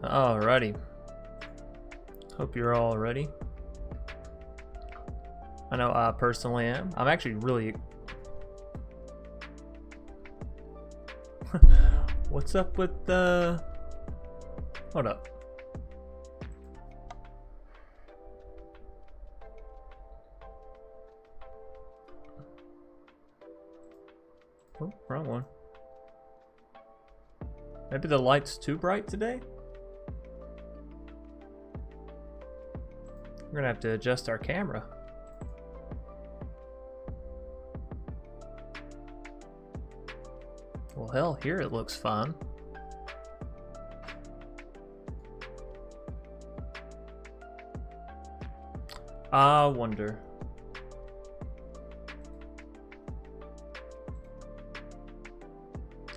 Alrighty. Hope you're all ready. I know I personally am. I'm actually really... What's up with the... Hold up. Oh, wrong one. Maybe the light's too bright today? We're gonna have to adjust our camera. Well, hell, here it looks fine. I wonder.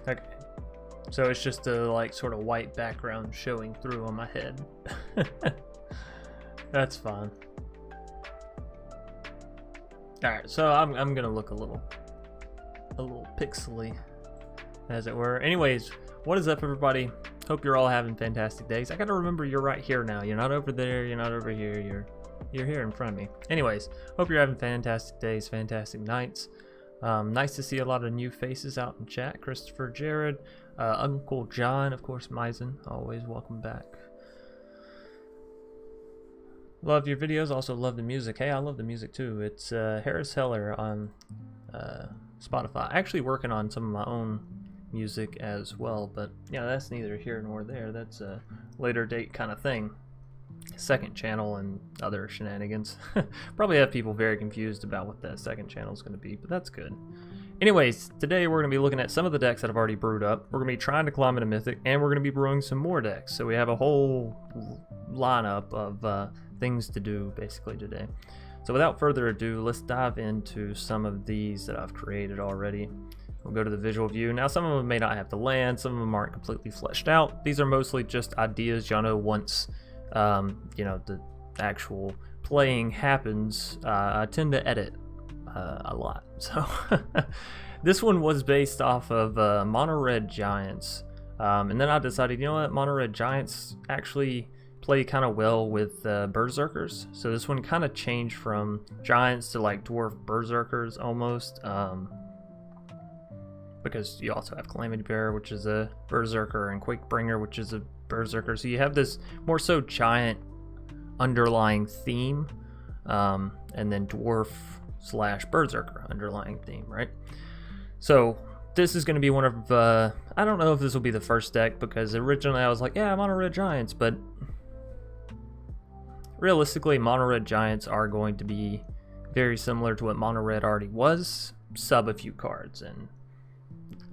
Okay. So it's just a like sort of white background showing through on my head. That's fine. Alright, so I'm gonna look a little pixely, as it were. Anyways, what is up, everybody? Hope you're all having fantastic days. I gotta remember you're right here now. You're not over there, you're not over here, you're here in front of me. Anyways, hope you're having fantastic days, fantastic nights. Nice to see a lot of new faces out in chat. Christopher, Jared, Uncle John, of course, Misen, always welcome back. Love your videos, also love the music. Hey, I love the music too. It's Harris Heller on Spotify. Actually working on some of my own music as well, but yeah, that's neither here nor there. That's a later date kind of thing. Second channel and other shenanigans. Probably have people very confused about what that second channel is going to be, but that's good. Anyways, today we're going to be looking at some of the decks that I've already brewed up. We're going to be trying to climb into Mythic, and we're going to be brewing some more decks. So we have a whole lineup of things to do basically today. So without further ado, let's dive into some of these that I've created already. We'll go to the visual view. Now, some of them may not have the land, some of them aren't completely fleshed out. These are mostly just ideas. Y'all know once you know, the actual playing happens, I tend to edit a lot. So this one was based off of Mono Red Giants, and then I decided, you know what, Mono Red Giants actually play kind of well with berserkers. So this one kind of changed from giants to like dwarf berserkers almost, because you also have Calamity Bearer, which is a berserker, and Quakebringer, which is a berserker. So you have this more so giant underlying theme, and then dwarf slash berserker underlying theme, right? So this is going to be one of I don't know if this will be the first deck, because originally I was like, yeah, Mono Red Giants, but realistically Mono Red Giants are going to be very similar to what Mono Red already was, sub a few cards, and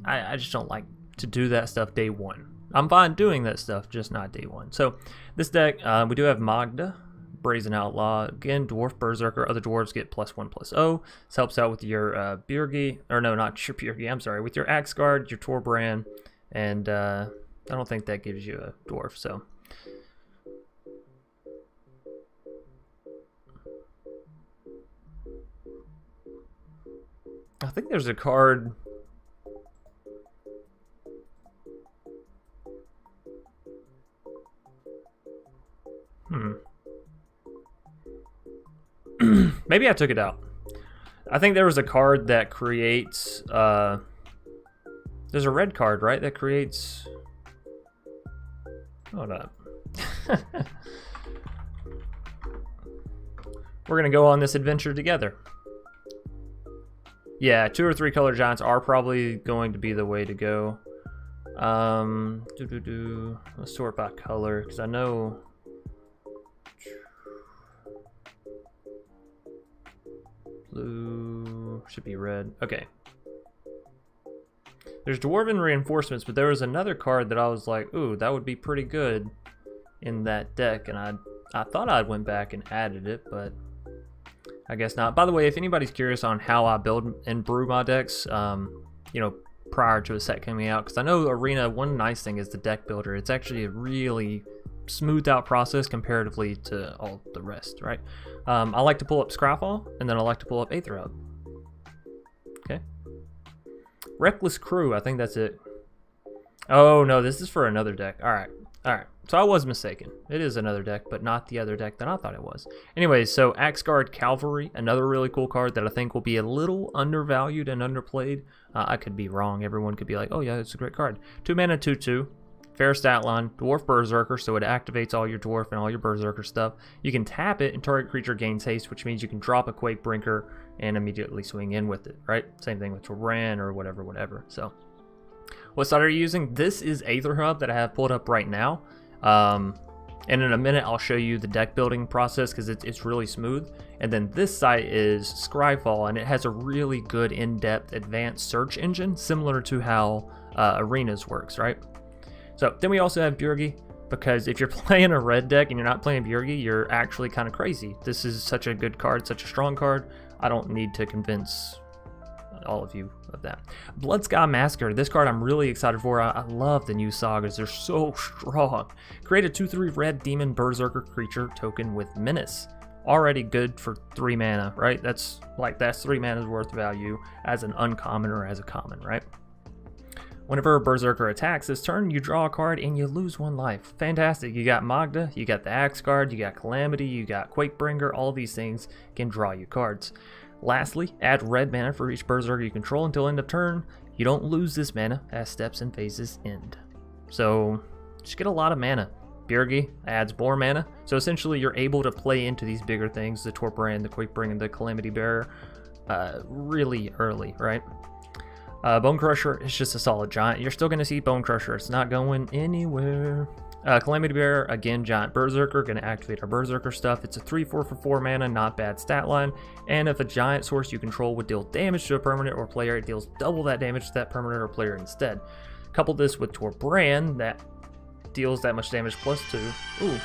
I just don't like to do that stuff day one. I'm fine doing that stuff, just not day one. So this deck, we do have Magda, Brazen Outlaw, again, Dwarf Berserker. Other dwarves get +1/+0. This helps out with your Birgi, or no, not your Birgi, I'm sorry, with your Axguard, your Torbran, and I don't think that gives you a dwarf, so. I think there's a card... Maybe I took it out. I think there was a card that creates, there's a red card, right, that creates, hold up. We're gonna go on this adventure together. Yeah, 2 or 3 color giants are probably going to be the way to go. Let's sort by color, because I know blue should be red. Okay. There's Dwarven reinforcements, but there was another card that I was like, ooh, that would be pretty good in that deck, and I thought I went back and added it, but I guess not. By the way, if anybody's curious on how I build and brew my decks, you know, prior to a set coming out, because I know Arena, one nice thing is the deck builder. It's actually a really smoothed out process comparatively to all the rest, right? I like to pull up Scryfall, and then I like to pull up Aether Hub. Okay. Reckless Crew, I think that's it. Oh no, this is for another deck. Alright, alright. So I was mistaken. It is another deck, but not the other deck that I thought it was. Anyways, so Axguard Cavalry, another really cool card that I think will be a little undervalued and underplayed. I could be wrong. Everyone could be like, oh yeah, it's a great card. 2 mana, 2/2. Fair stat line, Dwarf Berserker, so it activates all your Dwarf and all your Berserker stuff. You can tap it and target creature gains haste, which means you can drop a Quakebreaker and immediately swing in with it, right? Same thing with Toran or whatever. So, what site are you using? This is Aether Hub that I have pulled up right now. And in a minute, I'll show you the deck building process because it's really smooth. And then this site is Scryfall, and it has a really good in-depth advanced search engine, similar to how Arenas works, right? So then we also have Bjergi, because if you're playing a red deck and you're not playing Bjergi, you're actually kind of crazy. This is such a good card, such a strong card. I don't need to convince all of you of that. Bloodsky Massacre, this card I'm really excited for. I love the new sagas, they're so strong. Create a 2/3 red demon berserker creature token with menace. Already good for 3 mana, right? That's 3 mana's worth value as an uncommon or as a common, right? Whenever a berserker attacks this turn, you draw a card and you lose 1 life. Fantastic. You got Magda, you got the Axe Guard, you got Calamity, you got Quakebringer. All these things can draw you cards. Lastly, add red mana for each berserker you control until end of turn. You don't lose this mana as steps and phases end. So just get a lot of mana. Bjergi adds more mana, so essentially you're able to play into these bigger things, the Torbrand, the Quakebringer, and the Calamity Bearer, really early, right? Bone Crusher is just a solid giant. You're still going to see Bone Crusher. It's not going anywhere. Calamity Bearer, again, giant berserker, going to activate our berserker stuff. It's a 3/4 for 4 mana, not bad stat line. And if a giant source you control would deal damage to a permanent or player, it deals double that damage to that permanent or player instead. Couple this with Torbrand, that deals that much damage +2. Ooh.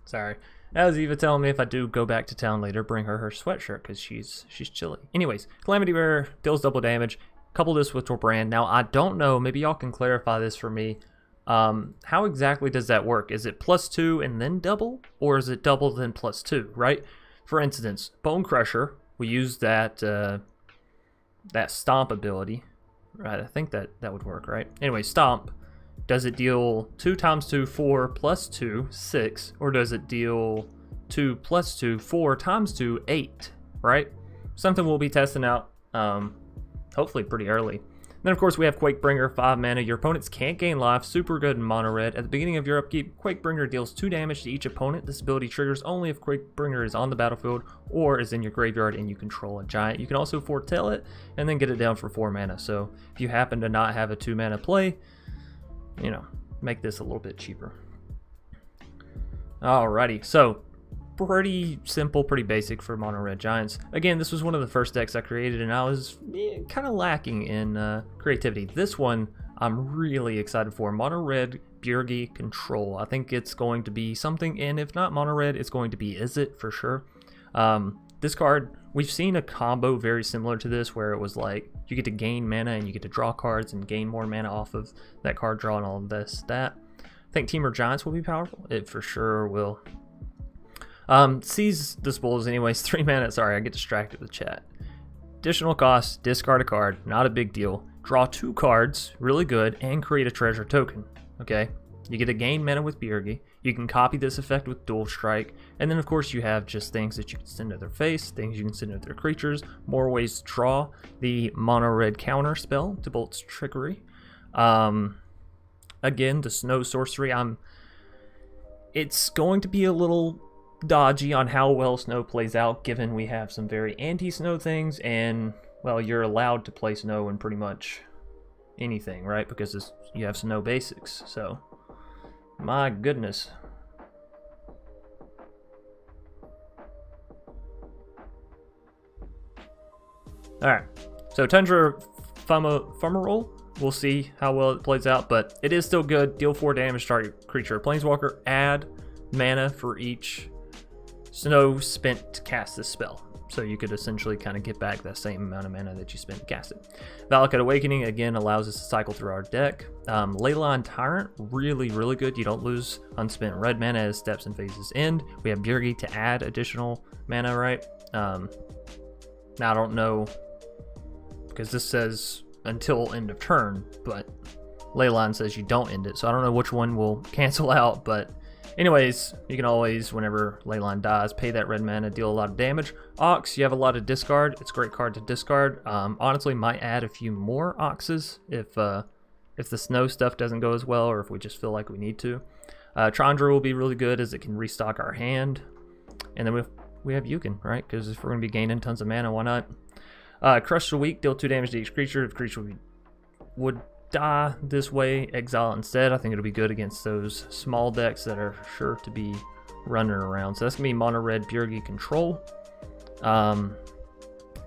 Sorry. That was Eva telling me if I do go back to town later, bring her sweatshirt because she's chilly. Anyways, Calamity Bearer deals double damage. Couple this with Torbrand. Now, I don't know. Maybe y'all can clarify this for me. How exactly does that work? Is it +2 and then double? Or is it double then +2, right? For instance, Bone Crusher, we use that that Stomp ability. Right, I think that would work, right? Anyway, Stomp. Does it deal 2 × 2, 4 + 2, 6, or does it deal 2 + 2, 4 × 2, 8, right? Something we'll be testing out, hopefully pretty early. Then, of course, we have Quakebringer, 5 mana. Your opponents can't gain life, super good in mono red. At the beginning of your upkeep, Quakebringer deals 2 damage to each opponent. This ability triggers only if Quakebringer is on the battlefield or is in your graveyard and you control a giant. You can also foretell it and then get it down for 4 mana. So if you happen to not have a 2 mana play, you know, make this a little bit cheaper. Alrighty, so pretty simple, pretty basic for mono red giants. Again, this was one of the first decks I created and I was kind of lacking in creativity. This one I'm really excited for. Mono red Bjergi Control. I think it's going to be something, and if not mono red, it's going to be Izzet for sure. This card, we've seen a combo very similar to this where it was like you get to gain mana and you get to draw cards and gain more mana off of that card draw and all of this. I think Teamer Giants will be powerful. It for sure will. Seize Disposals anyways, 3 mana. Sorry, I get distracted with chat. Additional cost, discard a card, not a big deal. Draw 2 cards, really good, and create a treasure token. Okay, you get to gain mana with Bjergi. You can copy this effect with Dual Strike, and then of course you have just things that you can send to their face, things you can send to their creatures, more ways to draw. The mono red counter spell to Bolt's Trickery. Again, the Snow Sorcery. It's going to be a little dodgy on how well snow plays out, given we have some very anti-snow things, and well, you're allowed to play snow in pretty much anything, right? Because you have snow basics. So my goodness. Alright, so Tundra Fumarole, we'll see how well it plays out, but it is still good. Deal 4 damage to target creature or planeswalker. Add mana for each snow spent to cast this spell. So you could essentially kind of get back that same amount of mana that you spent to cast it. Valakut Awakening, again, allows us to cycle through our deck. Leyline Tyrant, really, really good. You don't lose unspent red mana as steps and phases end. We have Birgi to add additional mana, right? Now, I don't know, because this says until end of turn, but Leyline says you don't end it. So I don't know which one will cancel out, but anyways, you can always, whenever Leyline dies, pay that red mana, deal a lot of damage. Ox, you have a lot of discard. It's a great card to discard. Honestly, might add a few more Oxes if the snow stuff doesn't go as well, or if we just feel like we need to. Chandra will be really good as it can restock our hand. And then we have Yukin, right? Because if we're going to be gaining tons of mana, why not? Crush the Weak, deal 2 damage to each creature. If creature would die this way, exile instead. I think it'll be good against those small decks that are sure to be running around. So that's gonna be mono red Birgi control, and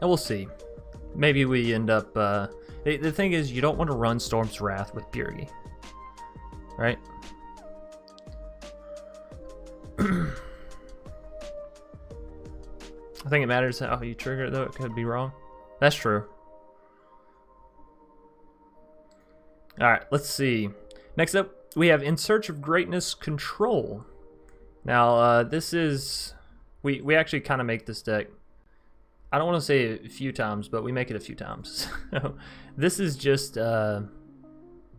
we'll see. Maybe we end up the thing is, you don't want to run Storm's Wrath with Birgi, right? I think it matters how you trigger it, though. It could be wrong. That's true. Alright, let's see. Next up, we have In Search of Greatness Control. Now, this is... We actually kind of make this deck... I don't want to say a few times, but we make it a few times. This is just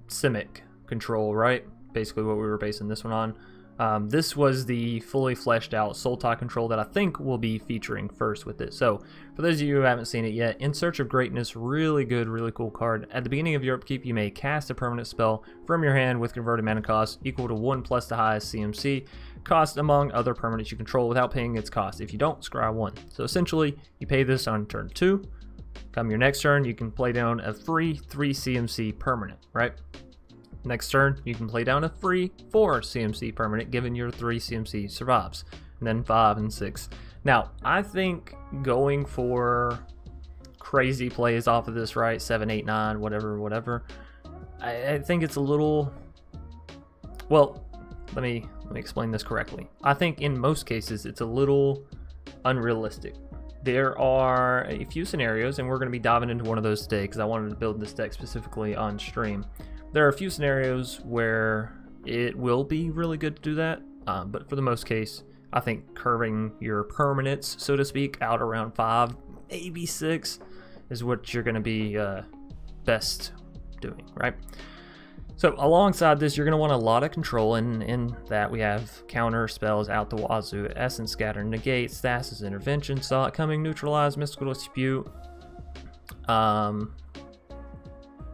Simic control, right? Basically what we were basing this one on. This was the fully fleshed out Sultai control that I think we'll be featuring first with it. So for those of you who haven't seen it yet, In Search of Greatness, really good, really cool card. At the beginning of your upkeep, you may cast a permanent spell from your hand with converted mana cost equal to 1 plus the highest CMC cost among other permanents you control without paying its cost. If you don't, scry 1. So essentially, you pay this on turn 2. Come your next turn, you can play down a free 3 CMC permanent, right? Next turn, you can play down a free 4 CMC permanent, given your 3 CMC survives, and then 5 and 6. Now, I think going for crazy plays off of this, right? 7, 8, 9, whatever. I think it's a little... Well, let me explain this correctly. I think in most cases, it's a little unrealistic. There are a few scenarios, and we're going to be diving into one of those today because I wanted to build this deck specifically on stream. There are a few scenarios where it will be really good to do that, but for the most case, I think curving your permanents, so to speak, out around 5, maybe 6, is what you're going to be best doing, right? So alongside this, you're going to want a lot of control, and in that we have counter spells out the wazoo, Essence Scatter, Negate, Stasis, Intervention, Saw It Coming, Neutralize, Mystical Dispute.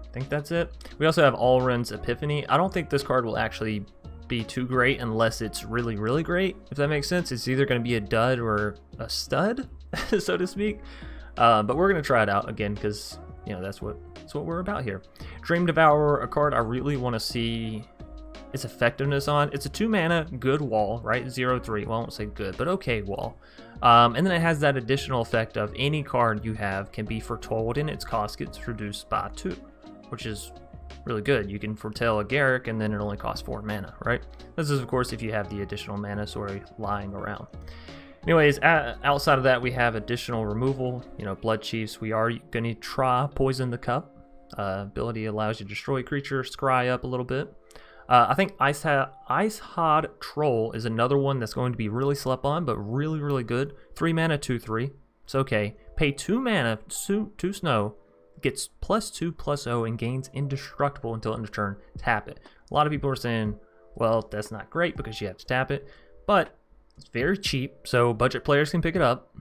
I think that's it. We also have Alrund's Epiphany. I don't think this card will actually be too great unless it's really, really great, if that makes sense. It's either going to be a dud or a stud, so to speak. But we're going to try it out again because, you know, that's what we're about here. Dream Devourer, a card I really want to see its effectiveness on. It's a 2 mana good wall, right? 0/3. Well, I won't say good, but okay wall. And then it has that additional effect of any card you have can be foretold and its cost gets reduced by 2. Which is really good. You can foretell a Garruk and then it only costs 4 mana, right? This is, of course, if you have the additional mana sort of lying around. Anyways, outside of that, we have additional removal. You know, Blood Chiefs. We are going to try Poison the Cup. Ability allows you to destroy creatures, scry up a little bit. I think Ice Hod Troll is another one that's going to be really slept on, but really, really good. 3 mana, 2/3. It's okay. Pay 2 mana, 2 snow. Gets +2/+0 and gains indestructible until end of turn. Tap it. A lot of people are saying, well, that's not great because you have to tap it, but it's very cheap, so budget players can pick it up.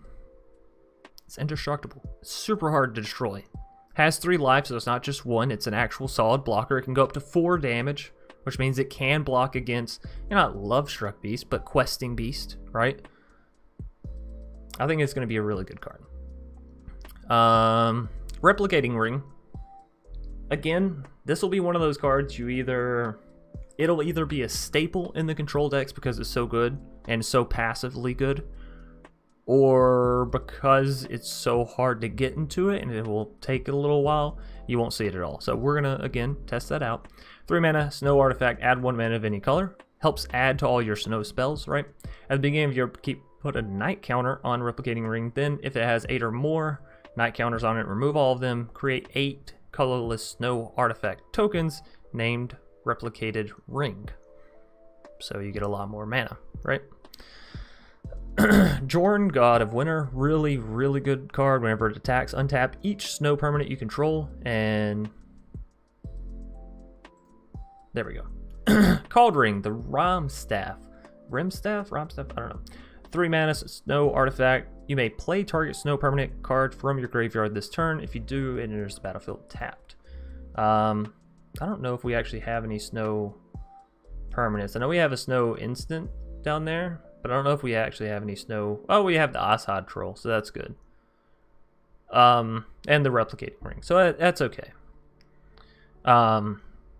It's indestructible. It's super hard to destroy. Has 3 life, so it's not just 1. It's an actual solid blocker. It can go up to 4 damage, which means it can block against, you know, not Love-Struck Beast, but Questing Beast, right? I think it's going to be a really good card. Replicating Ring. Again, this will be one of those cards it'll either be a staple in the control decks because it's so good and so passively good, or because it's so hard to get into it and it will take a little while, you won't see it at all. So we're gonna, again, test that out. 3 mana, Snow Artifact, add 1 mana of any color. Helps add to all your snow spells, right? At the beginning of your upkeep, put a night counter on replicating ring. Then if it has 8 or more night counters on it, remove all of them. Create 8 colorless snow artifact tokens named replicated ring. So you get a lot more mana, right? Jorn, God of Winter, really good card. Whenever it attacks, untap each snow permanent you control, and there we go. Called Ring, the Rimstaff, I don't know. 3 mana snow artifact. You may play target snow permanent card from your graveyard this turn. If you do, it enters the battlefield tapped. I don't know if we actually have any snow permanents. I know we have a snow instant down there, but I don't know if we actually have any snow. Oh, we have the Orzhov troll, so that's good. And the replicating ring, so that's okay.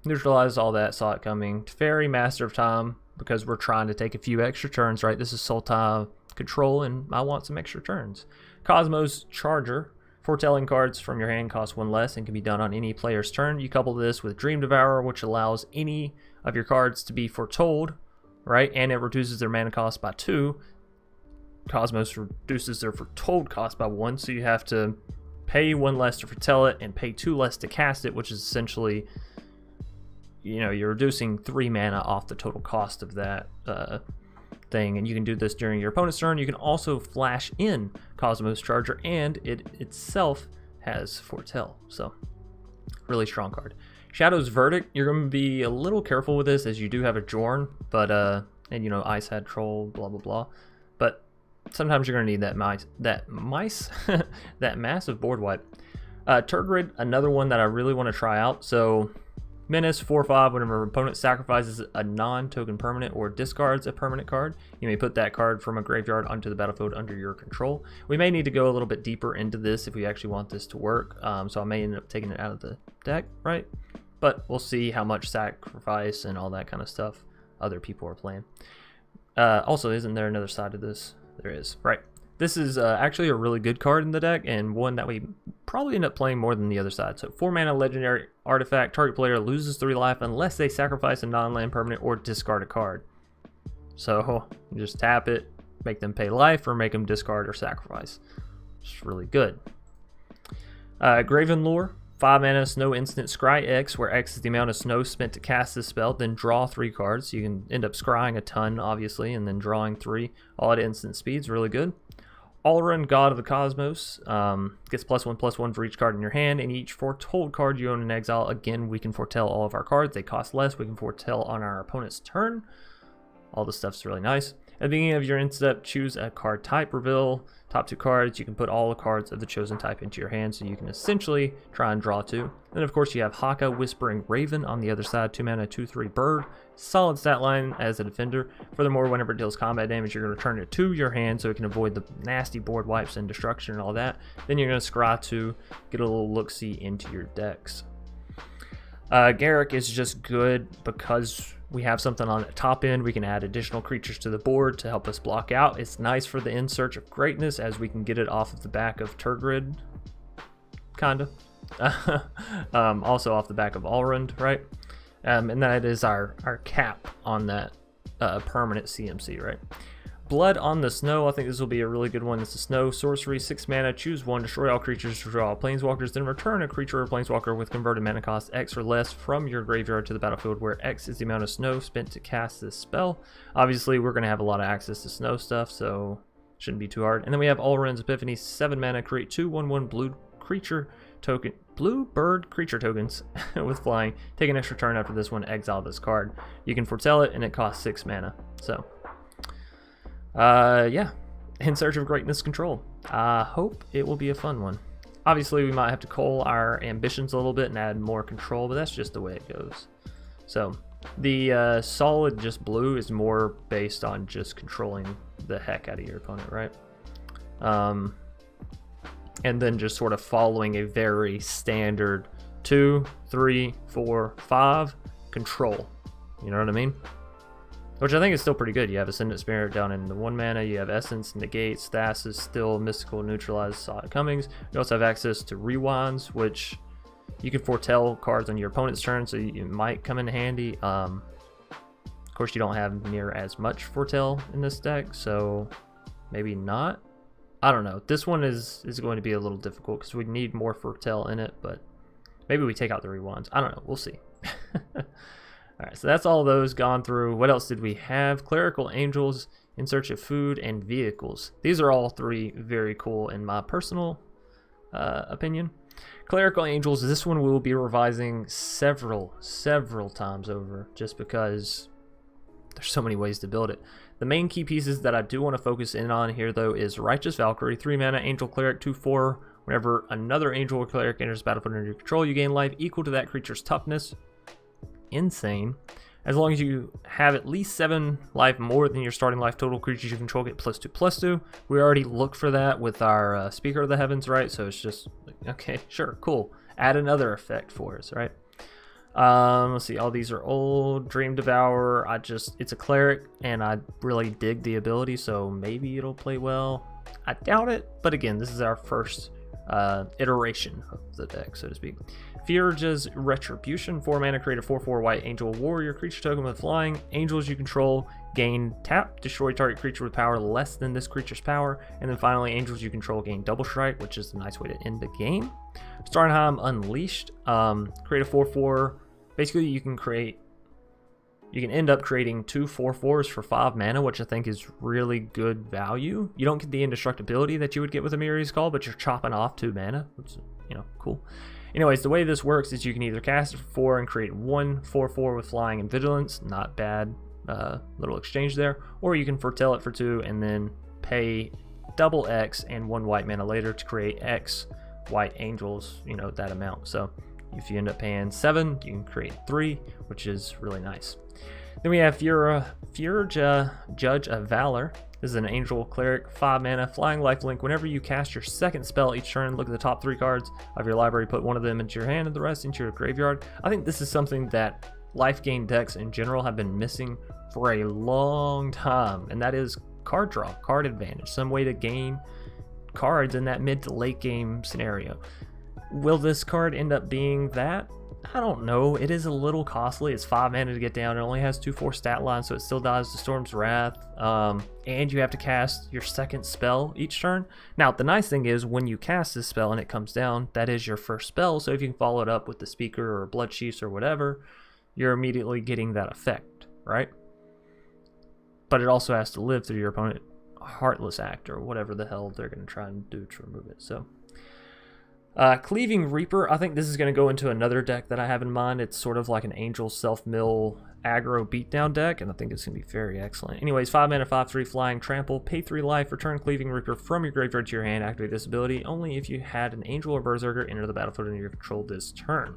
Neutralize all that, saw it coming. Teferi, Master of Time, because we're trying to take a few extra turns, right? This is Sultai control, and I want some extra turns. Cosmos Charger, foretelling cards from your hand cost 1 less and can be done on any player's turn. You couple this with Dream Devourer, which allows any of your cards to be foretold, right? And it reduces their mana cost by 2. Cosmos reduces their foretold cost by 1, so you have to pay 1 less to foretell it and pay 2 less to cast it, which is essentially, you know, you're reducing 3 mana off the total cost of that thing, and you can do this during your opponent's turn. You can also flash in Cosmos Charger, and it itself has foretell, so really strong card. Shadow's Verdict, you're going to be a little careful with this as you do have a Jorn, but and you know, Ice Head Troll, blah blah blah, but sometimes you're going to need that that massive board wipe. Turgid, another one that I really want to try out. So Menace 4/5, whenever an opponent sacrifices a non-token permanent or discards a permanent card, you may put that card from a graveyard onto the battlefield under your control. We may need to go a little bit deeper into this if we actually want this to work, so I may end up taking it out of the deck, right? But we'll see how much sacrifice and all that kind of stuff other people are playing. Also, isn't there another side to this? There is, right? This is actually a really good card in the deck, and one that we probably end up playing more than the other side. So 4 mana legendary artifact, target player loses 3 life unless they sacrifice a non-land permanent or discard a card. So you just tap it, make them pay life, or make them discard or sacrifice. It's really good. Graven Lure, 5 mana snow instant scry X, where X is the amount of snow spent to cast this spell, then draw 3 cards. So you can end up scrying a ton, obviously, and then drawing 3, all at instant speeds. Really good. Alrund, God of the Cosmos, gets +1/+1 for each card in your hand, and each foretold card you own in exile. Again, we can foretell all of our cards. They cost less. We can foretell on our opponent's turn. All this stuff's really nice. At the beginning of your end step, choose a card type, reveal top 2 cards. You can put all the cards of the chosen type into your hand, so you can essentially try and draw 2. Then, of course, you have Haka, Whispering Raven on the other side, 2 mana, 2/3 bird. Solid stat line as a defender. Furthermore, whenever it deals combat damage, you're going to return it to your hand so it can avoid the nasty board wipes and destruction and all that. Then you're going to scry to get a little look-see into your decks. Garrick is just good because we have something on the top end. We can add additional creatures to the board to help us block out. It's nice for the In Search of Greatness, as we can get it off of the back of Turgid, kinda. Also off the back of Alrund, right? And that is our cap on that permanent CMC, right? Blood on the Snow, I think this will be a really good one. It's a snow sorcery, 6 mana, choose 1, destroy all creatures, destroy all planeswalkers, then return a creature or planeswalker with converted mana cost X or less from your graveyard to the battlefield, where X is the amount of snow spent to cast this spell. Obviously, we're going to have a lot of access to snow stuff, so shouldn't be too hard. And then we have Alrund's Epiphany, 7 mana, create 2 1/1 blue creature token, blue bird creature tokens with flying. Take an extra turn after this one, exile this card. You can foretell it, and it costs 6 mana. So yeah, In Search of Greatness control. I hope it will be a fun one. Obviously, we might have to cull our ambitions a little bit and add more control, but that's just the way it goes. So the solid just blue is more based on just controlling the heck out of your opponent, right? And then just sort of following a very standard 2, 3, 4, 5 control. You know what I mean? Which I think is still pretty good. You have Ascendant Spirit down in the 1 mana. You have Essence, Negate, Stasis, Still, Mystical, Neutralize, Saw It Comings. You also have access to Rewinds, which you can foretell cards on your opponent's turn, so it might come in handy. Of course, you don't have near as much foretell in this deck, so maybe not. I don't know. This one is going to be a little difficult because we need more foretell in it, but maybe we take out the rewinds. I don't know. We'll see. Alright, so that's all those gone through. What else did we have? Clerical Angels, In Search of Food, and Vehicles. These are all three very cool in my personal opinion. Clerical Angels, this one we will be revising several times over just because there's so many ways to build it. The main key pieces that I do want to focus in on here, though, is Righteous Valkyrie, 3 mana, Angel Cleric, 2/4. Whenever another Angel or Cleric enters the battlefield under your control, you gain life equal to that creature's toughness. Insane. As long as you have at least 7 life more than your starting life total, creatures you control get +2/+2. We already looked for that with our Speaker of the Heavens, right? So it's just, okay, sure, cool. Add another effect for us, right? Let's see, all these are old. Dream Devourer, it's a cleric, and I really dig the ability, so maybe it'll play well. I doubt it, but again, this is our first iteration of the deck, so to speak. Fjord's Retribution, 4 mana, create a 4/4 white angel warrior creature token with flying. Angels you control gain tap, destroy target creature with power less than this creature's power, and then finally angels you control gain double strike, which is a nice way to end the game. Starnheim Unleashed, create a 4/4. Basically, you can end up creating 2 4/4s for 5 mana, which I think is really good value. You don't get the indestructibility that you would get with a Miri's Call, but you're chopping off 2 mana, which is, you know, cool. Anyways, the way this works is you can either cast it for 4 and create 1 4/4 with flying and vigilance, not bad, little exchange there, or you can foretell it for 2 and then pay double X and 1 white mana later to create X white angels, you know, that amount. So if you end up paying 7, you can create 3, which is really nice. Then we have Fjorja, Judge of Valor. This is an angel cleric, 5 mana, flying lifelink. Whenever you cast your second spell each turn, look at the top 3 cards of your library, put one of them into your hand and the rest into your graveyard. I think this is something that life gain decks in general have been missing for a long time, and that is card draw, card advantage, some way to gain cards in that mid to late game scenario. Will this card end up being that? I don't know. It is a little costly. It's 5 mana to get down. It only has 2/4 stat line, so it still dies to Storm's Wrath. And you have to cast your second spell each turn. Now, the nice thing is when you cast this spell and it comes down, that is your first spell. So if you can follow it up with the Speaker or Blood Chiefs or whatever, you're immediately getting that effect, right? But it also has to live through your opponent Heartless Act or whatever the hell they're going to try and do to remove it. So Cleaving Reaper, I think this is going to go into another deck that I have in mind. It's sort of like an Angel Self-Mill aggro beatdown deck, and I think it's going to be very excellent. Anyways, 5 mana, 5/3 flying, trample, pay 3 life, return Cleaving Reaper from your graveyard to your hand, activate this ability only if you had an Angel or Berserker enter the battlefield under your control this turn.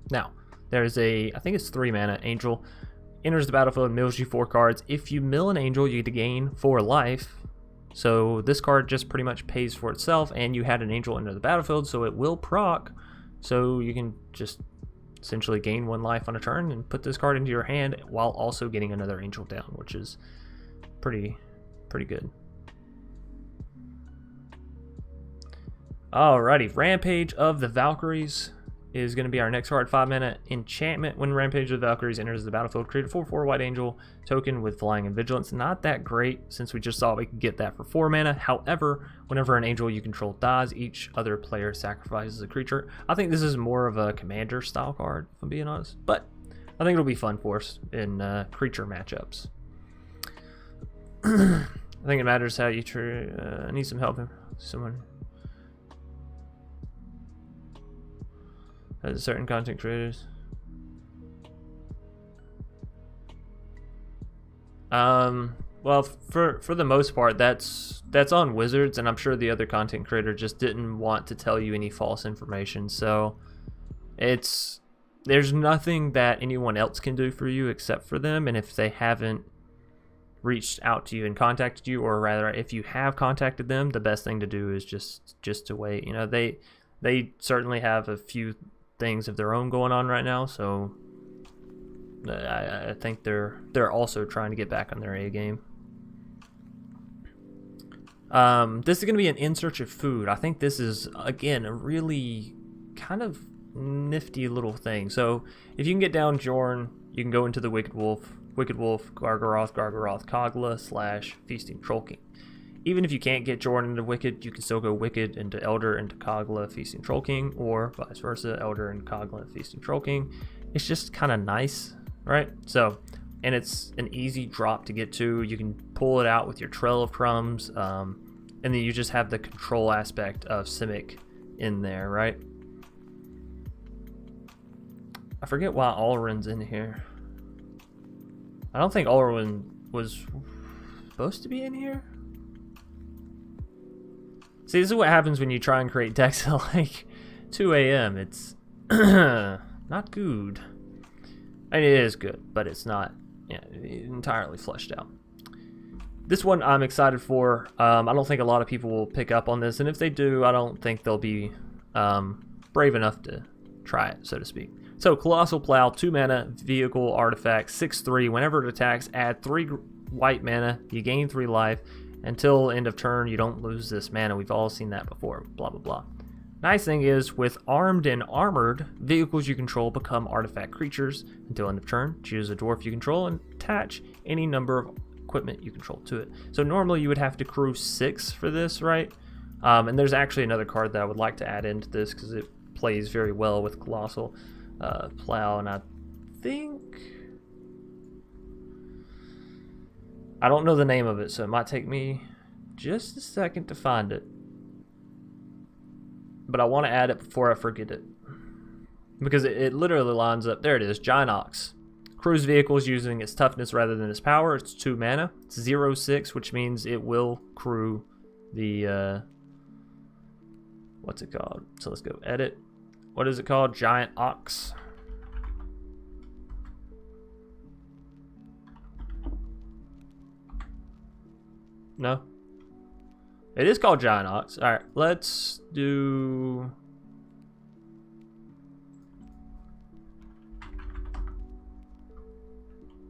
Now, there's I think it's 3 mana, Angel, enters the battlefield, mills you 4 cards. If you mill an Angel, you get to gain 4 life. So this card just pretty much pays for itself, and you had an angel enter the battlefield, so it will proc. So you can just essentially gain 1 life on a turn and put this card into your hand while also getting another angel down, which is pretty good. Alrighty, Rampage of the Valkyries is going to be our next card. 5 mana enchantment. When Rampage of the Valkyries enters the battlefield, create a 4/4 white angel token with flying and vigilance. Not that great since we just saw we could get that for 4 mana. However, whenever an angel you control dies, each other player sacrifices a creature. I think this is more of a commander style card, if I'm being honest, but I think it'll be fun for us in creature matchups. I think it matters how you I need some help. Someone as certain content creators. Well, for the most part, that's on Wizards, and I'm sure the other content creator just didn't want to tell you any false information. So there's nothing that anyone else can do for you except for them, and if they haven't reached out to you and contacted you, or rather, if you have contacted them, the best thing to do is just to wait. You know, they certainly have a few things of their own going on right now, so I think they're also trying to get back on their A game. This is going to be an In Search of Food. I think this is, again, a really kind of nifty little thing. So if you can get down Jorn, you can go into the Wicked Wolf, Wicked Wolf, Gargaroth, Kogla / Feasting Troll King. Even if you can't get Jordan into Wicked, you can still go Wicked into Elder into Kogla, Feasting Troll King, or vice versa, Elder and Kogla, Feasting Troll King. It's just kind of nice, right? So, and it's an easy drop to get to. You can pull it out with your Trail of Crumbs, and then you just have the control aspect of Simic in there, right? I forget why Alrund's in here. I don't think Alrund was supposed to be in here. See, this is what happens when you try and create decks at like 2 a.m. It's not good. I mean, it is good, but it's not entirely fleshed out. This one I'm excited for. I don't think a lot of people will pick up on this, and if they do, I don't think they'll be brave enough to try it, so to speak. So, Colossal Plow, 2 mana, vehicle, artifact, 6/3. Whenever it attacks, add 3 white mana. You gain 3 life. Until end of turn, you don't lose this mana. We've all seen that before, blah, blah, blah. Nice thing is, with armed and armored, vehicles you control become artifact creatures. Until end of turn, choose a dwarf you control and attach any number of equipment you control to it. So normally you would have to crew 6 for this, right? And there's actually another card that I would like to add into this because it plays very well with Colossal Plow, and I think... I don't know the name of it, so it might take me just a second to find it. But I want to add it before I forget it. Because it literally lines up. There it is, Giant Ox. Crews vehicles using its toughness rather than its power. It's 2 mana. It's 0/6, which means it will crew the... what's it called? So let's go edit. What is it called? Giant Ox. No. It is called Giant Ox. Alright, let's do...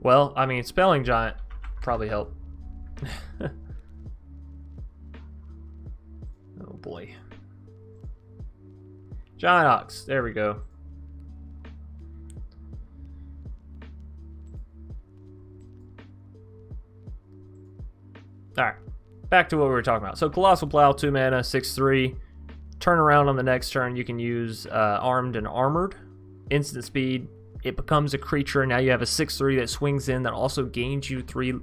Well, I mean, spelling giant probably help. Oh boy. Giant Ox, there we go. Alright, back to what we were talking about. So Colossal Plow, 2 mana, 6/3. Turn around on the next turn, you can use Armed and Armored. Instant speed, it becomes a creature. Now you have a 6/3 that swings in that also gains you 3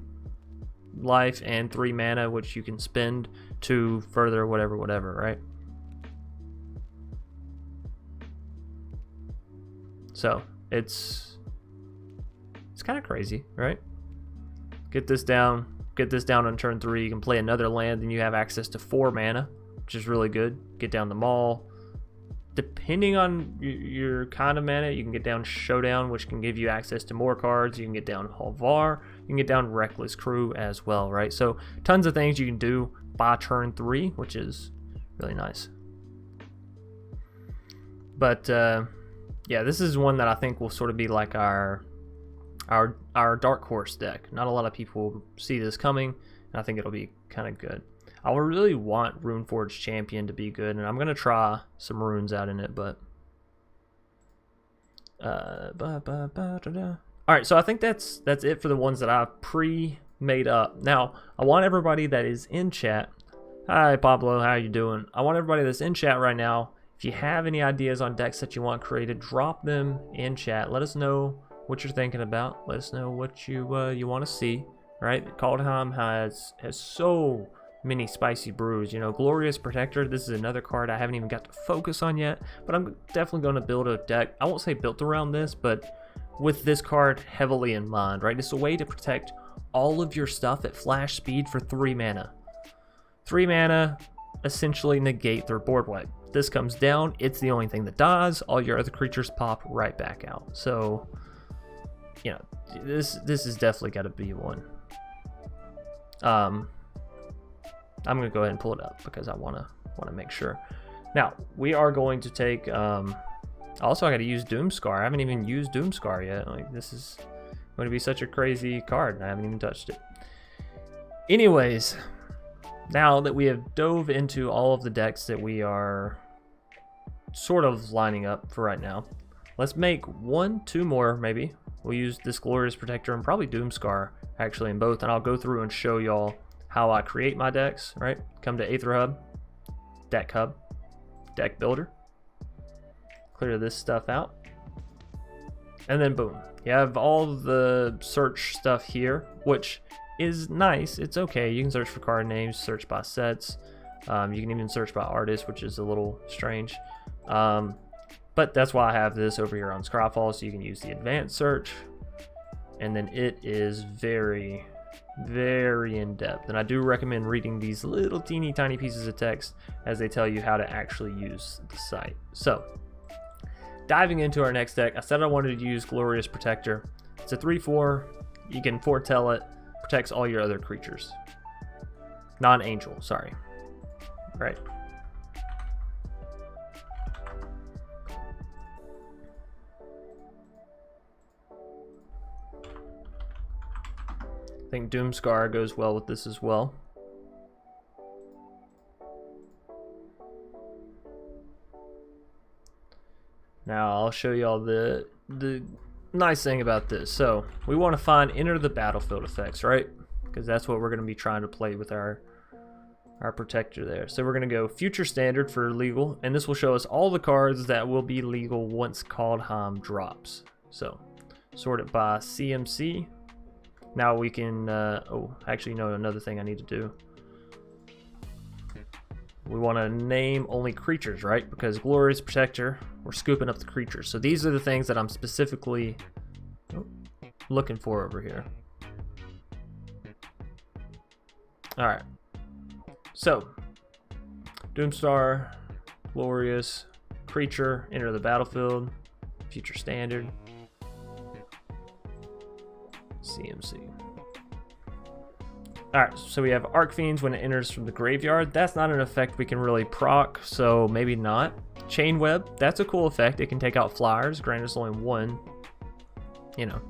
life and 3 mana, which you can spend to further whatever, right? So, it's kind of crazy, right? Get this down on turn 3. You can play another land, and you have access to 4 mana, which is really good. Get down the Maul. Depending on your kind of mana, you can get down Showdown, which can give you access to more cards. You can get down Halvar. You can get down Reckless Crew as well, right? So tons of things you can do by turn 3, which is really nice. But yeah, this is one that I think will sort of be like our Dark Horse deck. Not a lot of people see this coming, and I think it'll be kind of good. I really want Runeforge Champion to be good, and I'm gonna try some runes out in it, but alright, so I think that's it for the ones that I've pre-made up. Now, I want everybody that is in chat. Hi Pablo, how you doing? I want everybody that's in chat right now, if you have any ideas on decks that you want created, drop them in chat. Let us know what you're thinking about. Let us know what you want to see, right? Kaldheim has so many spicy brews. You know, Glorious Protector, this is another card I haven't even got to focus on yet, but I'm definitely going to build a deck. I won't say built around this, but with this card heavily in mind, right? It's a way to protect all of your stuff at flash speed for 3 mana. 3 mana essentially negate their board wipe. This comes down, it's the only thing that dies. All your other creatures pop right back out. So, you know, this is definitely got to be one. I'm gonna go ahead and pull it up because I wanna make sure. Now we are going to take. Also, I got to use Doomscar. I haven't even used Doomscar yet. Like, this is going to be such a crazy card, and I haven't even touched it. Anyways, now that we have dove into all of the decks that we are sort of lining up for right now, let's make 1, 2 more maybe. we'll use this Glorious Protector and probably Doomscar actually in both, and I'll go through and show y'all how I create my decks, right? Come to Aether Hub, Deck Hub, Deck Builder, clear this stuff out, and then boom, you have all the search stuff here, which is nice. It's okay. You can search for card names, search by sets. You can even search by artist, which is a little strange. But that's why I have this over here on Scryfall, so you can use the advanced search. And then it is very, very in-depth. And I do recommend reading these little teeny tiny pieces of text as they tell you how to actually use the site. So, diving into our next deck, I said I wanted to use Glorious Protector. It's a 3/4. You can foretell it. Protects all your other creatures. Non-angel, sorry. Right. I think Doomscar goes well with this as well. Now I'll show y'all the nice thing about this. So we want to find enter the battlefield effects, right? Because that's what we're going to be trying to play with our protector there. So we're going to go future standard for legal, and this will show us all the cards that will be legal once Kaldheim drops. So sort it by CMC. Now we can, oh, actually no, another thing I need to do. We want to name only creatures, right? Because Glorious Protector, we're scooping up the creatures. So these are the things that I'm specifically looking for over here. Alright. So, Doomstar, Glorious, Creature, enter the battlefield, future standard, CMC. Alright, so we have Archfiends when it enters from the graveyard. That's not an effect we can really proc, so maybe not. Chain Web, that's a cool effect. It can take out flyers, grant us only one. You know.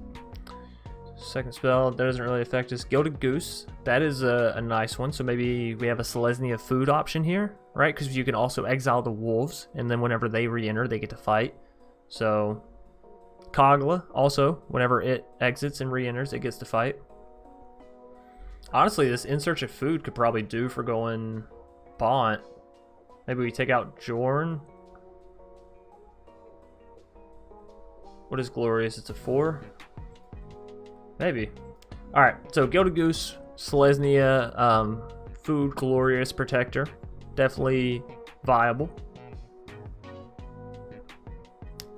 Second spell, that doesn't really affect us. Gilded Goose, that is a nice one. So maybe we have a Selesnya food option here, right? Because you can also exile the wolves, and then whenever they re-enter, they get to fight. So, Kogla, also, whenever it exits and re-enters, it gets to fight. Honestly, this In Search of Food could probably do for going Bont. Maybe we take out Jorn. What is Glorious? It's a 4. Maybe. Alright, so Gilded Goose, Selesnya, Food, Glorious Protector. Definitely viable.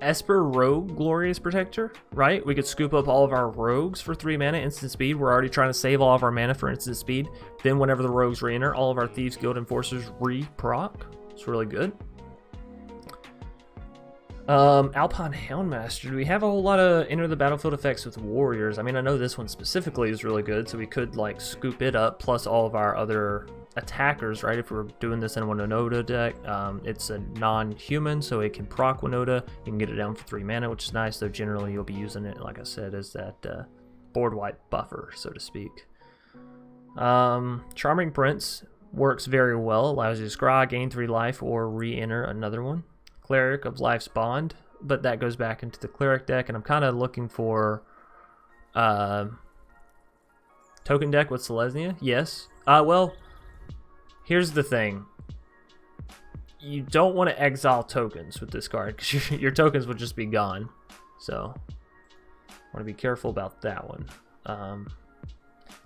Esper Rogue Glorious Protector, right? We could scoop up all of our rogues for 3 mana, instant speed. We're already trying to save all of our mana for instant speed. Then whenever the rogues re-enter, all of our Thieves Guild Enforcers re-proc. It's really good. Alpine Houndmaster. Do we have a whole lot of enter the battlefield effects with warriors? I mean, I know this one specifically is really good, so we could like scoop it up plus all of our other attackers, right? If we're doing this in a Winoda deck, it's a non-human, so it can proc Winoda. You can get it down for 3 mana, which is nice, though generally you'll be using it, like I said, as that board wipe buffer, so to speak. Charming Prince works very well, allows you to scry, gain 3 life, or re-enter another one. Cleric of Life's Bond, but that goes back into the Cleric deck, and I'm kind of looking for token deck with Selesnya. Yes. Well, here's the thing. You don't want to exile tokens with this card, because your tokens would just be gone. So, want to be careful about that one.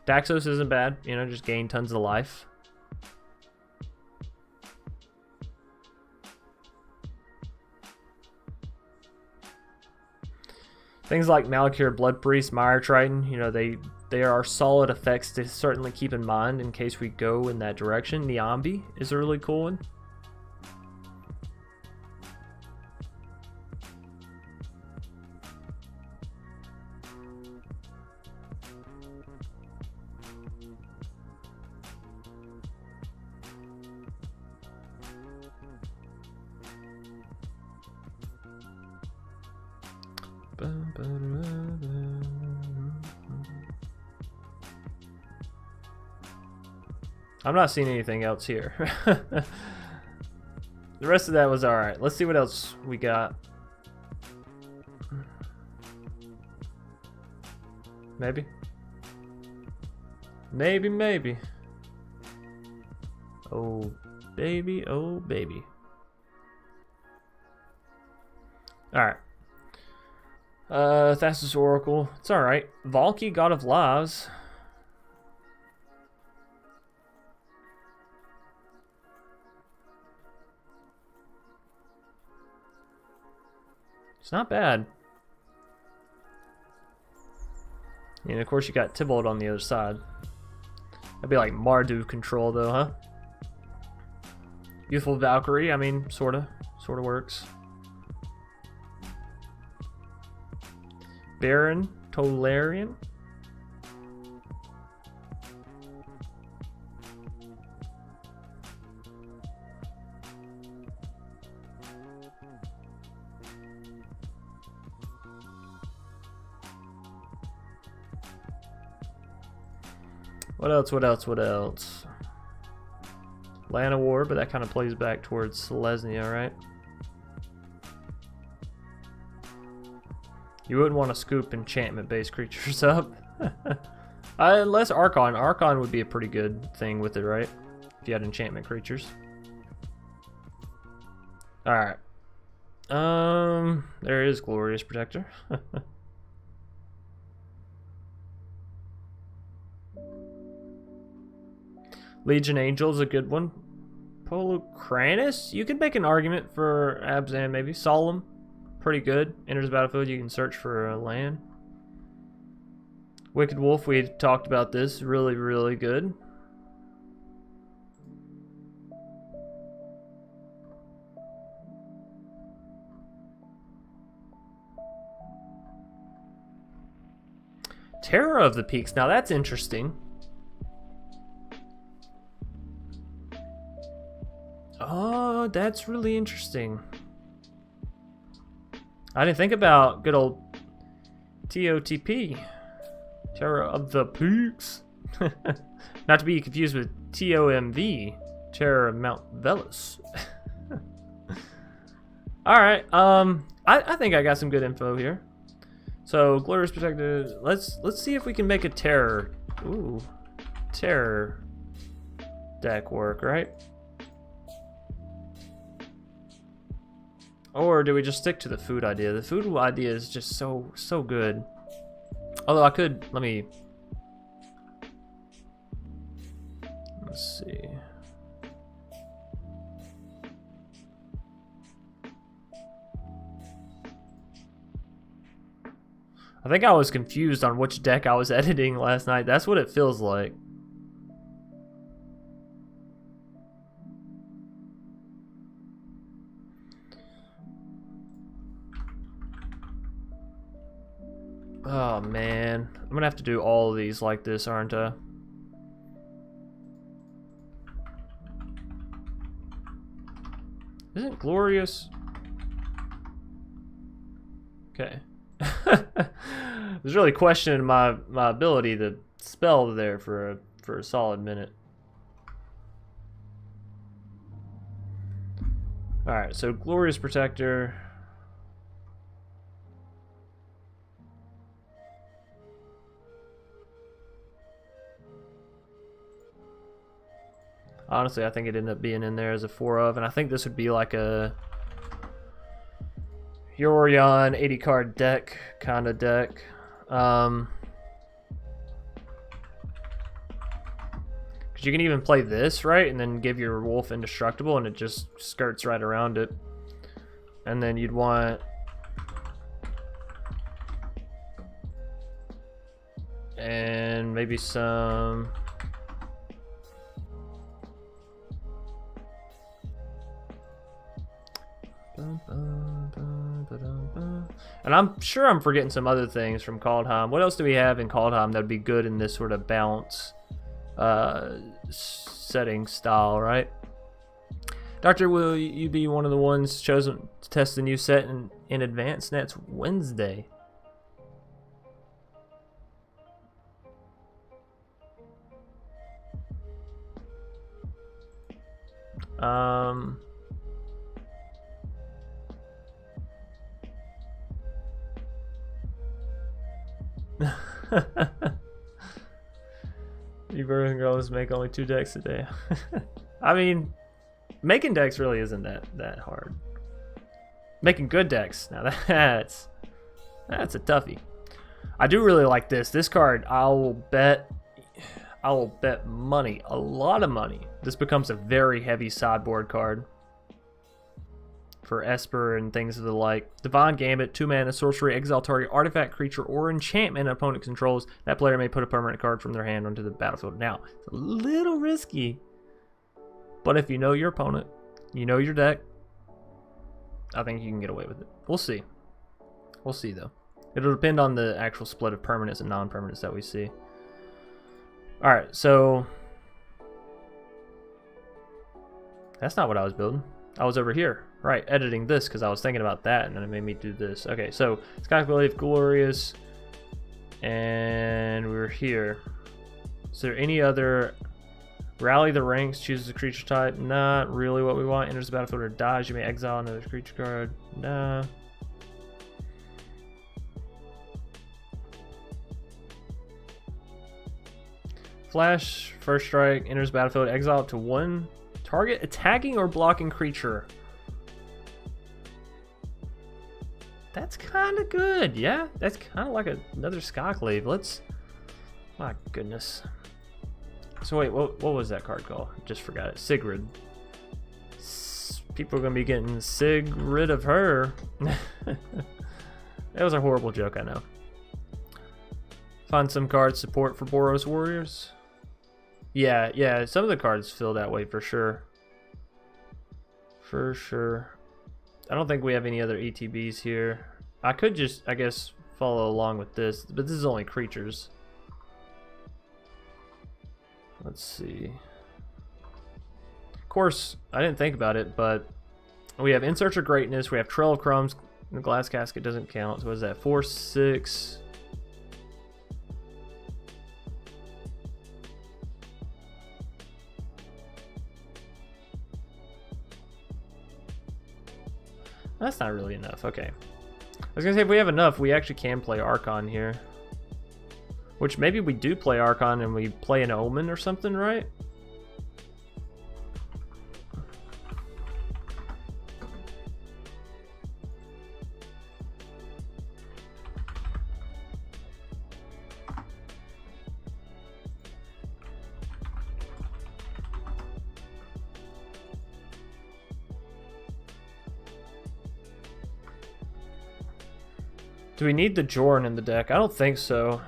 Daxos isn't bad, you know, just gain tons of life. Things like Malakir, Blood Priest, Mire Triton, you know, they are solid effects to certainly keep in mind in case we go in that direction. Niambi is a really cool one. I'm not seeing anything else here. The rest of that was alright. Let's see what else we got. Maybe. Maybe, maybe. Oh, baby, oh, baby. Alright. Thassa's Oracle. It's alright. Valky, God of Lives. It's not bad. And of course you got Tybalt on the other side. That'd be like Mardu control though, huh? Youthful Valkyrie, I mean, sorta works. Baron Tolarian. What else? What else? What else? Lana War, but that kind of plays back towards Selesnya, right? You wouldn't want to scoop enchantment-based creatures up. Unless Archon. Archon would be a pretty good thing with it, right? If you had enchantment creatures. Alright. There is Glorious Protector. Legion Angel is a good one. Polocranus? You could make an argument for Abzan, maybe. Solemn. Pretty good. Enters the battlefield, you can search for a land. Wicked Wolf, we talked about this. Really, really good. Terror of the Peaks. Now that's interesting. Oh, that's really interesting. I didn't think about good old TOTP. Terror of the Peaks. Not to be confused with TOMV. Terror of Mount Velos. Alright, I think I got some good info here. So, Glorious Protector, let's see if we can make a terror. Ooh. Terror deck work, right? Or do we just stick to the food idea? The food idea is just so good. Although I could, let's see. I think I was confused on which deck I was editing last night. That's what it feels like. Oh man, I'm gonna have to do all of these like this, aren't I? Isn't Glorious? Okay. I was really questioning my ability to spell there for a solid minute. All right, so Glorious Protector. Honestly, I think it ended up being in there as a 4 of, and I think this would be like a Yorion 80 card deck kind of deck. Because you can even play this, right? And then give your wolf indestructible and it just skirts right around it. And then you'd want... and maybe some... and I'm sure I'm forgetting some other things from Kaldheim. What else do we have in Kaldheim that would be good in this sort of balance setting style, right? Doctor, will you be one of the ones chosen to test the new set in advance? That's Wednesday. You Berserker girls make only 2 decks a day. I mean, making decks really isn't that hard. Making good decks, now that's a toughie. I do really like this. This card, I will bet money, a lot of money. This becomes a very heavy sideboard card for Esper and things of the like. Divine Gambit, 2 mana, sorcery, exile target artifact, creature, or enchantment an opponent controls. That player may put a permanent card from their hand onto the battlefield. Now, it's a little risky, but if you know your opponent, you know your deck, I think you can get away with it. We'll see. We'll see, though. It'll depend on the actual split of permanents and non-permanents that we see. Alright, so that's not what I was building. I was over here, right, editing this because I was thinking about that and then it made me do this. Okay, so Skyclave, Glorious, and we're here. Is there any other? Rally the ranks, chooses a creature type. Not really what we want. Enters the battlefield or dies. You may exile another creature card. Nah. Flash, first strike, enters battlefield, exile up to 1 target attacking or blocking creature. That's kind of good, yeah. That's kind of like another Skyclave. Let's. My goodness. So wait, what was that card called? Just forgot it. Sigrid. People are gonna be getting rid of her. That was a horrible joke, I know. Find some cards support for Boros Warriors. Yeah, some of the cards feel that way for sure. For sure. I don't think we have any other ETBs here. I could just, I guess, follow along with this, but this is only creatures. Let's see. Of course, I didn't think about it, but we have In Search of Greatness, we have Trail of Crumbs, the Glass Casket doesn't count, so what is that? 4, 6. That's not really enough, okay. I was gonna say, if we have enough, we actually can play Archon here. Which maybe we do play Archon and we play an Omen or something, right? Do we need the Jorn in the deck? I don't think so.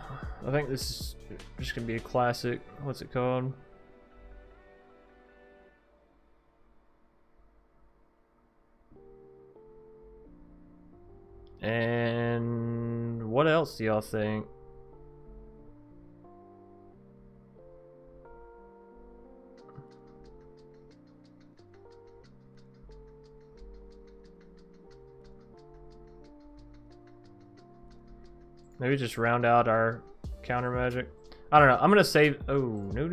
I think this is just gonna be a classic. What's it called? And what else do y'all think? Maybe just round out our counter magic. I don't know. I'm gonna save. Oh no.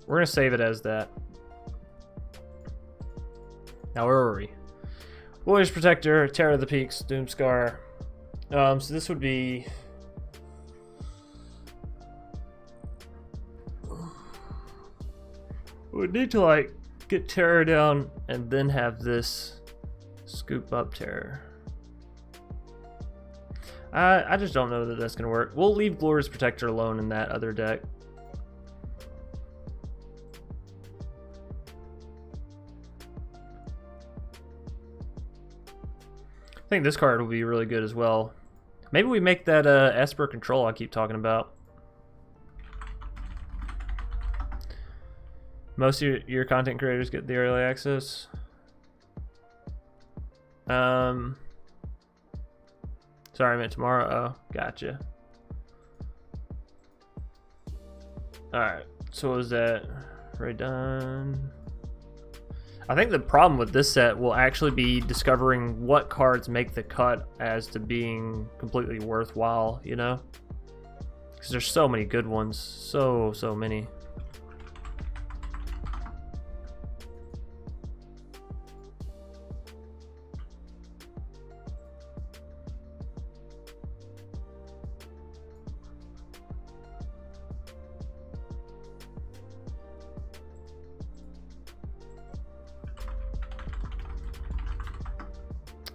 We're gonna save it as that. Now where were we? Warrior's Protector, Terror of the Peaks, Doomscar. So this would be. We'd need to like get Terror down and then have this scoop up Terror. I just don't know that that's going to work. We'll leave Glorious Protector alone in that other deck. I think this card will be really good as well. Maybe we make that Esper control I keep talking about. Most of your content creators get the early access. Sorry, I meant tomorrow. Oh, gotcha. Alright, so what was that? Right done. I think the problem with this set will actually be discovering what cards make the cut as to being completely worthwhile, you know? Because there's so many good ones. So many.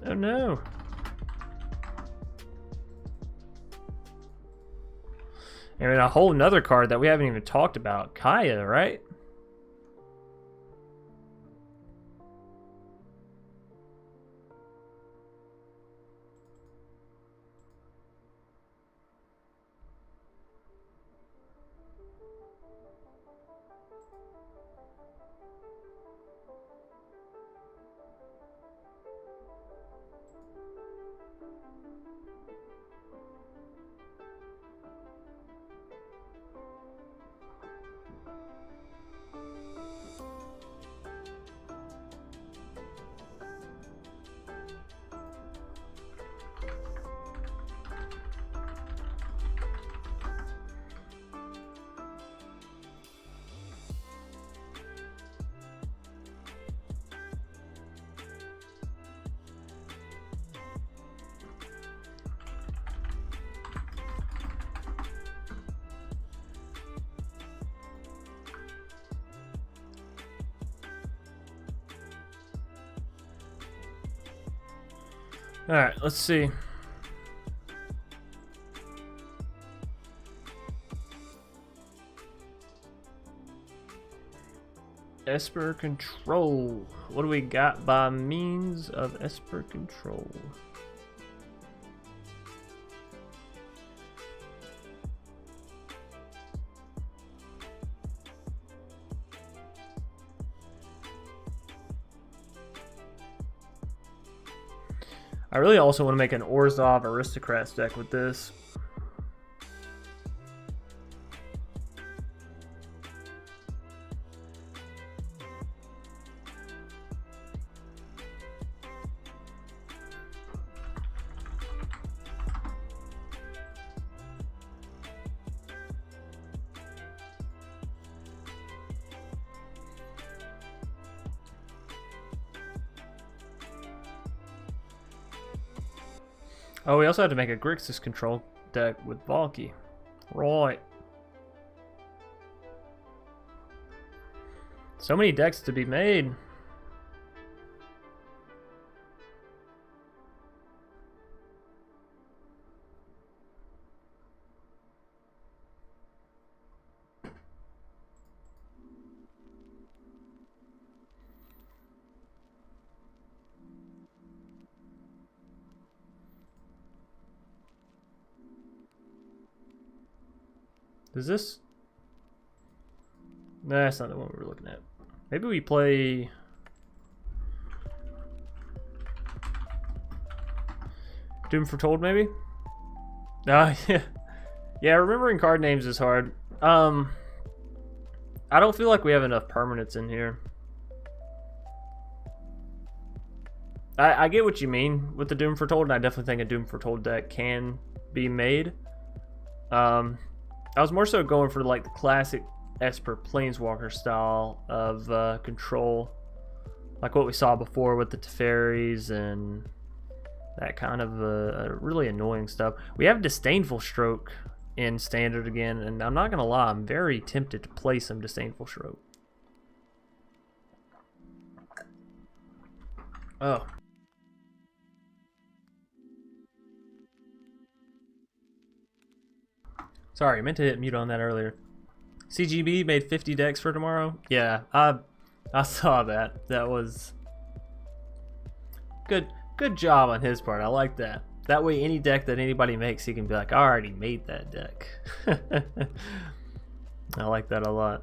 Oh no. And a whole nother card that we haven't even talked about. Kaya, right? Alright, let's see. Esper control. What do we got by means of Esper control? I really also want to make an Orzhov aristocrats deck with this. Oh, we also had to make a Grixis control deck with Valky. Right. So many decks to be made. Is this? No, that's not the one we were looking at. Maybe we play. Doom Foretold, maybe? Yeah. Yeah, remembering card names is hard. I don't feel like we have enough permanents in here. I get what you mean with the Doom Foretold, and I definitely think a Doom Foretold deck can be made. I was more so going for like the classic Esper Planeswalker style of control, like what we saw before with the Teferis and that kind of really annoying stuff. We have Disdainful Stroke in Standard again, and I'm not gonna lie, I'm very tempted to play some Disdainful Stroke. Oh. Sorry, I meant to hit mute on that earlier. CGB made 50 decks for tomorrow. Yeah, I saw that. That was good. Good job on his part. I like that. That way, any deck that anybody makes, he can be like, I already made that deck. I like that a lot.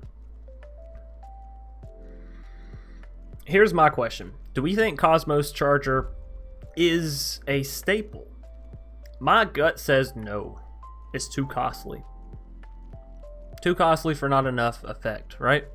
Here's my question. Do we think Cosmos Charger is a staple? My gut says no. It's too costly. Too costly for not enough effect, right?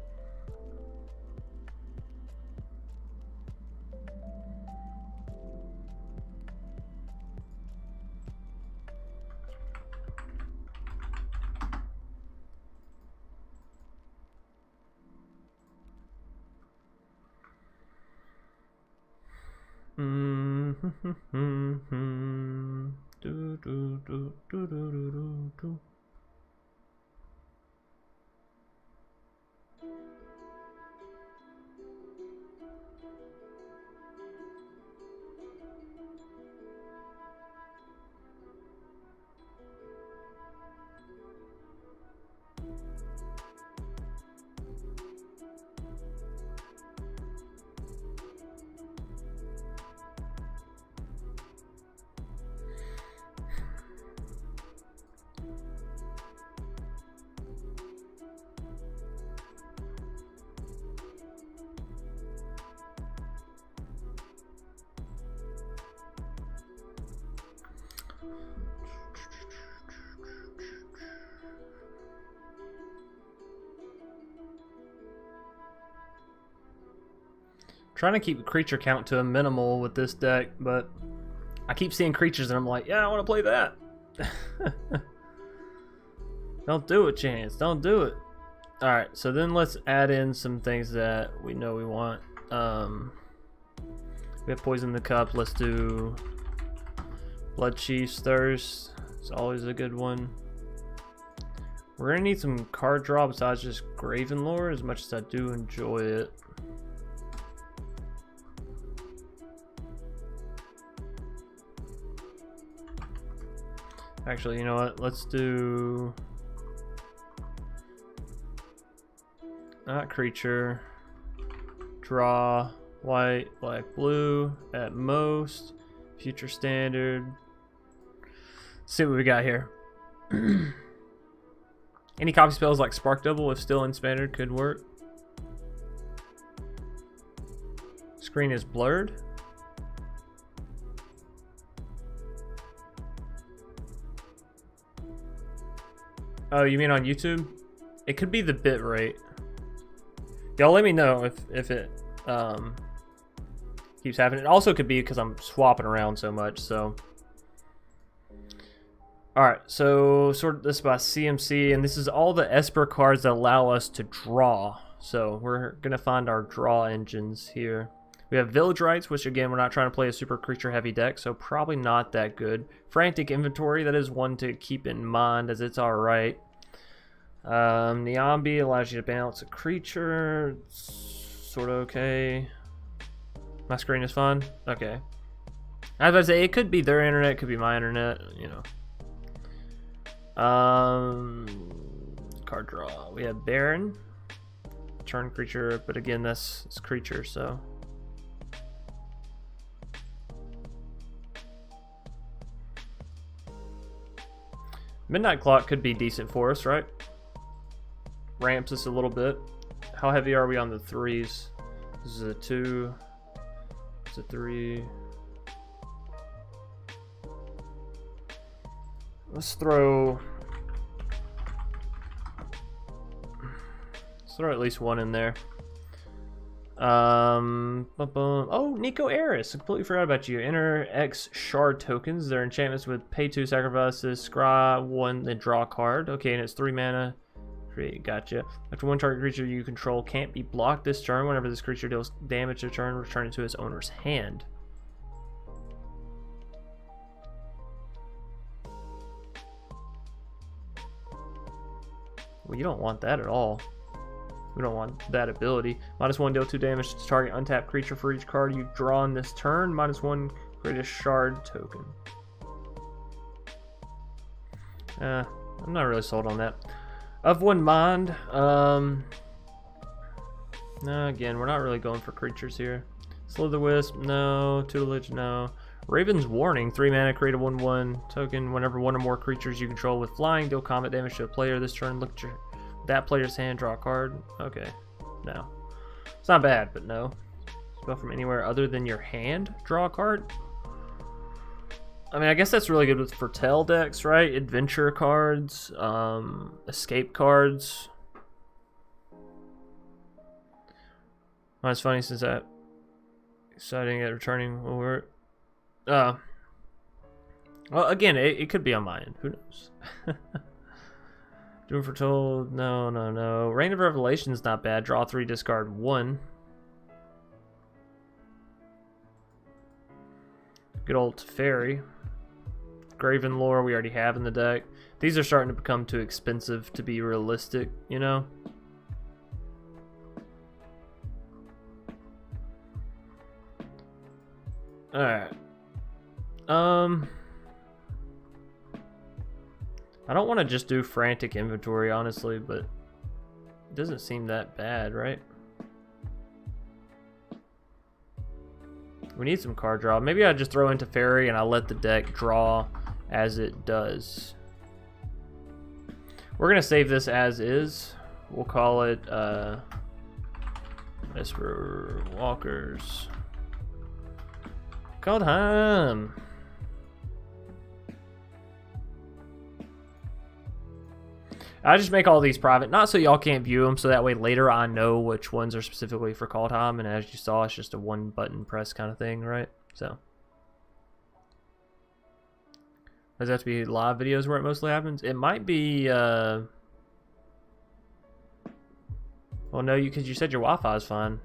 Trying to keep the creature count to a minimal with this deck, but I keep seeing creatures and I'm like, yeah, I want to play that. Don't do it, Chance. Don't do it. Alright, so then let's add in some things that we know we want. We have Poison the Cup. Let's do Blood Chief's Thirst. It's always a good one. We're gonna need some card draw besides just Graven Lore, as much as I do enjoy it. Actually, you know what? Let's do not creature. Draw white, black, blue at most. Future standard. Let's see what we got here. Any copy spells like Spark Double, if still in standard, could work. Screen is blurred. Oh, you mean on YouTube? It could be the bit rate. Y'all let me know if it keeps happening. It also could be because I'm swapping around so much, so. Alright, so sort this by CMC, and this is all the Esper cards that allow us to draw. So we're going to find our draw engines here. We have Village Rites, which again, we're not trying to play a super creature heavy deck, so probably not that good. Frantic Inventory, that is one to keep in mind as it's alright. Niambi allows you to balance a creature. It's sort of okay. My screen is fun? Okay. I was about to say, it could be their internet, it could be my internet, you know. Card draw. We have Baron. Turn creature, but again, it's creature, so. Midnight Clock could be decent for us, right? Ramps us a little bit. How heavy are we on the threes? This is a 2. It's a 3. Let's throw at least one in there. Oh, Nico Eris. I completely forgot about you. Enter X shard tokens. They're enchantments with pay 2, sacrifice this, scry 1, then draw a card. Okay, and it's 3 mana. Great, gotcha. After one target creature you control can't be blocked this turn. Whenever this creature deals damage a turn, return it to its owner's hand. Well, you don't want that at all. We don't want that ability. -1, deal 2 damage to target untapped creature for each card you draw in this turn. -1, create a shard token. I'm not really sold on that. Of one mind. No, again, we're not really going for creatures here. Slitherwisp, no. Tutelage, no. Raven's Warning, 3 mana, create a 1/1 token. Whenever one or more creatures you control with flying deal combat damage to a player this turn, look at that player's hand, draw a card. Okay, no. It's not bad, but no. Spell from anywhere other than your hand, draw a card. I mean, I guess that's really good with Foretell decks, right? Adventure cards, escape cards. Oh, it's funny since that exciting at returning will work. Well, again, it could be on my end. Who knows? Doom Foretold, no. Reign of Revelation's not bad. Draw 3, discard 1. Good old Teferi. Graven Lore we already have in the deck. These are starting to become too expensive to be realistic, you know? Alright. I don't want to just do Frantic Inventory, honestly, but it doesn't seem that bad, right? We need some card draw. Maybe I just throw into Fairy and I let the deck draw as it does. We're going to save this as is. We'll call it Esper Walkers. Kaldheim. I just make all these private, not so y'all can't view them, so that way later I know which ones are specifically for Kaldheim, and as you saw, it's just a one button press kind of thing, right? So does that have to be live videos where it mostly happens? It might be, well, no, because you said your Wi-Fi is fine.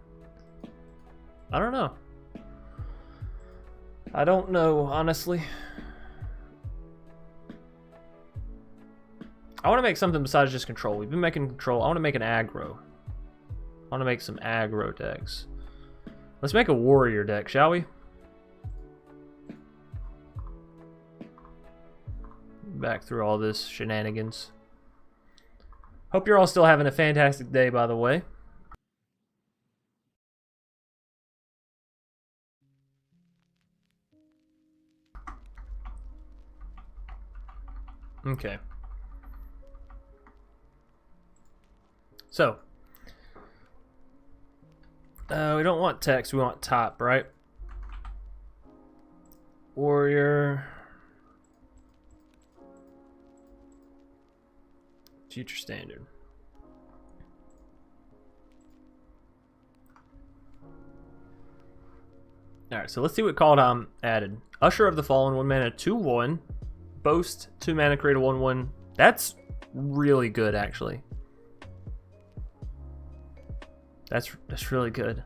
I don't know. I don't know, honestly. I want to make something besides just control. We've been making control. I want to make an aggro. I want to make some aggro decks. Let's make a warrior deck, shall we? Back through all this shenanigans. Hope you're all still having a fantastic day, by the way. Okay. So, we don't want text, we want top, right? Warrior. Future standard. Alright, so let's see what Kaldheim added. Usher of the Fallen, 1 mana, 2/1. Boast, 2 mana, create a 1/1. That's really good, actually. That's really good.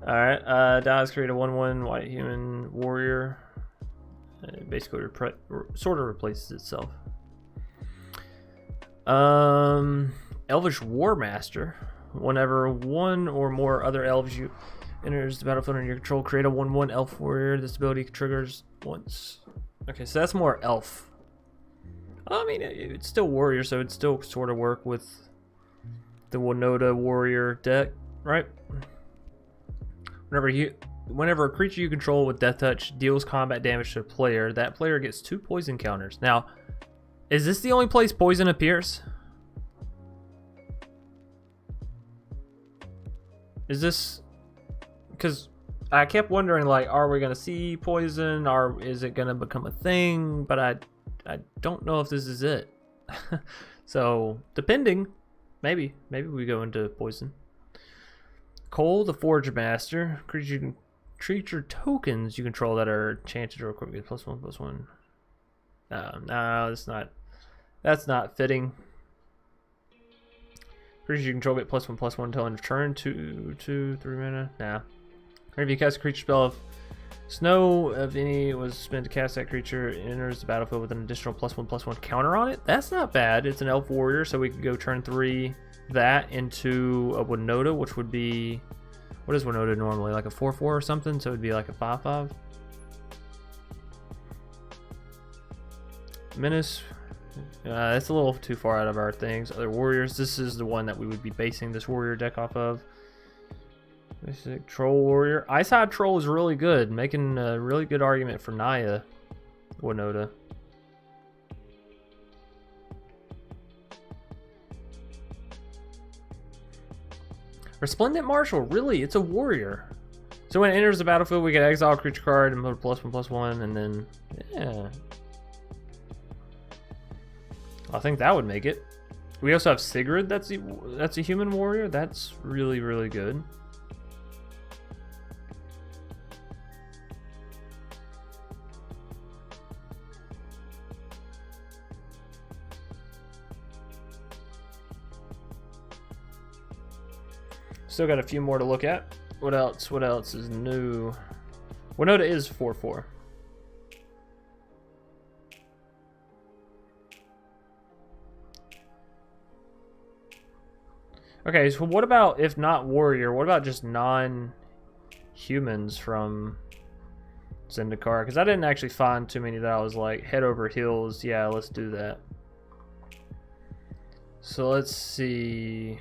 Alright, dies, create a 1/1 white human warrior. It basically sort of replaces itself. Elvish Warmaster. Whenever one or more other elves you enters the battlefield under your control, create a 1/1 elf warrior. This ability triggers once. Okay, so that's more elf. I mean, it's still warrior, so it'd still sort of work with the Winoda warrior deck, right? Whenever a creature you control with death touch deals combat damage to a player, that player gets 2 poison counters. Now, is this the only place poison appears? Is this... Because I kept wondering, like, are we going to see poison, or is it going to become a thing? But I don't know if this is it. So, depending, maybe we go into poison. Cole, the Forge Master. Creature tokens you control that are enchanted or equipped with +1/+1. No, that's not fitting. Creatures you control get +1/+1 until end of turn. 2, 3 mana. Nah. Whenever you cast a creature spell of snow of any was spent to cast that creature, it enters the battlefield with an additional +1/+1 counter on it. That's not bad. It's an elf warrior, so we could go turn 3 that into a Winoda, which would be, what is Winoda normally, like a 4/4 or something? So it'd be like a 5/5. Menace. That's a little too far out of our things. Other warriors. This is the one that we would be basing this warrior deck off of. Basic Troll Warrior. Ice-Hide Troll is really good, making a really good argument for Naya Winoda. Resplendent Marshal, really? It's a warrior. So when it enters the battlefield, we get exile a creature card and put a +1/+1, and then, yeah. I think that would make it. We also have Sigrid, that's a human warrior. That's really, really good. Still got a few more to look at. What else? What else is new? Winoda is 4/4. Okay, so what about, if not warrior, what about just non-humans from Zendikar? Because I didn't actually find too many that I was like, head over heels, yeah, let's do that. So let's see.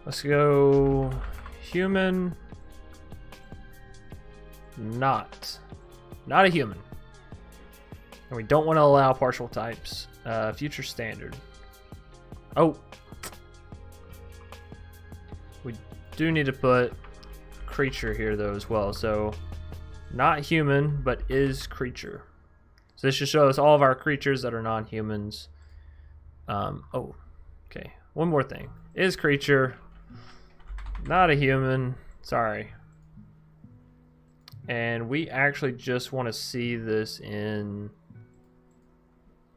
Let's go human. Not a human. And we don't want to allow partial types. Future standard. Oh. We do need to put creature here though as well. So not human, but is creature. So this should show us all of our creatures that are non-humans. Oh, okay. One more thing. Is creature, not a human. Sorry. And we actually just want to see this in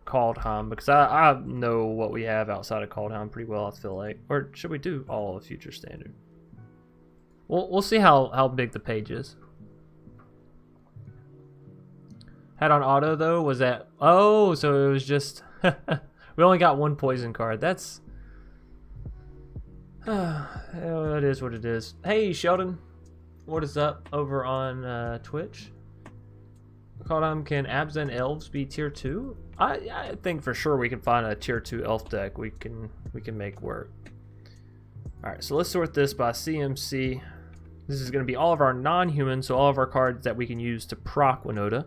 Kaldheim, because I know what we have outside of Kaldheim pretty well, I feel like. Or should we do all of Future Standard? We'll see how big the page is. Had on auto though, was that... Oh, so it was just... we only got one poison card. That's... it is what it is. Hey, Sheldon. What is up over on Twitch? Kaldheim, can Abs and Elves be tier 2? I think for sure we can find a tier 2 elf deck we can make work. Alright, so let's sort this by CMC. This is going to be all of our non-humans, so all of our cards that we can use to proc Winoda.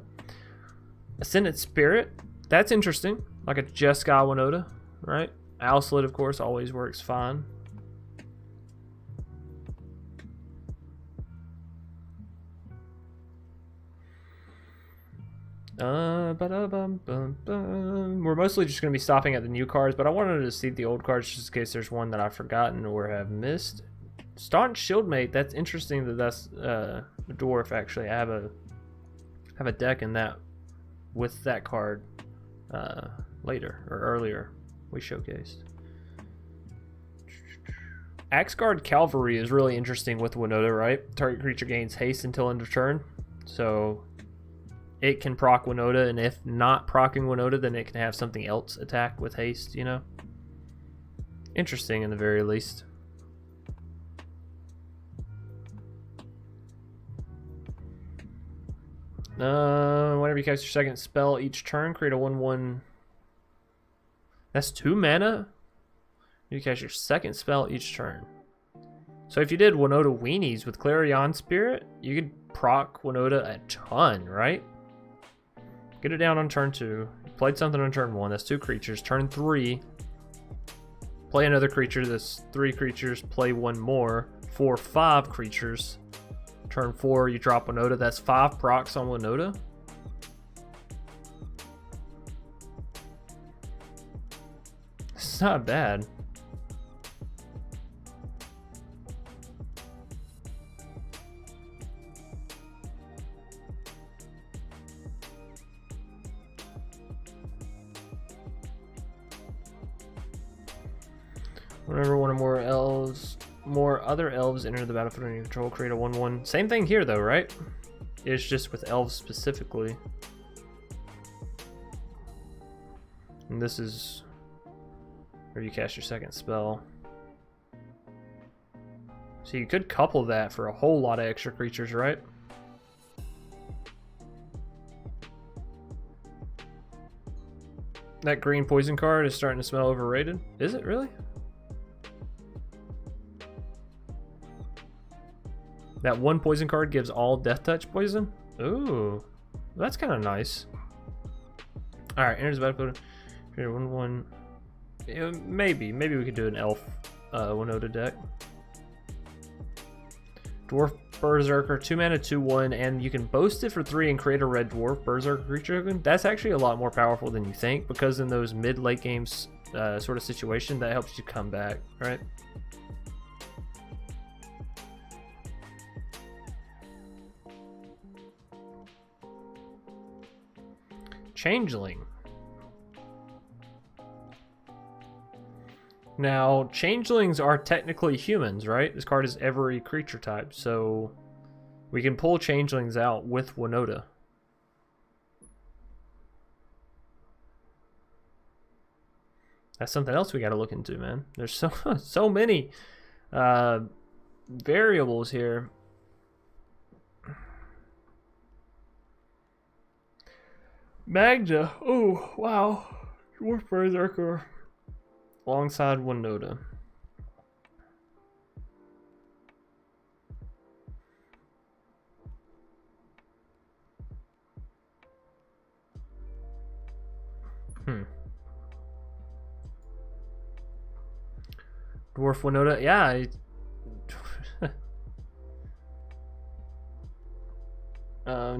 Ascendant Spirit, that's interesting. Like a Jeskai Winoda, right? Owlslit, of course, always works fine. We're mostly just going to be stopping at the new cards, but I wanted to see the old cards just in case there's one that I've forgotten or have missed. Staunch Shieldmate, that's interesting that that's a dwarf actually. I have a deck in that with that card later or earlier we showcased. Axguard Cavalry is really interesting with Winoda, right? Target creature gains haste until end of turn. So it can proc Winoda, and if not procking Winoda, then it can have something else attack with haste, you know? Interesting in the very least. Whenever you cast your second spell each turn, create a 1/1. That's 2 mana? You cast your second spell each turn. So if you did Winoda Weenies with Clarion Spirit, you could proc Winoda a ton, right? Get it down on turn 2. You played something on turn 1. That's 2 creatures. Turn 3. Play another creature. That's 3 creatures. Play 1 more. 4, 5 creatures. Turn 4, you drop Winoda. That's 5 procs on Winoda. It's not bad. Whenever one or more other elves enter the battlefield under your control, create a 1/1. Same thing here though, right? It's just with elves specifically. And this is where you cast your second spell. So you could couple that for a whole lot of extra creatures, right? That green poison card is starting to smell overrated. Is it really? That 1 poison card gives all death touch poison? Ooh, that's kind of nice. Alright, enters the battlefield. Create a 1/1. Yeah, maybe we could do an elf Winoda deck. Dwarf Berserker, 2 mana, 2/1, and you can boast it for 3 and create a red dwarf Berserker creature token. That's actually a lot more powerful than you think, because in those mid-late games sort of situation, that helps you come back, right? Changeling. Now, changelings are technically humans, right? This card is every creature type, so we can pull changelings out with Winoda. That's something else we got to look into, man. There's so many variables here. Magda. Oh, wow. Dwarf Berserker alongside Winoda. Dwarf Winoda. Yeah.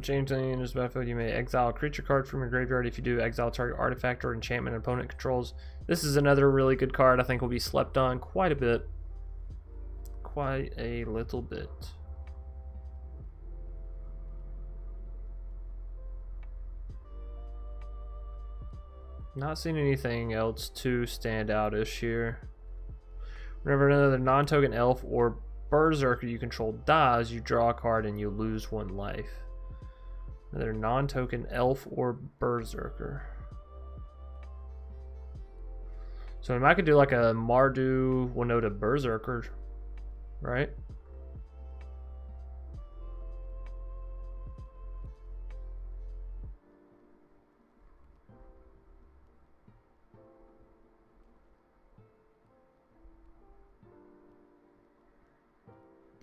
Changing this battlefield, you may exile a creature card from your graveyard. If you do, exile target artifact or enchantment an opponent controls. This is another really good card. I think will be slept on quite a bit. Quite a little bit. Not seeing anything else too standout-ish here. Whenever another non-token elf or berserker you control dies, you draw a card and you lose 1 life. Another non-token elf or berserker. So I could do like a Mardu Winoda berserker, right?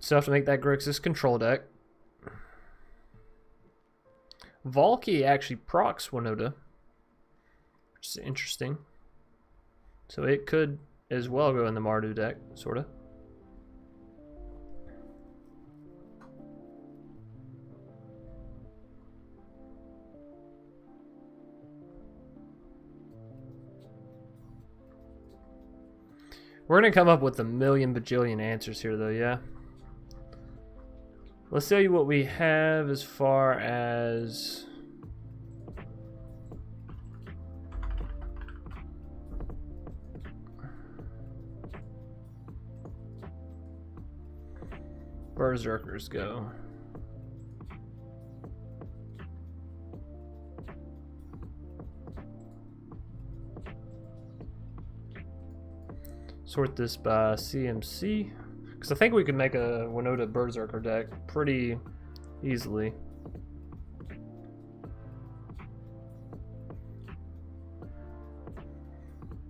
Still have to make that Grixis control deck. Valky actually procs Winoda, which is interesting. So it could as well go in the Mardu deck, sorta. We're gonna come up with a million bajillion answers here though, yeah? Let's tell you what we have as far as berserkers go. Sort this by CMC. Because I think we could make a Winoda berserker deck pretty easily.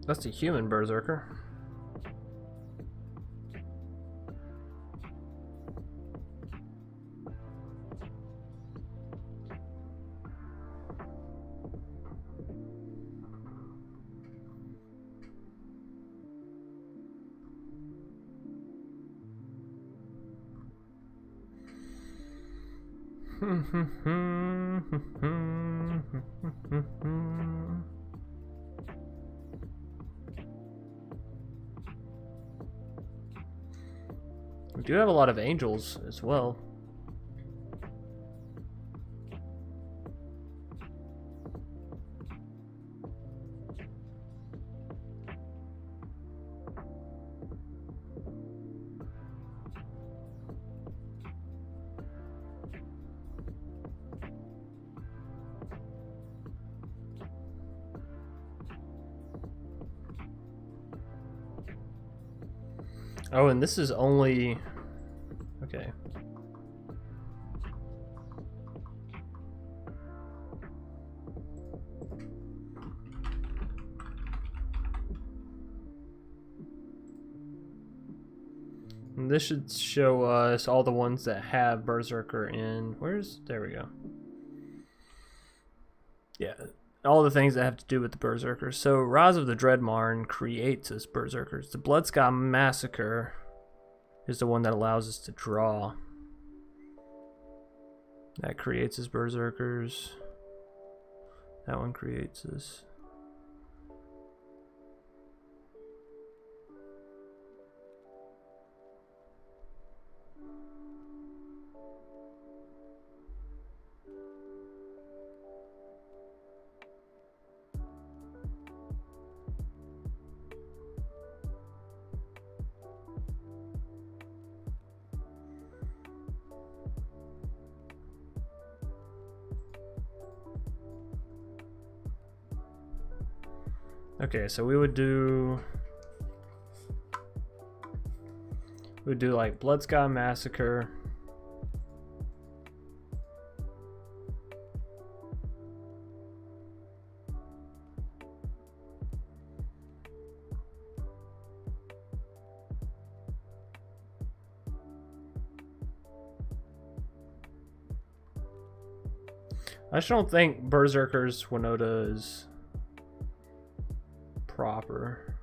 That's a human berserker. We do have a lot of angels as well. Oh, and this is only... Okay. And this should show us all the ones that have Berserker in... There we go. Yeah. All the things that have to do with the Berserkers. So, Rise of the Dreadmarn creates us Berserkers. The Bloodsky Massacre is the one that allows us to draw. That creates us Berserkers. That one creates us. Okay, so we would do like Bloodsky Massacre. I just don't think Berserker's Winoda is proper.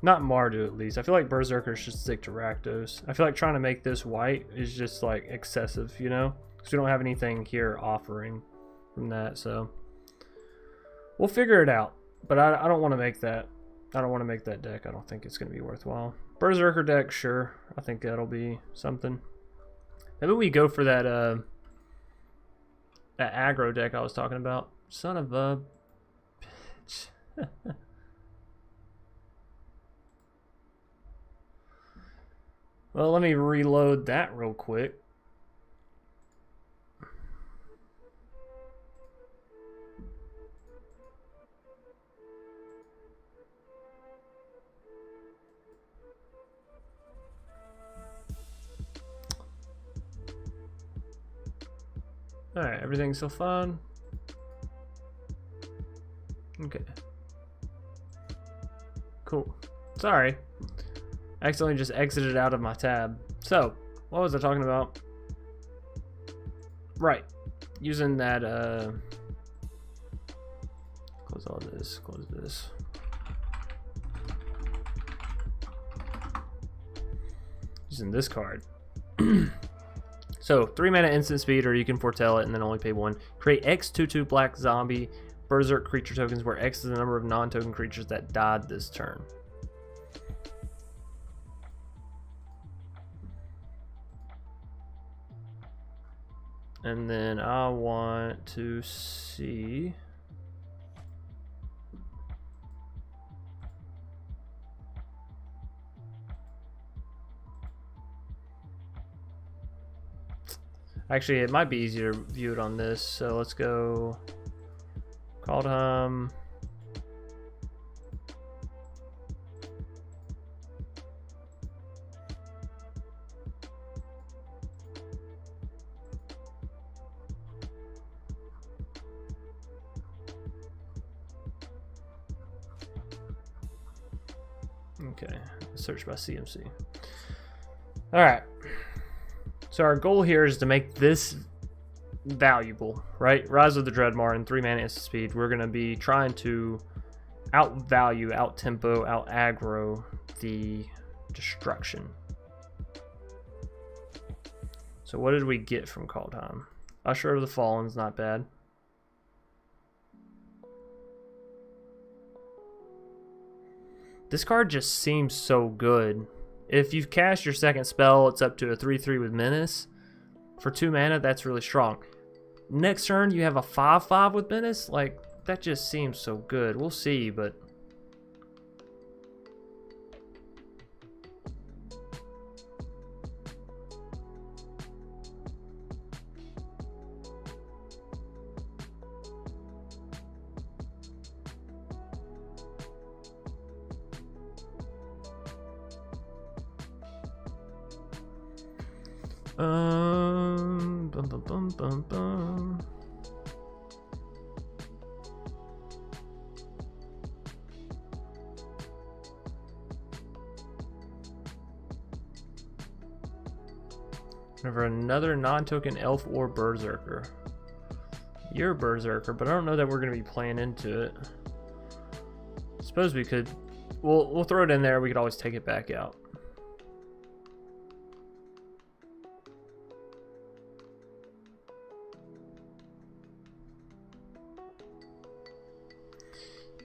Not Mardu, at least. I feel like berserkers should stick to Rakdos. I feel like trying to make this white is just like excessive, you know? Because we don't have anything here offering from that, so we'll figure it out. But I don't want to make that. I don't want to make that deck. I don't think it's going to be worthwhile. Berserker deck, sure. I think that'll be something. Maybe we go for that that aggro deck I was talking about. Son of a bitch. Well, let me reload that real quick. Alright, everything's still fine. Okay. Cool. Sorry. I accidentally just exited out of my tab. So, what was I talking about? Right. Using that, close all this, close this. Using this card. So, 3 mana instant speed, or you can foretell it and then only pay 1. Create X 2/2 black zombie berserk creature tokens, where X is the number of non-token creatures that died this turn. And then I want to see. Actually, it might be easier to view it on this, so let's go Kaldheim. Okay, search by CMC. All right. So our goal here is to make this valuable, right? Rise of the Dreadmar and 3 mana instant speed. We're going to be trying to out-value, out-tempo, out-aggro the destruction. So what did we get from Kaldheim? Usher of the Fallen's not bad. This card just seems so good. If you've cast your second spell, it's up to a 3/3 with Menace. For 2 mana, that's really strong. Next turn, you have a 5/5 with Menace? Like, that just seems so good. We'll see, but... bum, bum, bum, bum, bum. Whenever another non-token elf or berserker. You're a berserker, but I don't know that we're going to be playing into it. Suppose we could. We'll throw it in there. We could always take it back out.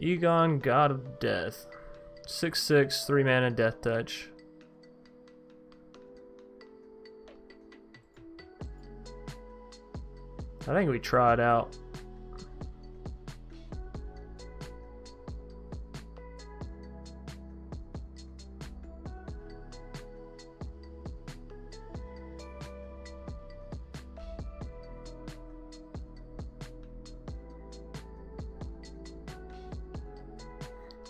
Egon, God of Death. 6/6, 3 mana, Death Touch. I think we try it out.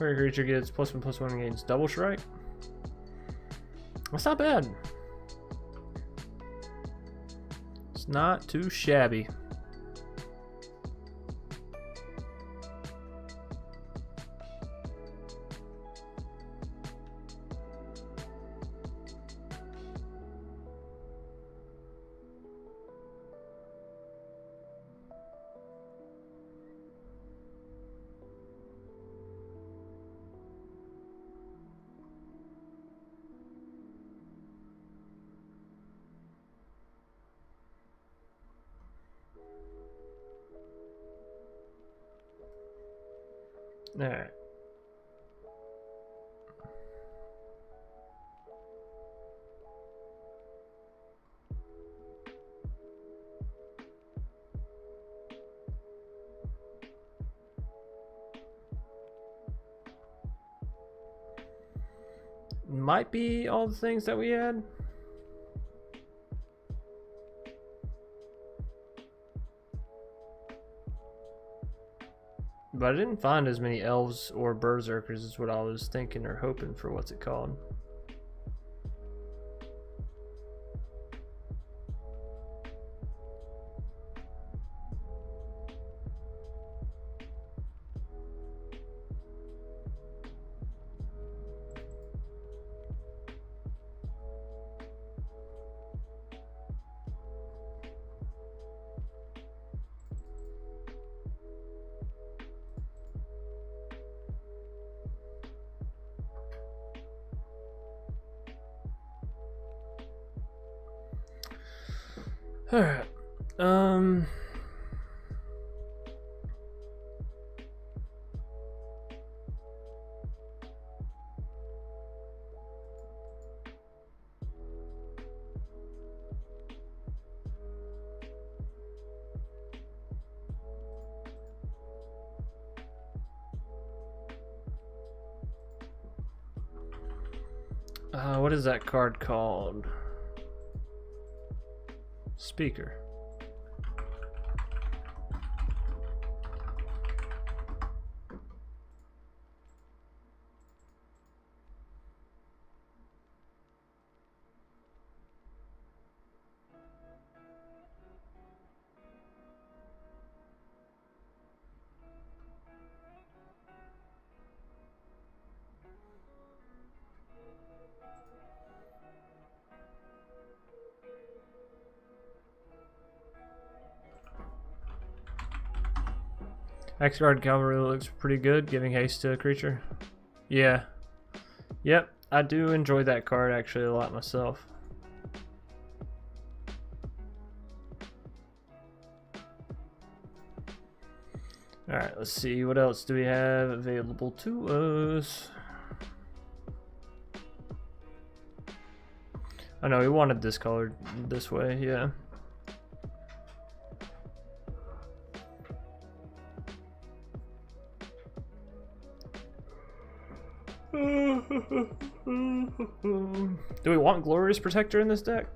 Every creature gets +1/+1 against double strike. That's not bad. It's not too shabby. Alright. Might be all the things that we had. But I didn't find as many elves or berserkers as what I was thinking or hoping for. What's it called? Alright. What is that card called? Speaker. X-Guard Cavalry looks pretty good, giving haste to a creature. Yeah. Yep, I do enjoy that card actually a lot myself. Alright, let's see, what else do we have available to us? I know, we wanted this colored this way, yeah. Do we want Glorious Protector in this deck?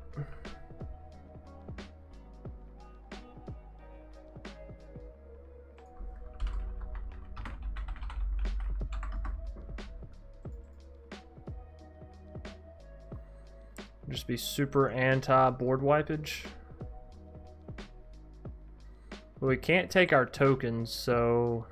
Just be super anti-board wipage. But we can't take our tokens, so...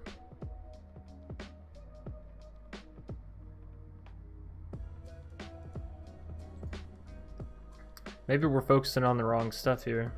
maybe we're focusing on the wrong stuff here.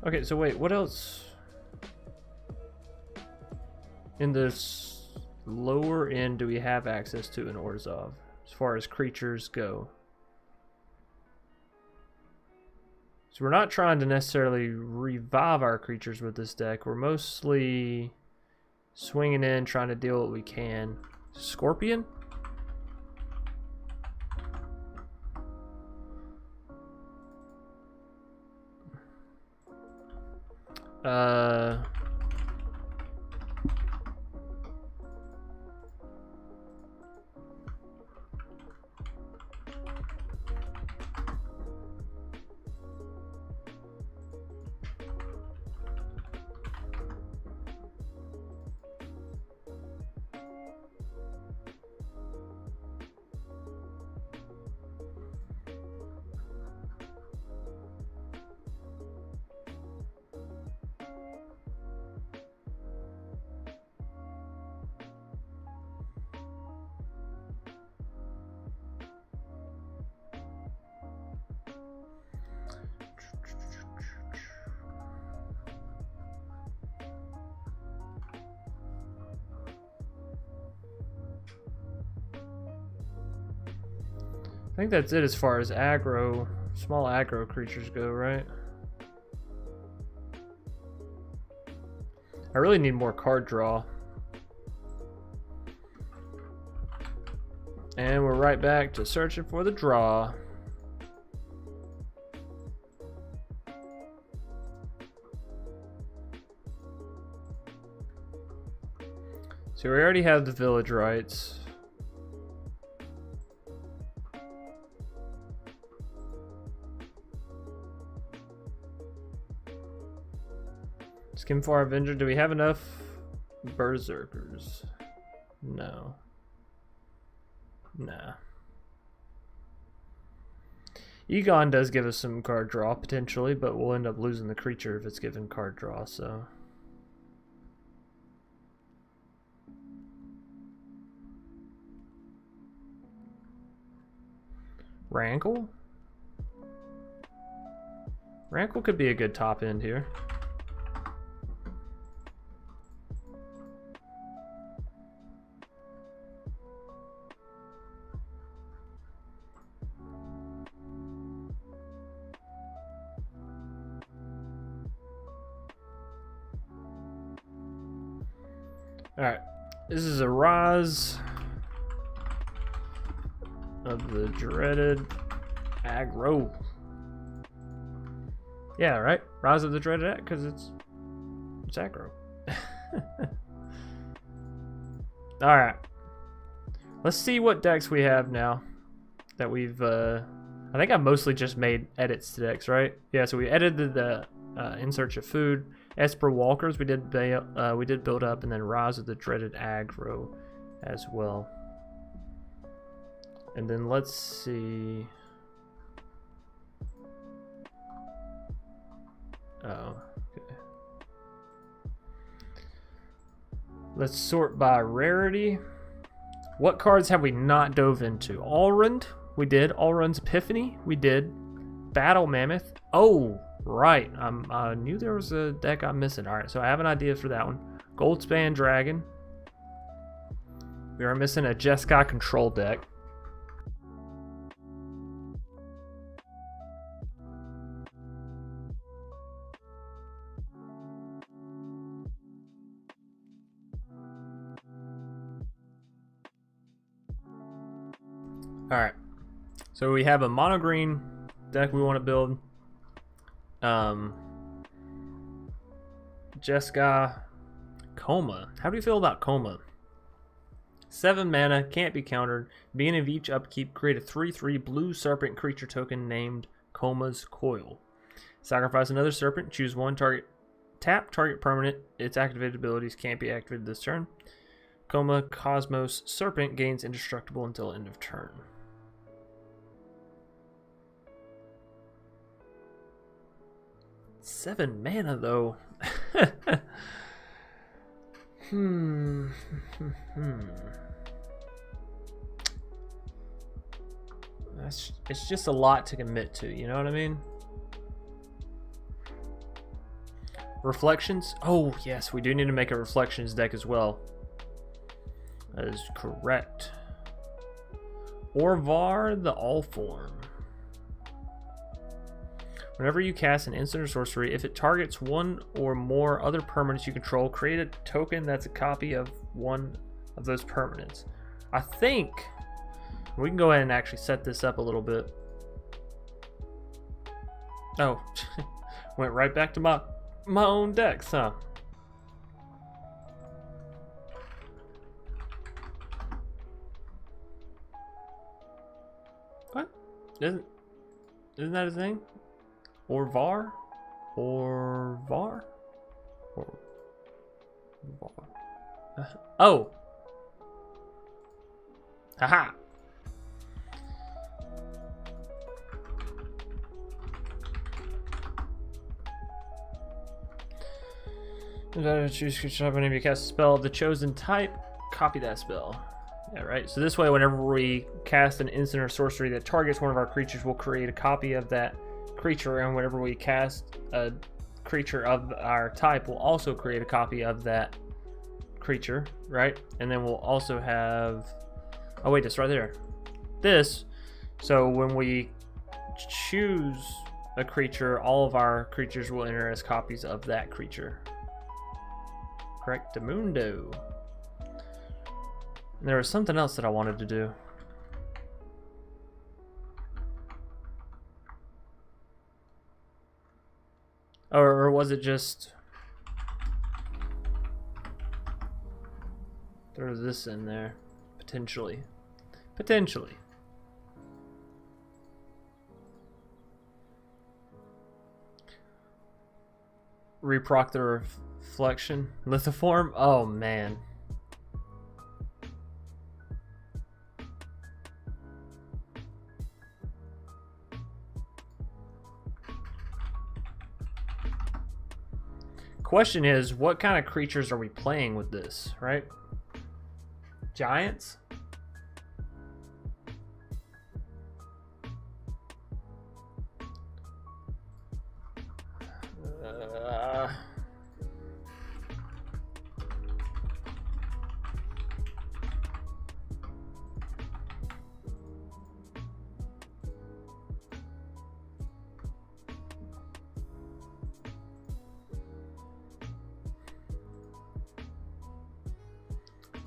Okay, so wait, what else in this lower end do we have access to in Orzhov as far as creatures go? So we're not trying to necessarily revive our creatures with this deck. We're mostly swinging in, trying to deal what we can. Scorpion? I think that's it as far as aggro, small aggro creatures go, right? I really need more card draw. And we're right back to searching for the draw. So we already have the village rights. Skimfar Avenger, do we have enough berserkers? No. Nah. Egon does give us some card draw potentially, but we'll end up losing the creature if it's given card draw, so. Rankle? Rankle could be a good top end here. Alright, this is a Rise of the Dreaded Aggro. Yeah, right? Rise of the Dreaded Aggro, because it's aggro. Alright. Let's see what decks we have now that we've, I think I mostly just made edits to decks, right? Yeah, so we edited the In Search of Food. Esper Walkers we did build up, and then Rise of the Dreaded Aggro as well. And then let's see. Oh, okay. Let's sort by rarity. What cards have we not dove into? Alrund, we did. Alrund's Epiphany, we did. Battle Mammoth. Oh, right. I knew there was a deck I'm missing. All right, so I have an idea for that one. Goldspan Dragon. We are missing a Jeskai control deck. All right, so we have a mono green deck we want to build. Jeskai, Coma. How do you feel about Coma? 7 mana, can't be countered. Beginning of each upkeep, create a 3/3 blue serpent creature token named Coma's Coil. Sacrifice another serpent, choose one target, tap target permanent. Its activated abilities can't be activated this turn. Coma Cosmos Serpent gains indestructible until end of turn. Seven mana though. It's just a lot to commit to, you know what I mean? Reflections? Oh yes, we do need to make a Reflections deck as well. That is correct. Orvar the Allform. Whenever you cast an instant or sorcery, if it targets one or more other permanents you control, create a token that's a copy of one of those permanents. I think we can go ahead and actually set this up a little bit. Oh, went right back to my own decks, huh? What? Isn't that his name? Orvar? Orvar? Oh! Haha! Choose creature type whenever you cast a spell of the chosen type, copy that spell. Yeah, right. So this way, whenever we cast an instant or sorcery that targets one of our creatures, we'll create a copy of that creature, and whenever we cast a creature of our type, we'll also create a copy of that creature, right? And then we'll also have, oh wait, it's right there. This So when we choose a creature, all of our creatures will enter as copies of that creature. Correctamundo. And there was something else that I wanted to do. Or was it just throw this in there? Potentially. Potentially. Reproc the reflection. Lithoform? Oh man. Question is, what kind of creatures are we playing with this, right? Giants?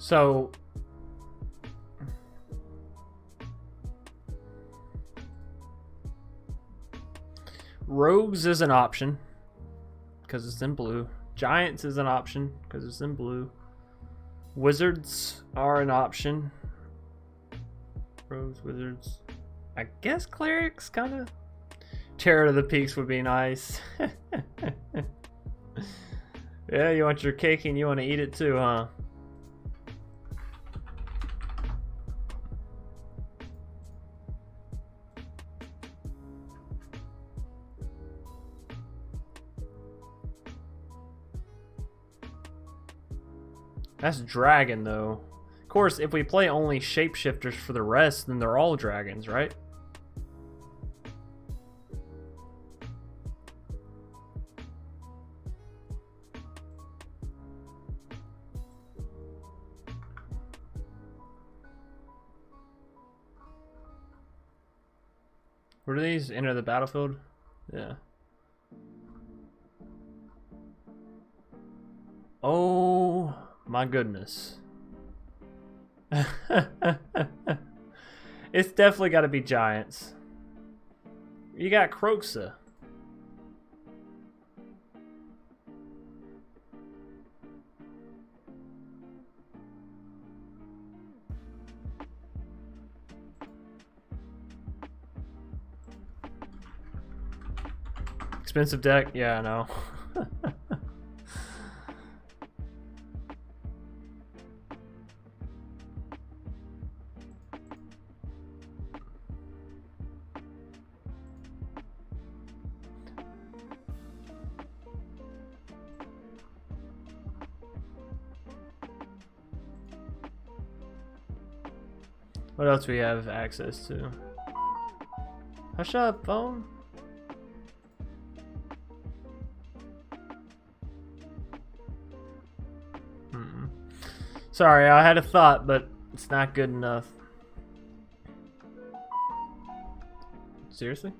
So rogues is an option because it's in blue. Giants is an option because it's in blue. Wizards are an option. Rogues, wizards. I guess clerics kind of. Terror of the Peaks would be nice. Yeah, you want your cake and you want to eat it too, huh? That's dragon, though. Of course, if we play only shapeshifters for the rest, then they're all dragons, right? What are these? Enter the battlefield? Yeah. Oh my goodness. It's definitely got to be giants. You got Croxa. Expensive deck? Yeah, I know. What else do we have access to? Hush up, phone. Sorry, I had a thought, but it's not good enough. Seriously?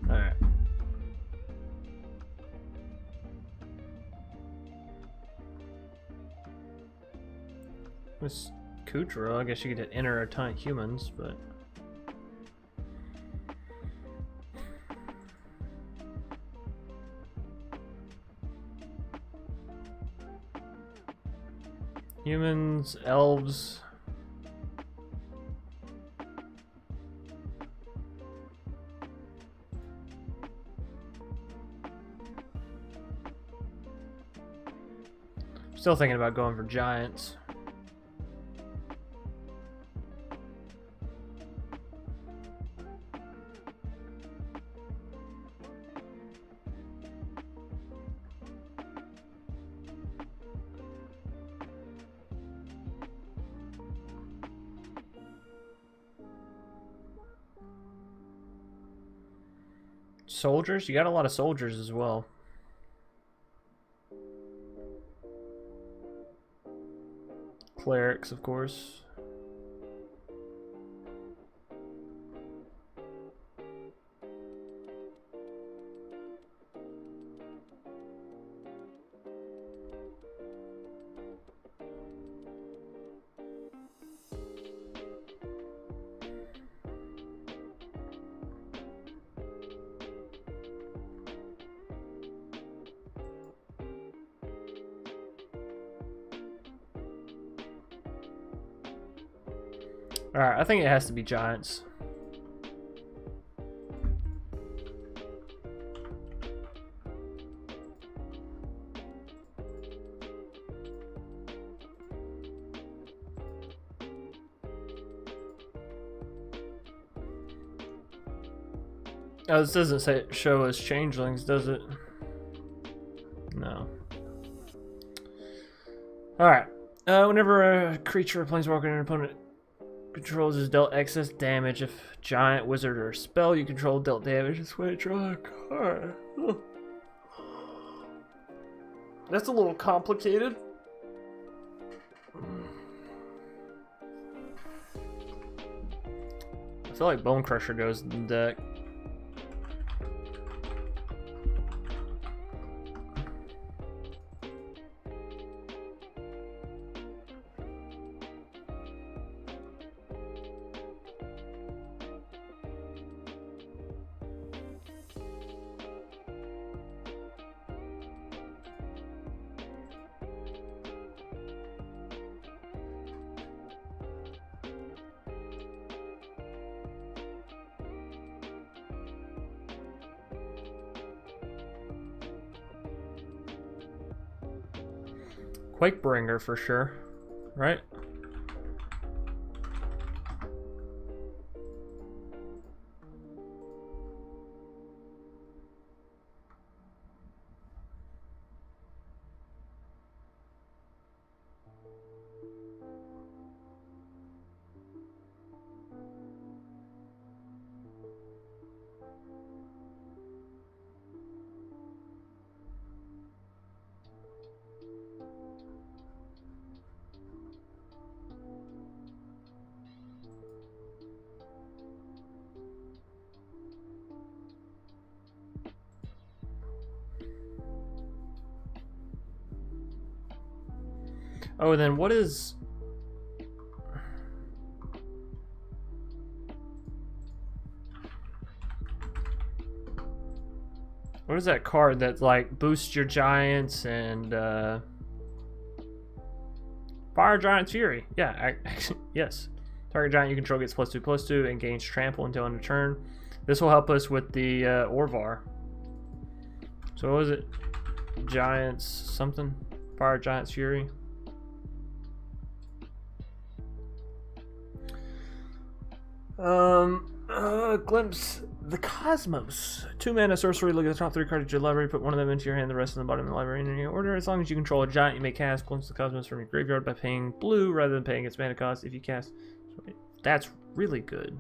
Alright. This Kutro, I guess you could enter a ton of humans, but... Humans, elves. Still thinking about going for giants. Soldiers? You got a lot of soldiers as well. Clerics, of course. Alright, I think it has to be giants. Oh, this doesn't say show us changelings, does it? No. Alright. Whenever a creature or planeswalker an opponent controls is dealt excess damage, if giant, wizard, or spell you control dealt damage, this way draw a card. Oh. That's a little complicated. I feel like Bone Crusher goes in the deck. Quakebringer for sure, right? Oh, then what is... What is that card that like boosts your giants and Fire Giant's Fury? Yeah, yes. Target giant you control gets +2/+2 and gains trample until end of turn. This will help us with the Orvar. So what was it? Giants something? Fire Giant's Fury. Glimpse the Cosmos. 2 mana sorcery. Look at the top 3 cards of your library. Put one of them into your hand. The rest in the bottom of the library in any order. As long as you control a giant, you may cast Glimpse the Cosmos from your graveyard by paying blue rather than paying its mana cost. If you cast, that's really good.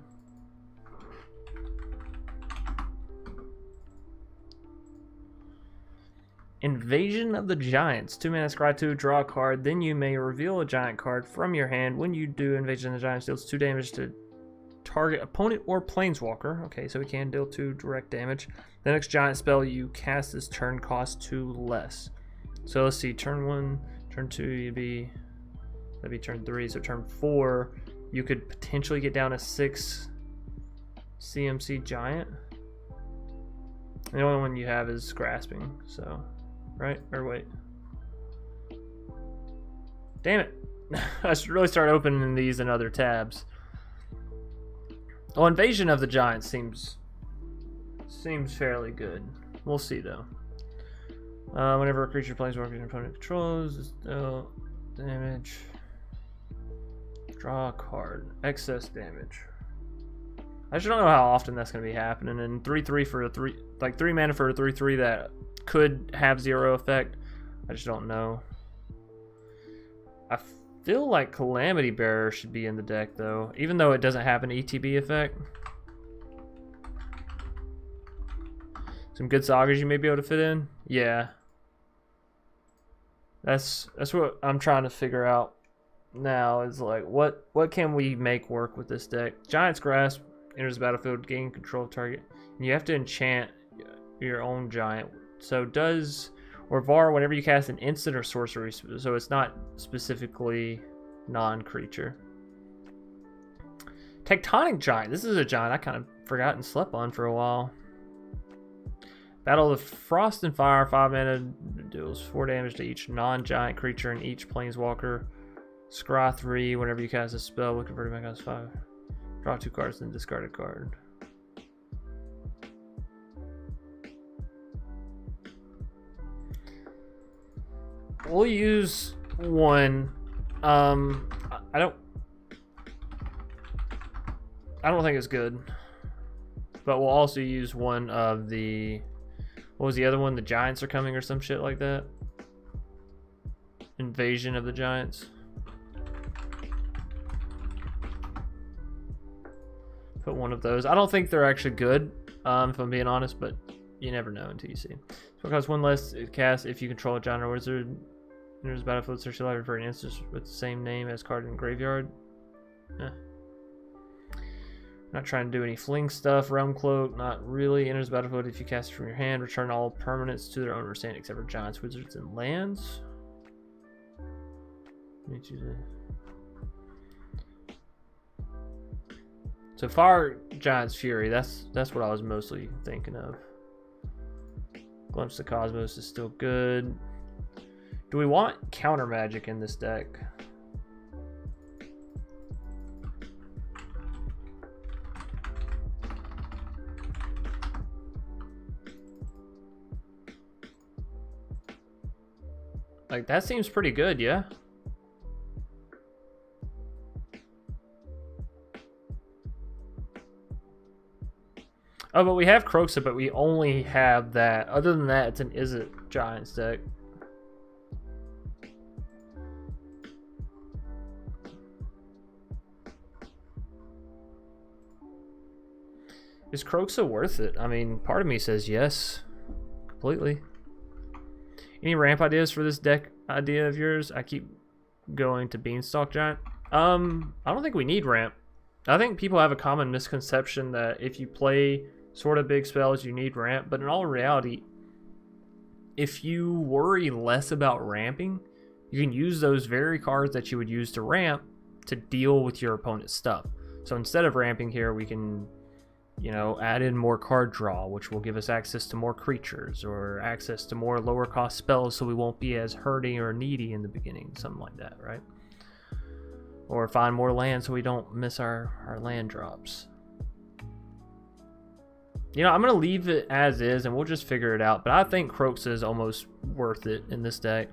Invasion of the Giants. 2 mana, scry 2, draw a card. Then you may reveal a giant card from your hand. When you do, Invasion of the Giants deals 2 damage to target opponent or planeswalker. Okay, so we can deal 2 direct damage. The next giant spell you cast this turn costs 2 less. So let's see, turn 1, turn 2, that'd be turn 3. So turn 4, you could potentially get down a 6 CMC giant. The only one you have is grasping, so right? Or wait. Damn it. I should really start opening these in other tabs. Well, Invasion of the Giants seems fairly good. We'll see though. Whenever a creature plays working your opponent controls, damage. Draw a card. Excess damage. I just don't know how often that's going to be happening. And 3/3 for a 3, like 3 mana for a 3/3 that could have 0 effect. I just don't know. I feel like Calamity Bearer should be in the deck though, even though it doesn't have an ETB effect. Some good sagas you may be able to fit in. Yeah. That's what I'm trying to figure out. now is like, what can we make work with this deck? Giant's Grasp enters the battlefield, gain control of target, and you have to enchant your own giant. So does or var whenever you cast an instant or sorcery, so it's not specifically non-creature. Tectonic Giant. This is a giant I kind of forgot and slept on for a while. Battle of Frost and Fire, 5 mana, deals 4 damage to each non-giant creature and each planeswalker. Scry 3, whenever you cast a spell, we convert it back as 5. Draw 2 cards and discard a card. We'll use one. I don't think it's good. But we'll also use one of the... What was the other one? The Giants are coming or some shit like that? Invasion of the Giants. Put one of those. I don't think they're actually good, if I'm being honest, but you never know until you see. So it costs 1 less cast if you control a giant or wizard. Enters battlefield, search your library for an instance with the same name as card in graveyard. Not trying to do any fling stuff. Realm Cloak, not really. Enters battlefield if you cast it from your hand. Return all permanents to their owner stand except for giants, wizards, and lands. So Fire Giant's Fury, that's what I was mostly thinking of. Glimpse of Cosmos is still good. Do we want counter magic in this deck? Like, that seems pretty good, yeah? Oh, but we have Kroxa, but we only have that. Other than that, it's an Izzet Giants deck. Is Kroxa worth it? I mean, part of me says yes. Completely. Any ramp ideas for this deck idea of yours? I keep going to Beanstalk Giant. I don't think we need ramp. I think people have a common misconception that if you play sort of big spells, you need ramp. But in all reality, if you worry less about ramping, you can use those very cards that you would use to ramp to deal with your opponent's stuff. So instead of ramping here, we can, you know, add in more card draw, which will give us access to more creatures or access to more lower cost spells, so we won't be as hurting or needy in the beginning, something like that, right? Or find more land so we don't miss our land drops. You know, I'm going to leave it as is and we'll just figure it out, but I think Kroxa is almost worth it in this deck.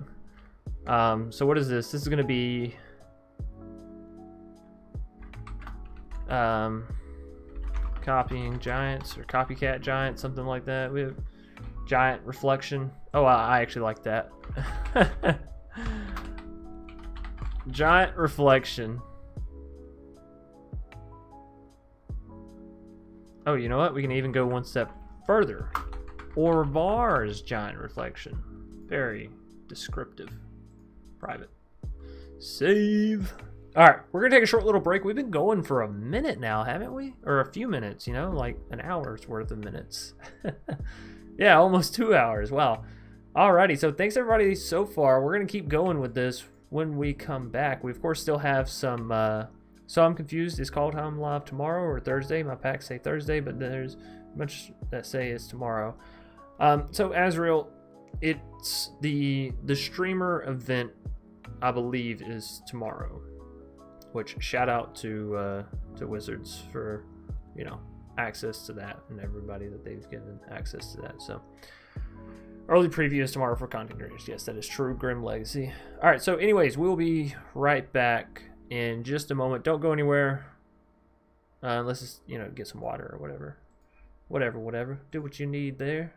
So what is this? This is going to be... copying giants or copycat giant, something like that. We have giant reflection. Oh, I actually like that. Giant reflection. Oh, you know what? We can even go one step further. Orvar's giant reflection. Very descriptive. Private. Save. Alright, we're going to take a short little break. We've been going for a minute now, haven't we? Or a few minutes, you know, like an hour's worth of minutes. Yeah, almost 2 hours. Wow. Alrighty, so thanks everybody so far. We're going to keep going with this when we come back. We, of course, still have some... So I'm confused. Is Kaldheim live tomorrow or Thursday? My packs say Thursday, but there's a bunch that say it's tomorrow. So Azrael, it's the streamer event, I believe, is tomorrow. Which, shout out to Wizards for, you know, access to that and everybody that they've given access to that. So, early preview is tomorrow for content creators. Yes, that is true. Grim Legacy. All right. So, anyways, we'll be right back in just a moment. Don't go anywhere. Let's just, you know, get some water or whatever. Whatever. Do what you need there.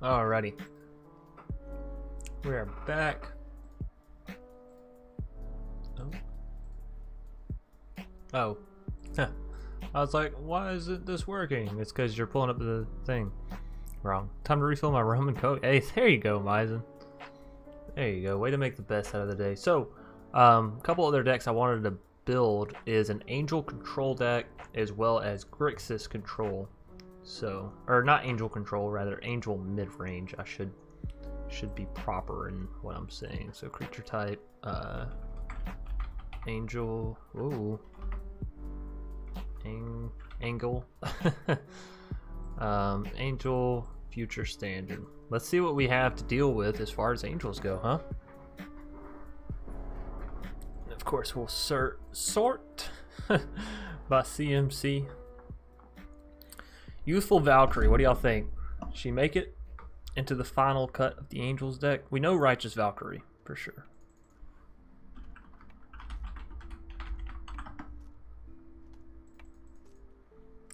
Alrighty. We are back. Oh. Huh. I was like, why isn't this working? It's because you're pulling up the thing. Wrong. Time to refill my rum and coke. Hey, there you go, Myzen. There you go. Way to make the best out of the day. So, a couple other decks I wanted to build is an Angel Control deck as well as Grixis Control. So, or not Angel Control, rather Angel Mid-Range. I should be proper in what I'm saying. So, creature type, Angel, ooh, Angle, Angel, Future Standard. Let's see what we have to deal with as far as Angels go, huh? Of course, we'll sort by CMC. Youthful Valkyrie, what do y'all think? She make it into the final cut of the Angels deck? We know Righteous Valkyrie, for sure.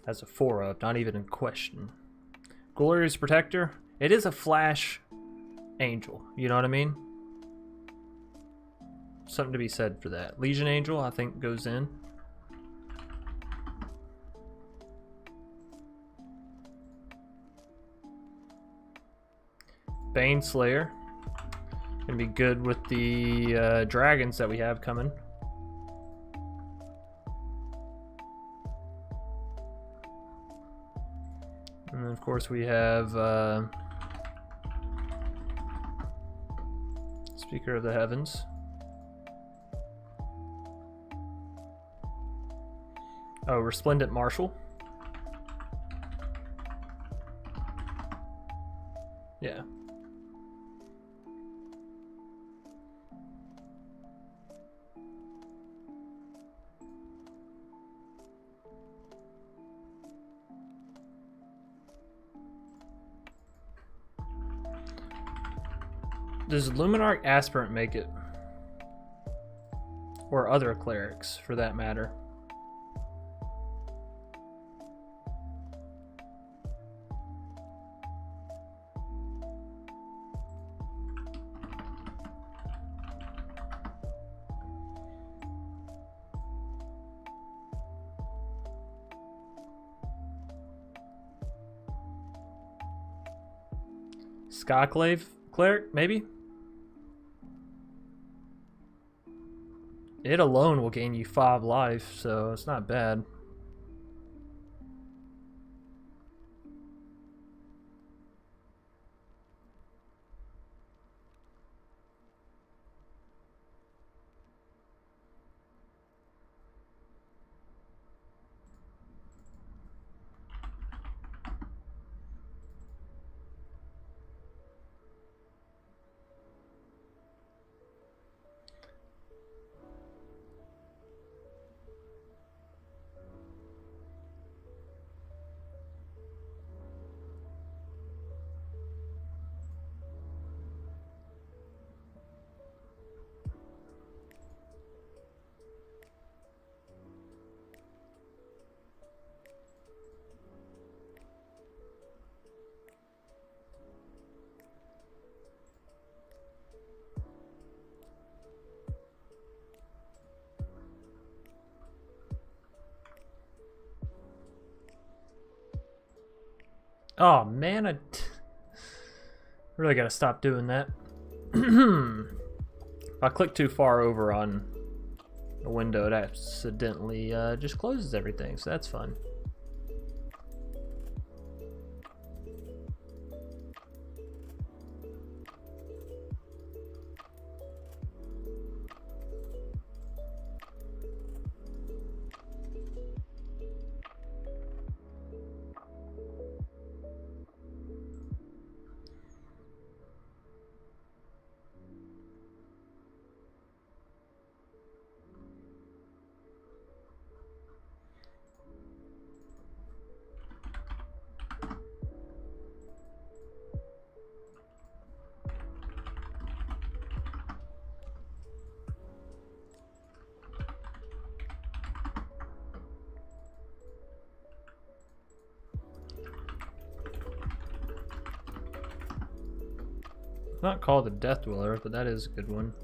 That's a 4-up, not even in question. Glorious Protector. It is a flash angel, you know what I mean? Something to be said for that. Legion Angel, I think, goes in. Bane Slayer. Gonna be good with the dragons that we have coming. And then, of course, we have Speaker of the Heavens. Oh, Resplendent Marshal. Yeah. Does Luminarch Aspirant make it? Or other clerics, for that matter. Skyclave Cleric, maybe? It alone will gain you 5 life, so it's not bad. Oh man, I really gotta stop doing that. If I click too far over on a window, it accidentally just closes everything, so that's fun. Not called the Death Dweller, but that is a good one.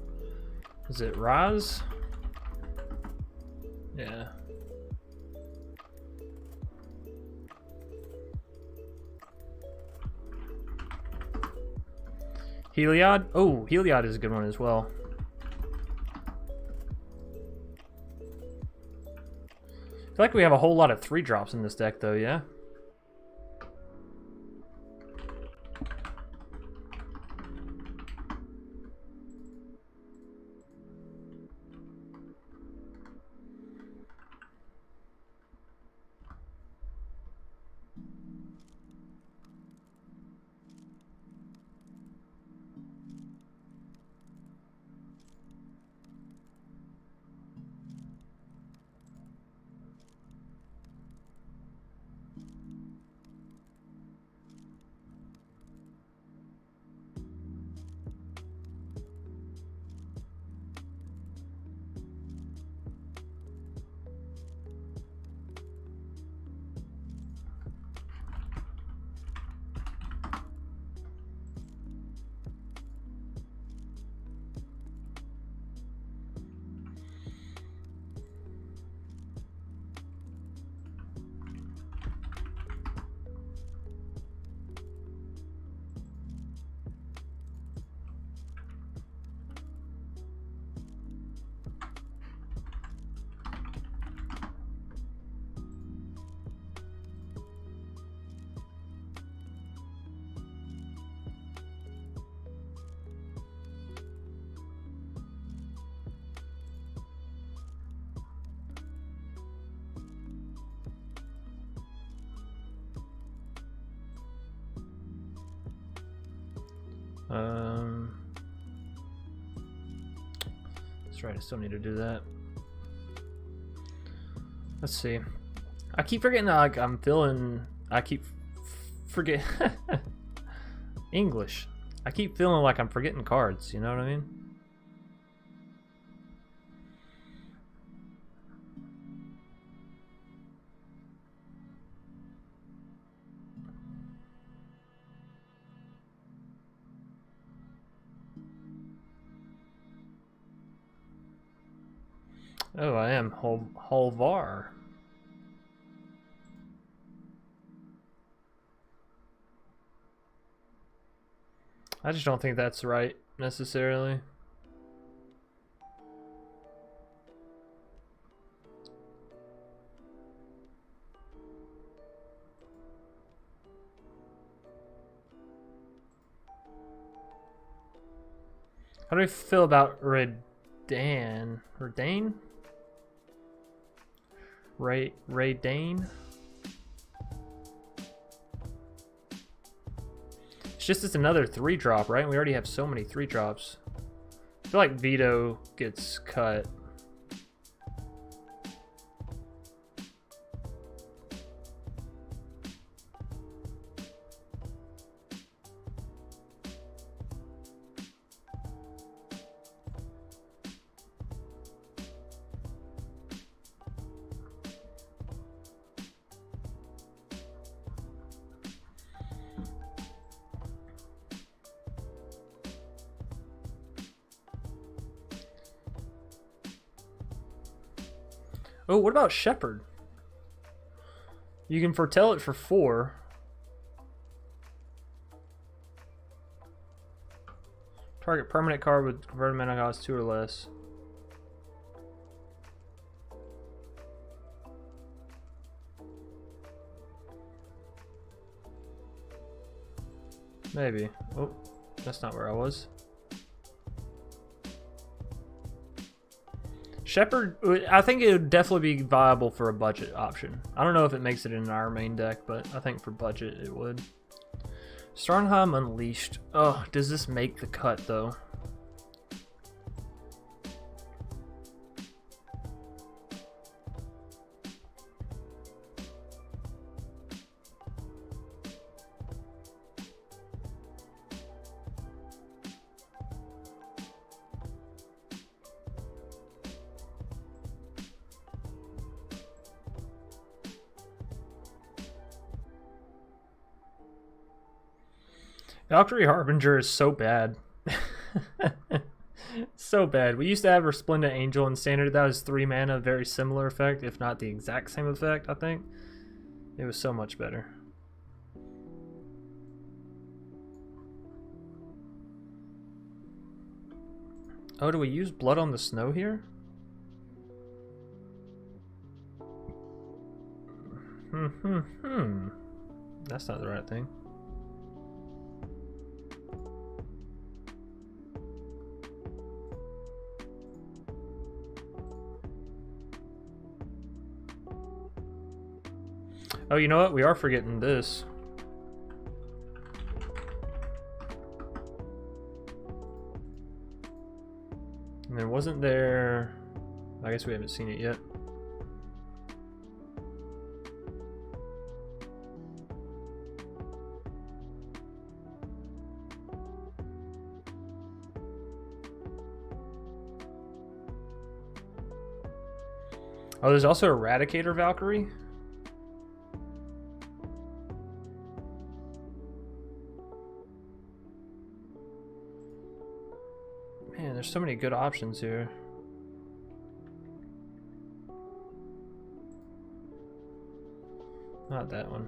Is it Raz? Yeah. Heliod? Oh, Heliod is a good one as well. I feel like we have a whole lot of 3-drops in this deck though, yeah? That's right, I still need to do that. Let's see. I keep forgetting that, like, I keep forgetting English. I keep feeling like I'm forgetting cards, you know what I mean? Oh, I am Holvar. I just don't think that's right, necessarily. How do we feel about Redane? Redane? It's just it's another 3-drop, right? We already have so many 3-drops. I feel like Veto gets cut. Oh, what about Shepherd? You can foretell it for 4. Target permanent card with converted mana cost 2 or less. Maybe. Oh, that's not where I was. Shepherd, I think it would definitely be viable for a budget option. I don't know if it makes it in our main deck, but I think for budget it would. Starnheim Unleashed. Oh, does this make the cut though? Valkyrie Harbinger is so bad. So bad. We used to have Resplendent Angel in Standard. That was 3 mana, very similar effect, if not the exact same effect, I think. It was so much better. Oh, do we use Blood on the Snow here? That's not the right thing. Oh, you know what? We are forgetting this. And then wasn't there... I guess we haven't seen it yet. Oh, there's also Eradicator Valkyrie. Man, there's so many good options here. Not that one.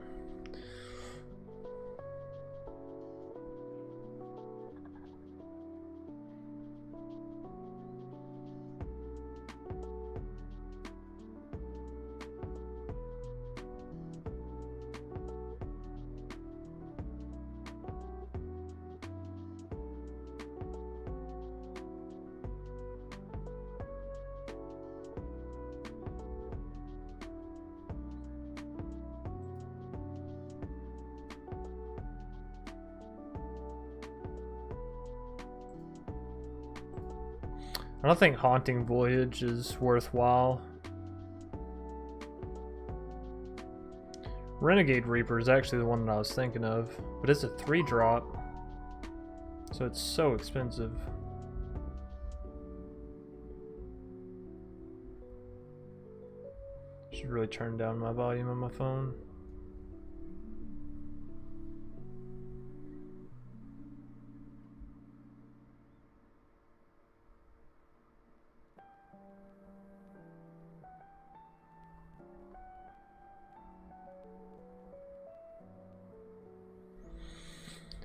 I don't think Haunting Voyage is worthwhile. Renegade Reaper is actually the one that I was thinking of, but it's a 3-drop, so it's so expensive. Should really turn down my volume on my phone.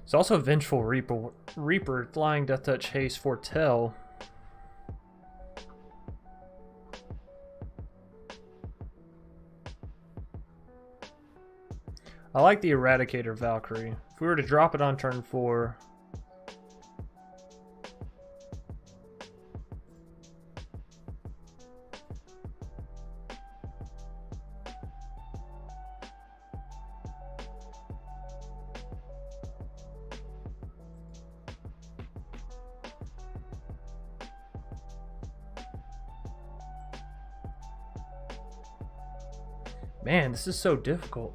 It's also Vengeful Reaper, Flying Death Touch, Haste, Foretell. I like the Eradicator Valkyrie. If we were to drop it on turn 4... Man, this is so difficult.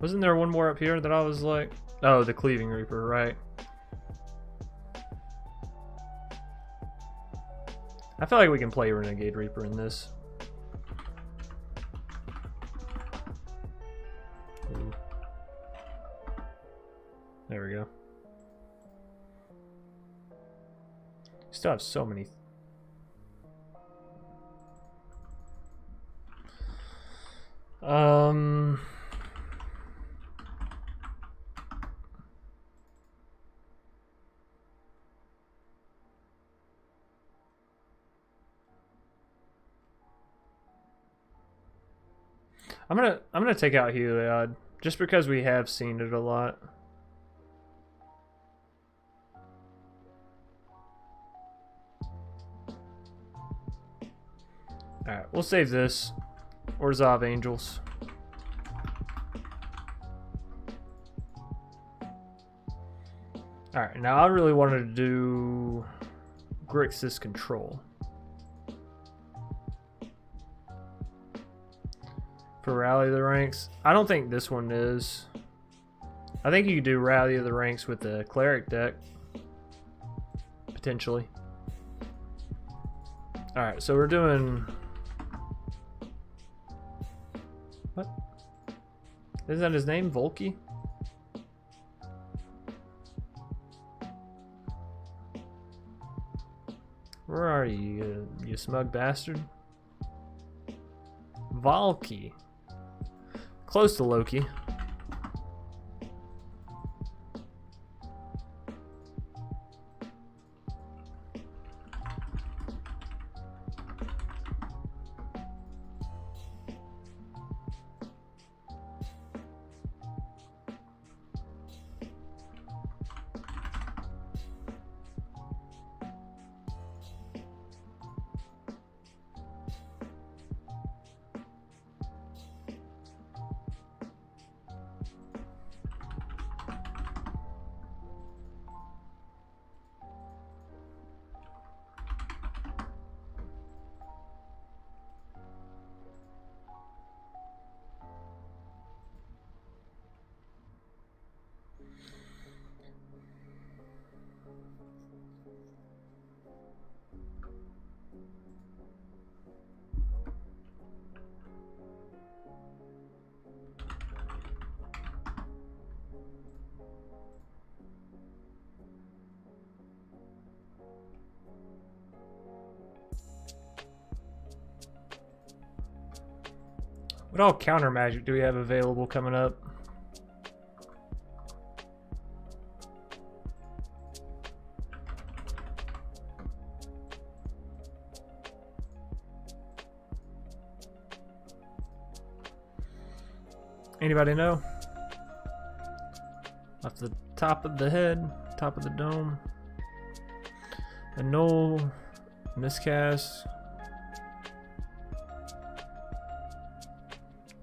Wasn't there one more up here that I was like... Oh, the Cleaving Reaper, right. I feel like we can play Renegade Reaper in this. Ooh. There we go. Still have so many. I'm gonna take out Heliod just because we have seen it a lot. Alright, we'll save this. Orzhov Angels. Alright, now I really wanted to do Grixis Control. For Rally the Ranks. I don't think this one is. I think you could do Rally of the Ranks with the Cleric deck. Potentially. Alright, so we're doing Isn't that his name, Volky? Where are you, you smug bastard? Valky. Close to Loki. What all counter magic do we have available coming up? Anybody know? Off the top of the head, top of the dome. Annul, miscast.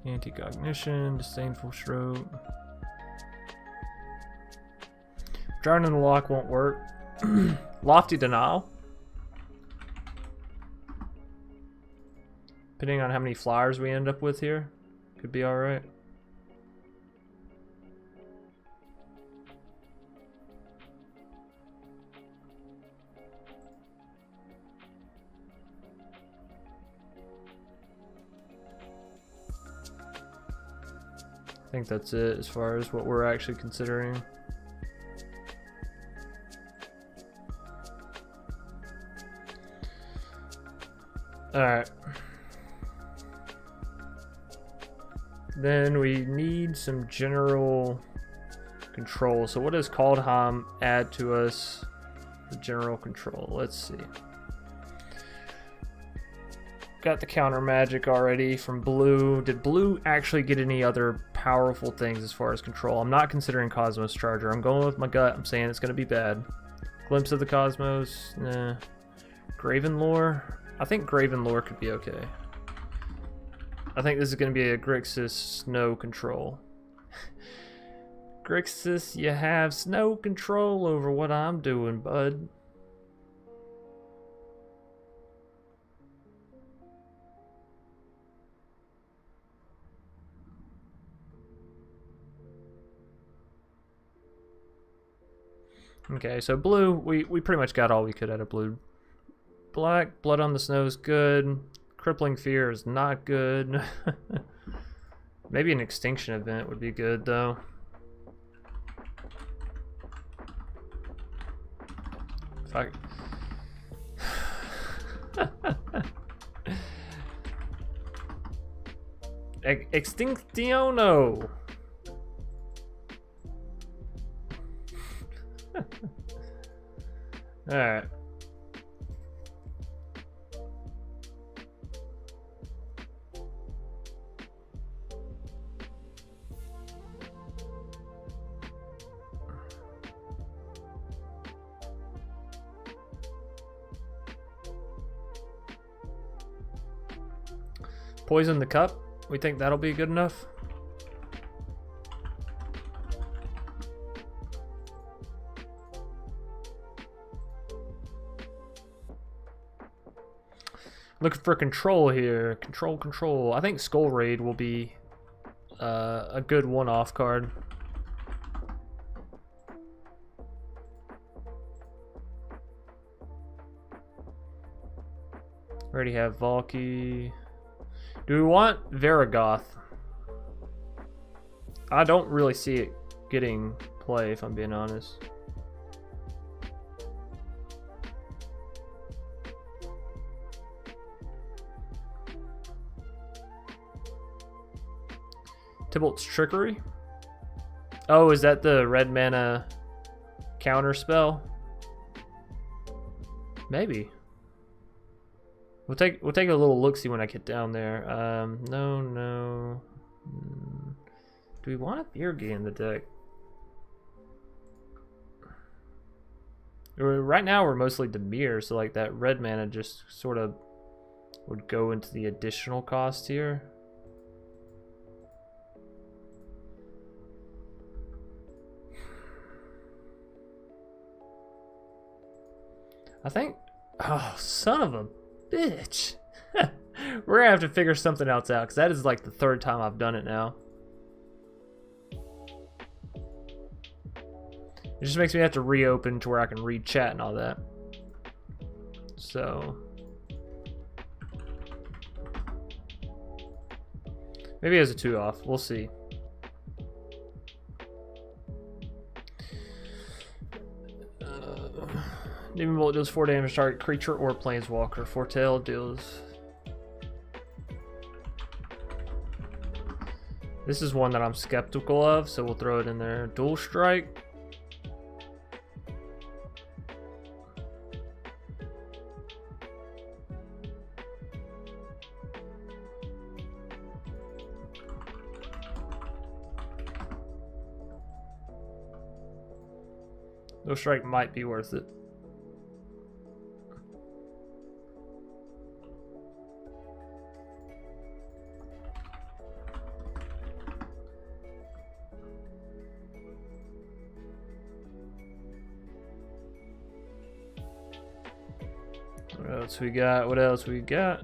Anti-cognition, disdainful stroke. Drowning in the lock won't work. Lofty denial. Depending on how many flowers we end up with here, could be alright. I think that's it as far as what we're actually considering. Alright. Then we need some general control. So what does Kaldheim add to us for general control? Let's see. Got the counter magic already from blue. Did blue actually get any other powerful things as far as control? I'm not considering Cosmos Charger. I'm going with my gut. I'm saying it's going to be bad. Glimpse of the Cosmos. Nah. Graven Lore. I think Graven Lore could be okay. I think this is going to be a Grixis snow control. Grixis, you have snow control over what I'm doing, bud. Okay, so blue, we pretty much got all we could out of blue. Black, Blood on the Snow is good. Crippling Fear is not good. Maybe an Extinction Event would be good, though. If I... Extinctiono! Alright. Poison the cup. We think that'll be good enough. Looking for control here. Control. I think Skull Raid will be a good one-off card. Already have Valky. Do we want Varagoth? I don't really see it getting play, if I'm being honest. Tybalt's Trickery? Oh, is that the red mana counter spell? Maybe. We'll take a little look-see when I get down there. No. Do we want a Virgi in the deck? Right now we're mostly Dimir, so like that red mana just sort of would go into the additional cost here. I think, oh, son of a bitch. We're gonna have to figure something else out, because that is like the third time I've done it now. It just makes me have to reopen to where I can read chat and all that. So maybe it has a 2 off. We'll see. Demon Bolt deals 4 damage to target creature or planeswalker. Foretell deals. This is one that I'm skeptical of, so we'll throw it in there. Dual Strike. Dual Strike might be worth it. What else we got? What else we got?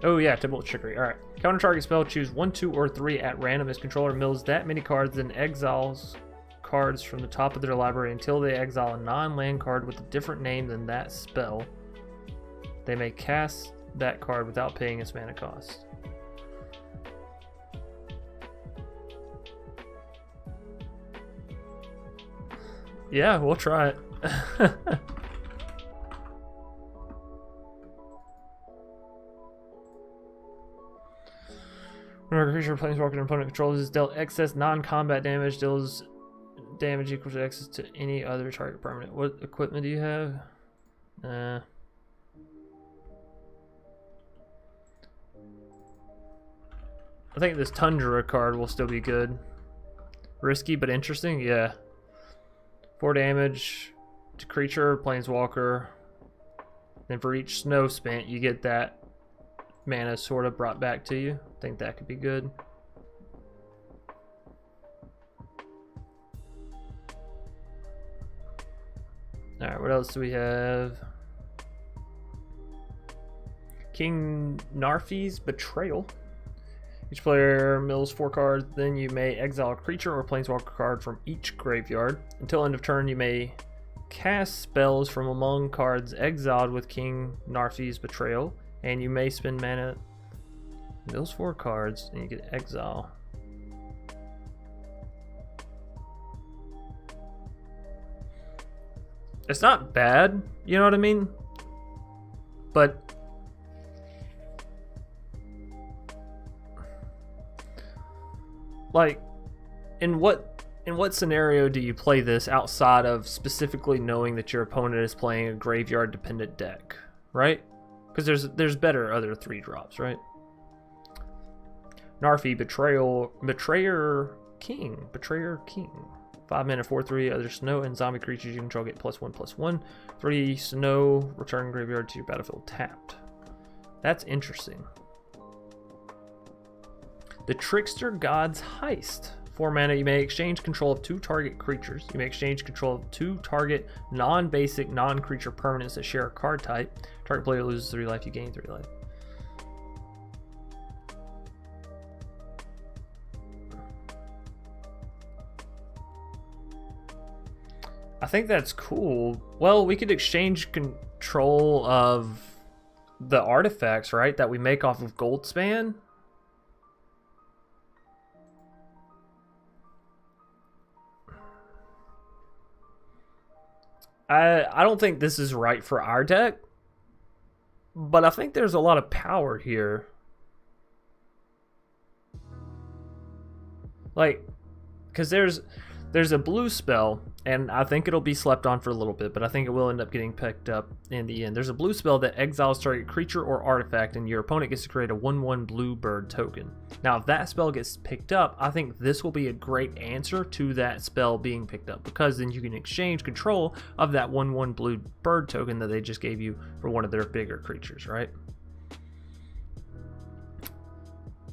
Oh yeah, Tybalt Trickery. Alright. Counter target spell, choose 1, 2, or 3 at random. As controller mills that many cards, then exiles cards from the top of their library until they exile a non-land card with a different name than that spell. They may cast that card without paying its mana cost. Yeah, we'll try it. Whenever a creature or planeswalker an opponent controls is dealt excess non-combat damage, deals damage equal to excess to any other target permanent. What equipment do you have? I think this Tundra card will still be good. Risky but interesting, yeah. 4 damage to creature, planeswalker. Then for each snow spent, you get that mana sort of brought back to you. I think that could be good. Alright, what else do we have? King Narfi's Betrayal. Each player mills 4 cards, then you may exile a creature or planeswalker card from each graveyard. Until end of turn, you may cast spells from among cards exiled with King Narfi's Betrayal, and you may spend mana. Mills 4 cards, and you get exile. It's not bad, you know what I mean? But like, in what scenario do you play this outside of specifically knowing that your opponent is playing a graveyard dependent deck, right? Because there's better other 3-drops, right? Narfi Betrayer King. 5 mana, 4/3. Other snow and zombie creatures you control get +1/+1. 3 snow. Return graveyard to your battlefield tapped. That's interesting. The Trickster God's Heist. 4 mana, you may exchange control of 2 target creatures. You may exchange control of 2 target non-basic, non-creature permanents that share a card type. Target player loses 3 life, you gain 3 life. I think that's cool. Well, we could exchange control of the artifacts, right? That we make off of Goldspan. I don't think this is right for our deck, but I think there's a lot of power here. Like, because there's a blue spell, and I think it'll be slept on for a little bit, but I think it will end up getting picked up in the end. There's a blue spell that exiles target creature or artifact, and your opponent gets to create a 1/1 blue bird token. Now, if that spell gets picked up, I think this will be a great answer to that spell being picked up, because then you can exchange control of that 1/1 blue bird token that they just gave you for one of their bigger creatures, right?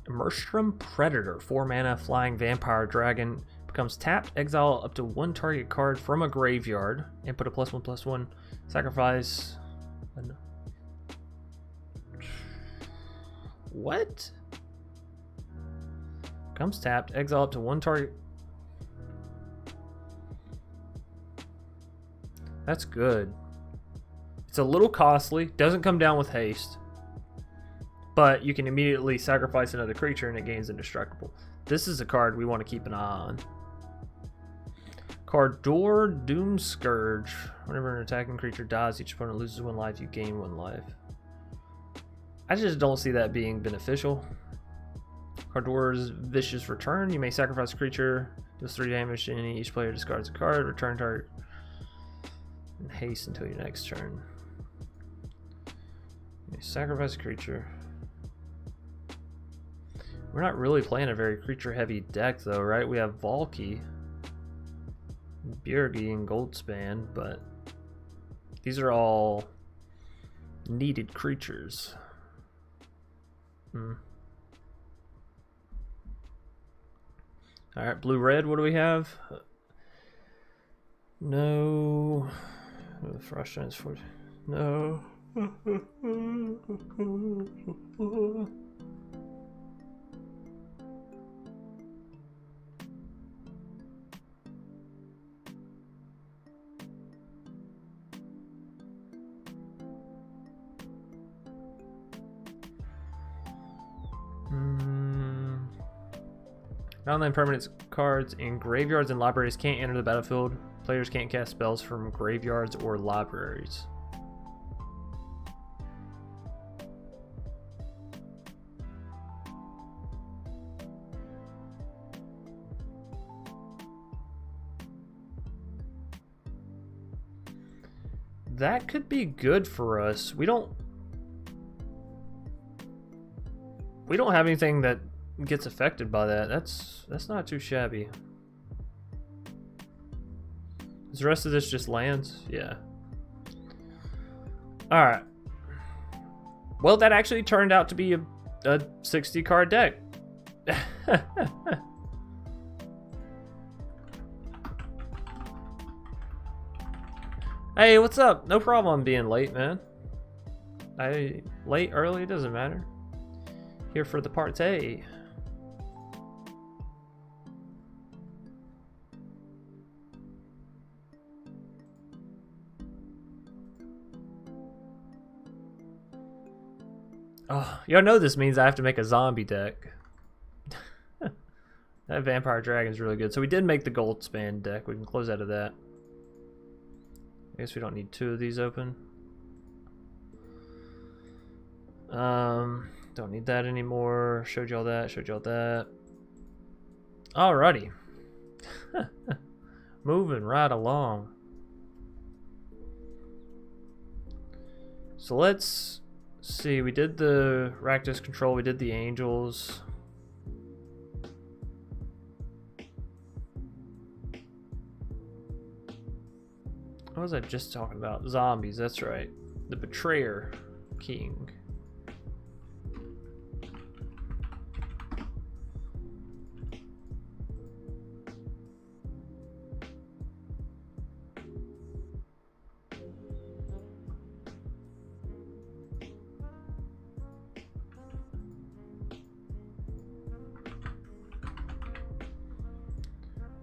Immerstrum Predator, 4 mana, flying vampire dragon, becomes tapped, exile up to 1 target card from a graveyard, and put a +1/+1 sacrifice. What? Becomes tapped, exile up to 1 target. That's good. It's a little costly, doesn't come down with haste, but you can immediately sacrifice another creature and it gains indestructible. This is a card we want to keep an eye on. Cardor Doomscourge. Whenever an attacking creature dies, each opponent loses 1 life, you gain 1 life. I just don't see that being beneficial. Cardor's Vicious Return. You may sacrifice a creature, deals 3 damage to any. Each player discards a card, return target, and haste until your next turn. You may sacrifice a creature. We're not really playing a very creature-heavy deck, though, right? We have Valky, Bjergi, and Goldspan, but these are all needed creatures. Alright, blue-red, what do we have? No. Frost Giant's Forge. No. Non-land permanent cards in graveyards and libraries can't enter the battlefield. Players can't cast spells from graveyards or libraries. That could be good for us. We don't have anything that gets affected by that. That's not too shabby. Is the rest of this just lands? Yeah. Alright. Well, that actually turned out to be a 60 card deck. Hey, what's up? No problem being late, man. Late, early, it doesn't matter. Here for the party. Oh, y'all know this means I have to make a zombie deck. That Vampire Dragon is really good. So we did make the Goldspan deck. We can close out of that. I guess we don't need 2 of these open. Don't need that anymore. Showed y'all that. Showed y'all that. Alrighty. Moving right along. So let's see. We did the Rakdos control. We did the Angels. What was I just talking about? Zombies, that's right. The Betrayer King.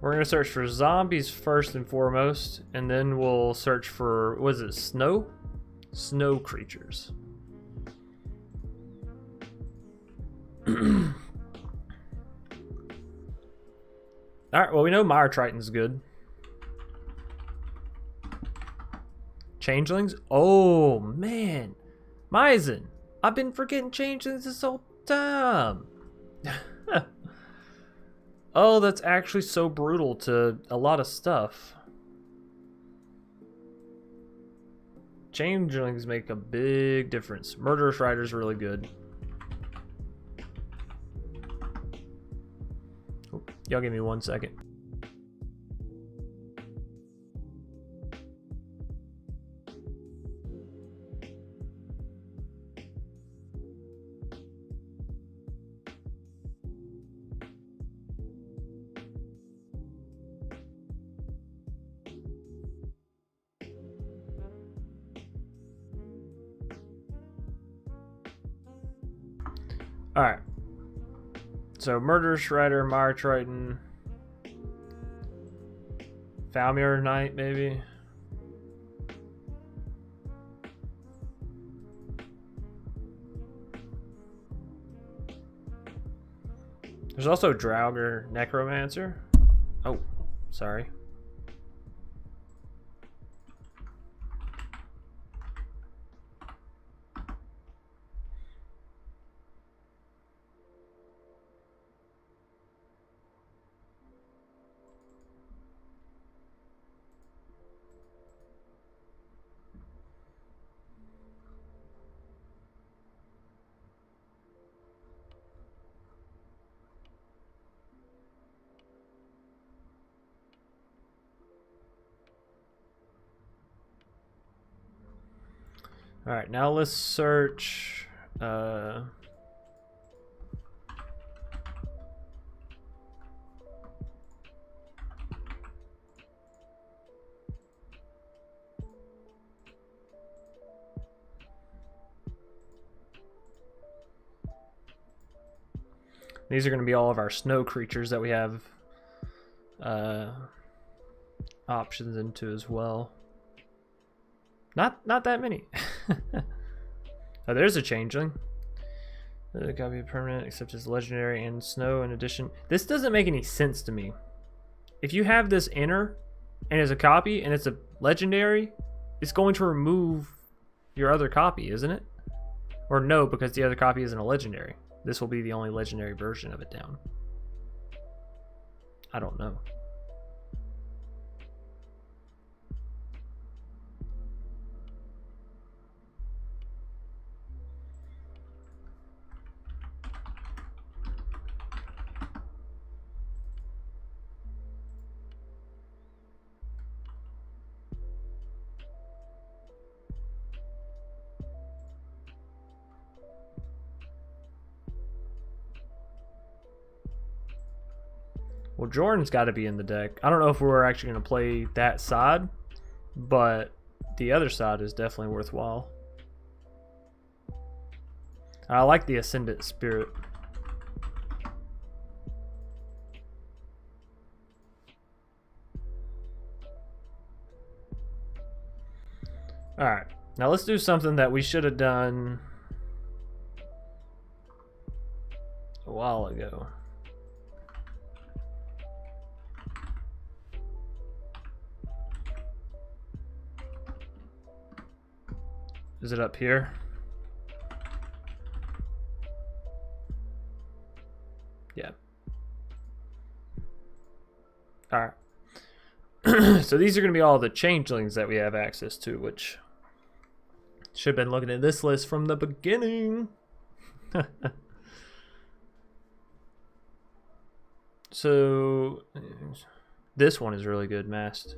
We're gonna search for zombies first and foremost, and then we'll search for, what is it, snow? Snow creatures. Alright, well we know Mire Triton's good. Changelings? Oh man. Myzen! I've been forgetting changelings this whole time. Oh, that's actually so brutal to a lot of stuff. Changelings make a big difference. Murderous Rider's really good. Oh, y'all give me 1 second. Alright. So, Murderous Rider, Mire Triton. Falmir Knight, maybe? There's also Draugr Necromancer. Oh, sorry. All right, now let's search. These are going to be all of our snow creatures that we have options into as well. Not that many. Oh, there's a changeling. It gotta be permanent, except it's legendary and snow in addition. This doesn't make any sense to me. If you have this inner and it's a copy and it's a legendary, it's going to remove your other copy, isn't it? Or no, because the other copy isn't a legendary. This will be the only legendary version of it down. I don't know. Well, Jordan's got to be in the deck. I don't know if we're actually going to play that side, but the other side is definitely worthwhile. I like the Ascendant Spirit. Alright, now let's do something that we should have done a while ago. Is it up here? Yeah. Alright. So these are going to be all the changelings that we have access to, which should have been looking at this list from the beginning. So this one is really good, Mast.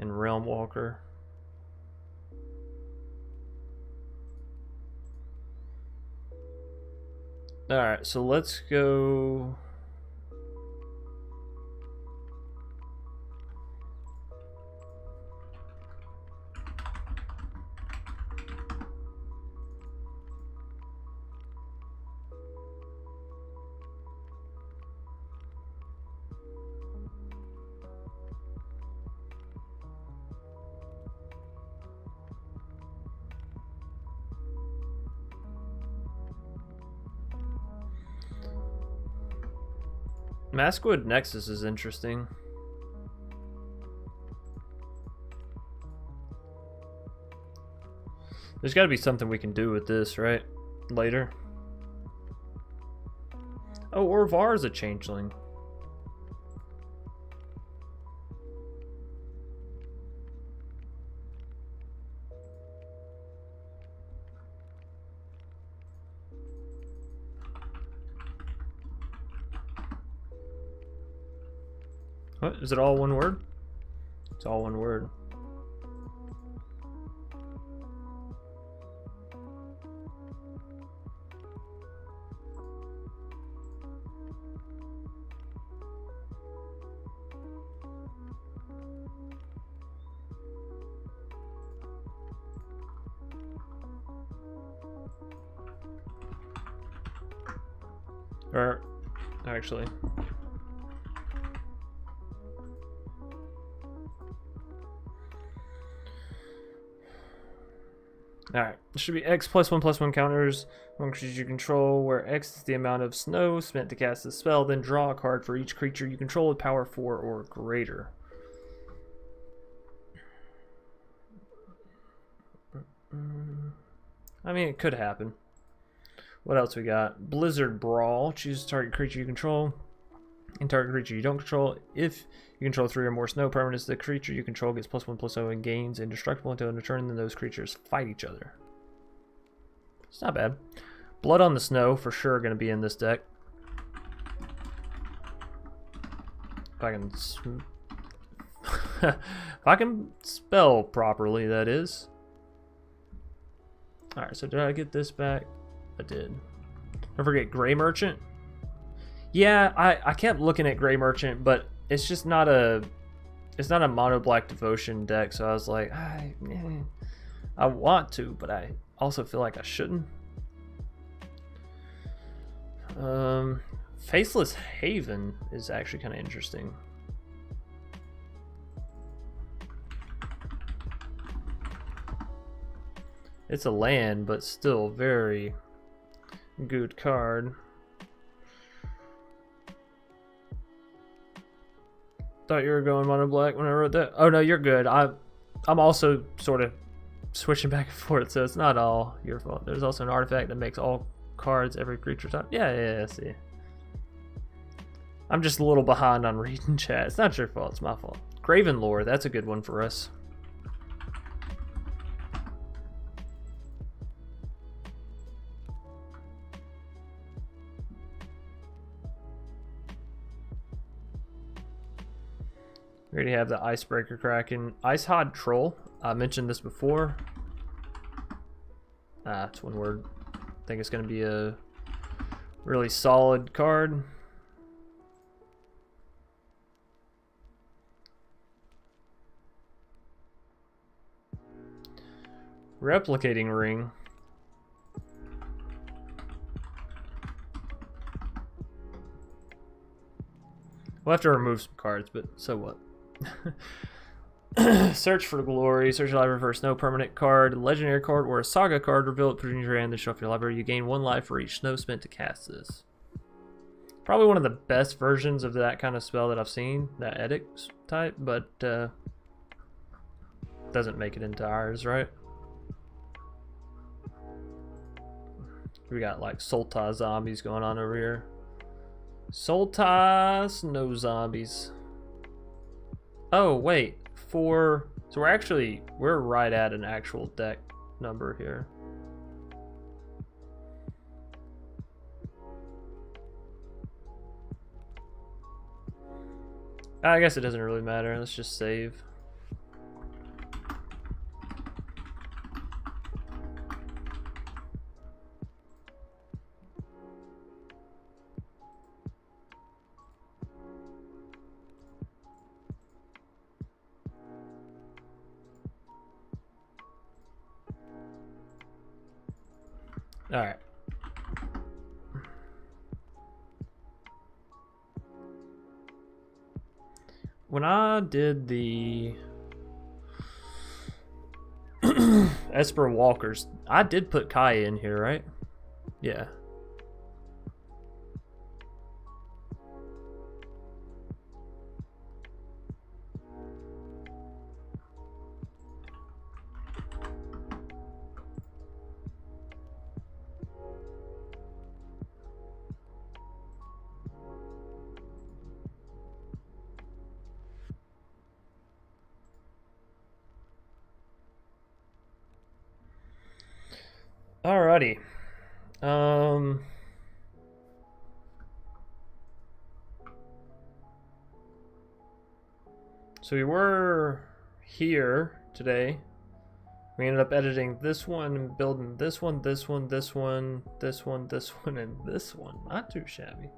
And Realm Walker. Alright, so let's go. Maskwood Nexus is interesting. There's got to be something we can do with this, right? Later. Oh, Orvar is a changeling. What? Is it all one word? It's all one word. Or, actually. Alright, it should be X +1/+1 counters on creatures you control, where X is the amount of snow spent to cast the spell, then draw a card for each creature you control with power 4 or greater. I mean, it could happen. What else we got? Blizzard Brawl. Choose target creature you control and target creature you don't control. If you control 3 or more snow permanents, the creature you control gets +1/+0 and gains indestructible until end of turn, then those creatures fight each other. It's not bad. Blood on the Snow, for sure going to be in this deck. If I can... if I can spell properly, that is. Alright, so did I get this back? I did. Don't forget Grey Merchant. Yeah, I kept looking at Grey Merchant, but it's just not a mono black devotion deck, so I was like, I want to, but I also feel like I shouldn't. Faceless Haven is actually kind of interesting. It's a land, but still very good card. Thought you were going mono black when I wrote that. Oh no, you're good. I'm also sort of switching back and forth, so it's not all your fault. There's also an artifact that makes all cards every creature type. Yeah, see. I'm just a little behind on reading chat. It's not your fault, it's my fault. Graven Lore, that's a good one for us. We already have the Icebreaker Kraken. Icehod Troll. I mentioned this before. It's one word. I think it's going to be a really solid card. Replicating Ring. We'll have to remove some cards, but so what? Search for Glory. Search your library for a snow permanent card, a legendary card, or a saga card. Reveal it, put it in your hand, then shuffle your library. You gain 1 life for each snow spent to cast this. Probably one of the best versions of that kind of spell that I've seen, that Edict type, but doesn't make it into ours, right? We got like Sultai zombies going on over here. Sultai snow zombies. Oh wait, so we're right at an actual deck number here. I guess it doesn't really matter. Let's just save. All right. When I did the Esper Walkers, I did put Kai in here, right? Yeah. Alrighty. So we were here today. We ended up editing this one and building this one, this one, this one, this one, this one, and this one. Not too shabby.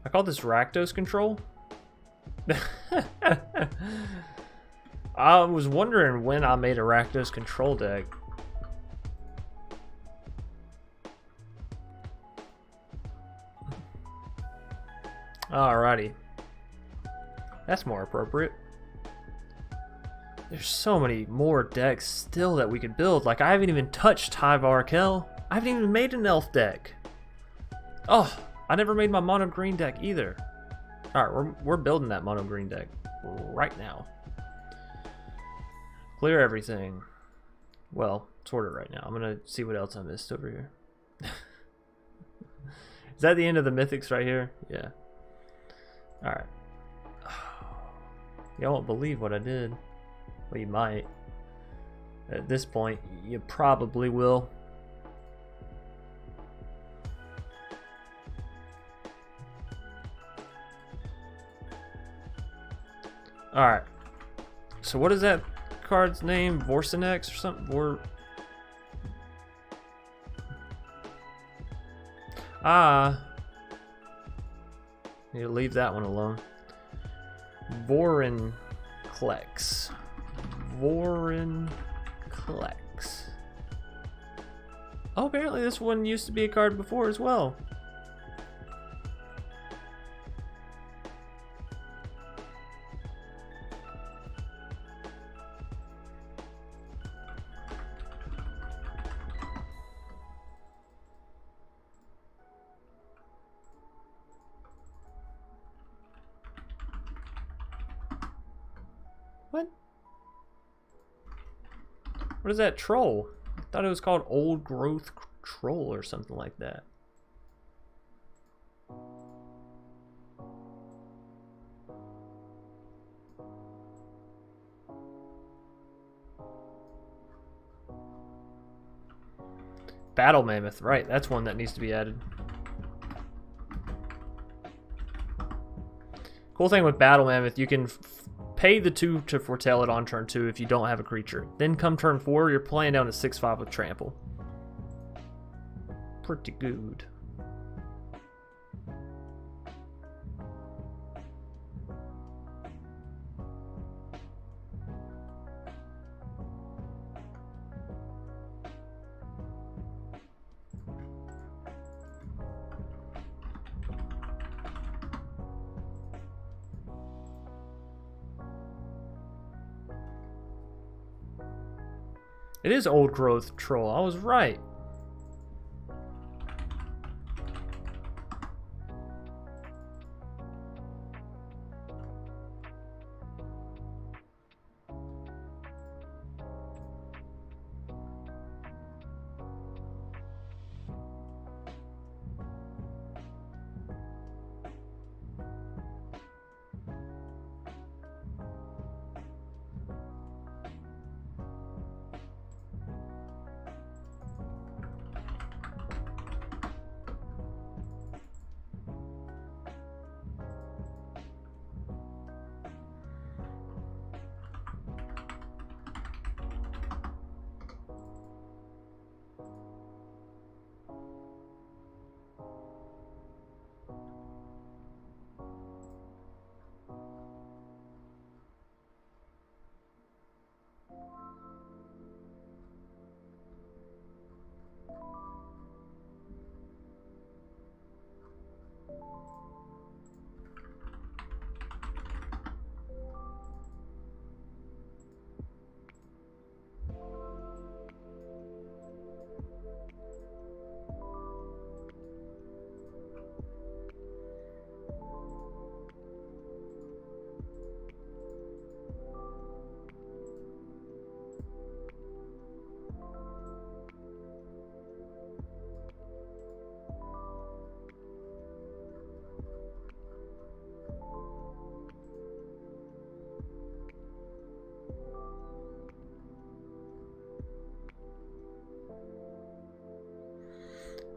I call this Rakdos control. I was wondering when I made a Rakdos control deck. Alrighty. That's more appropriate. There's so many more decks still that we could build. Like, I haven't even touched Tyvar Kell. I haven't even made an elf deck. Oh, I never made my mono green deck either. Alright, we're building that mono green deck right now. Clear everything. Well, sort of right now. I'm gonna see what else I missed over here. Is that the end of the mythics right here? Yeah. Alright. Y'all won't believe what I did. Well, you might. At this point, you probably will. Alright. So what is that card's name? Vorsinex or something? Need to leave that one alone. Vorinclex. Vorinclex. Oh, apparently this one used to be a card before as well. What? What is that troll? I thought it was called Old Growth Troll or something like that. Battle Mammoth, right, that's one that needs to be added. Cool thing with Battle Mammoth, you can pay the 2 to foretell it on turn 2 if you don't have a creature. Then come turn 4, you're playing down to 6/5 with trample. Pretty good. It is Old Growth Troll. I was right.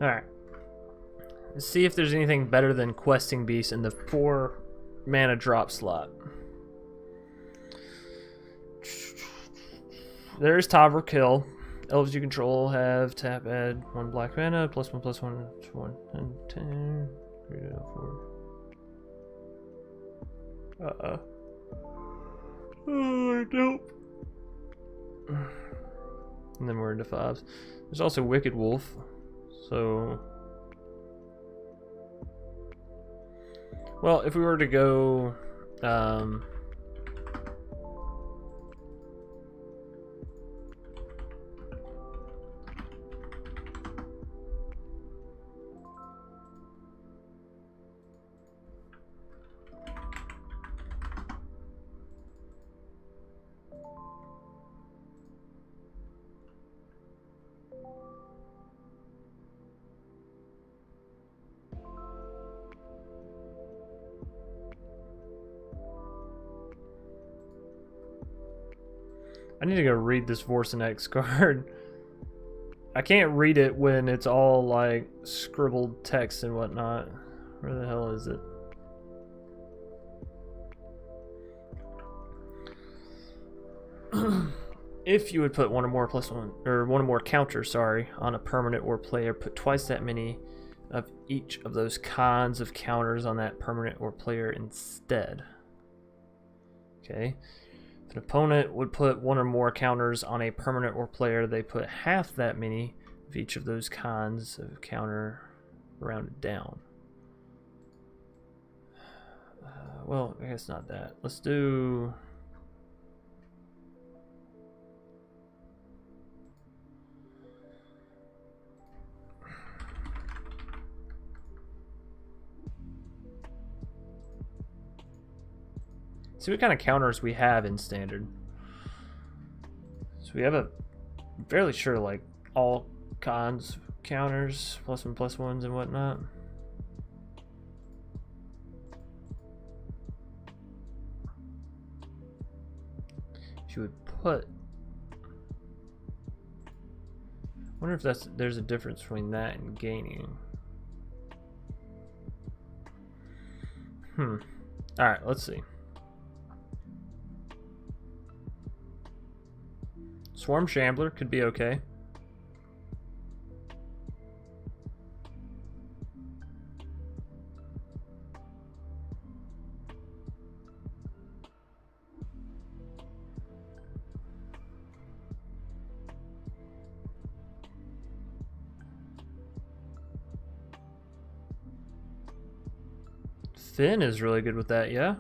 Alright. Let's see if there's anything better than Questing Beast in the 4 mana drop slot. There's Tavra Kill. Elves you control have tap, add 1 black mana, +1/+1, 1 and 10. 3 to 4. Oh, dope. And then we're into 5s. There's also Wicked Wolf. So, well, if we were to go, I need to go read this Vorsenex card. I can't read it when it's all like scribbled text and whatnot. Where the hell is it? If you would put 1 or more +1 or 1 or more counters, sorry, on a permanent or player, put twice that many of each of those kinds of counters on that permanent or player instead. Okay. If an opponent would put 1 or more counters on a permanent or player, they put half that many of each of those kinds of counter rounded down. Well, I guess not that. Let's do... see what kind of counters we have in standard. So we have a fairly sure like all kinds of counters, +1/+1s and whatnot. If you would put, I wonder if there's a difference between that and gaining. All right, let's see. Swarm Shambler could be okay. Finn is really good with that, yeah.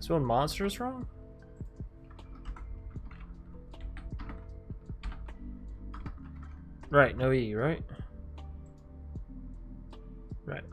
Spelling monster is wrong? Right, no E, right? Right.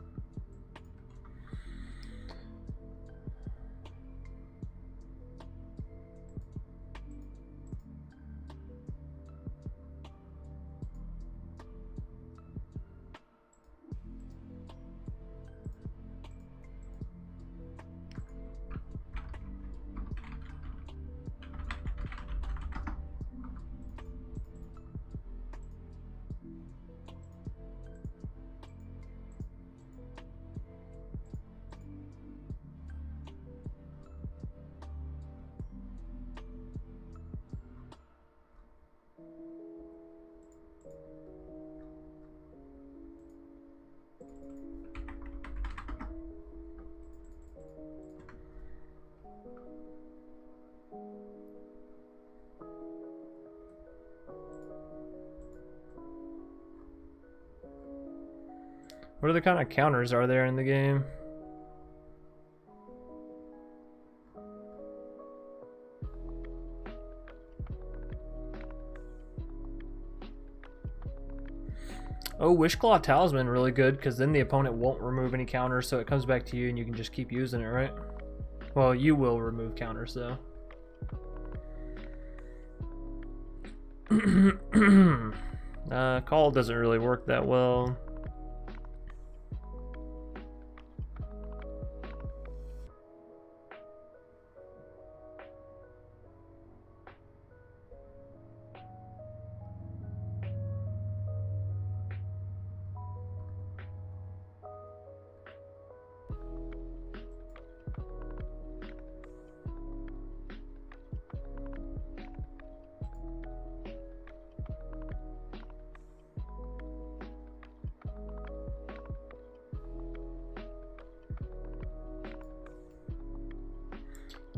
What other kind of counters are there in the game? Oh, Wishclaw Talisman really good, because then the opponent won't remove any counters, so it comes back to you and you can just keep using it, right? Well, you will remove counters, though. Call doesn't really work that well.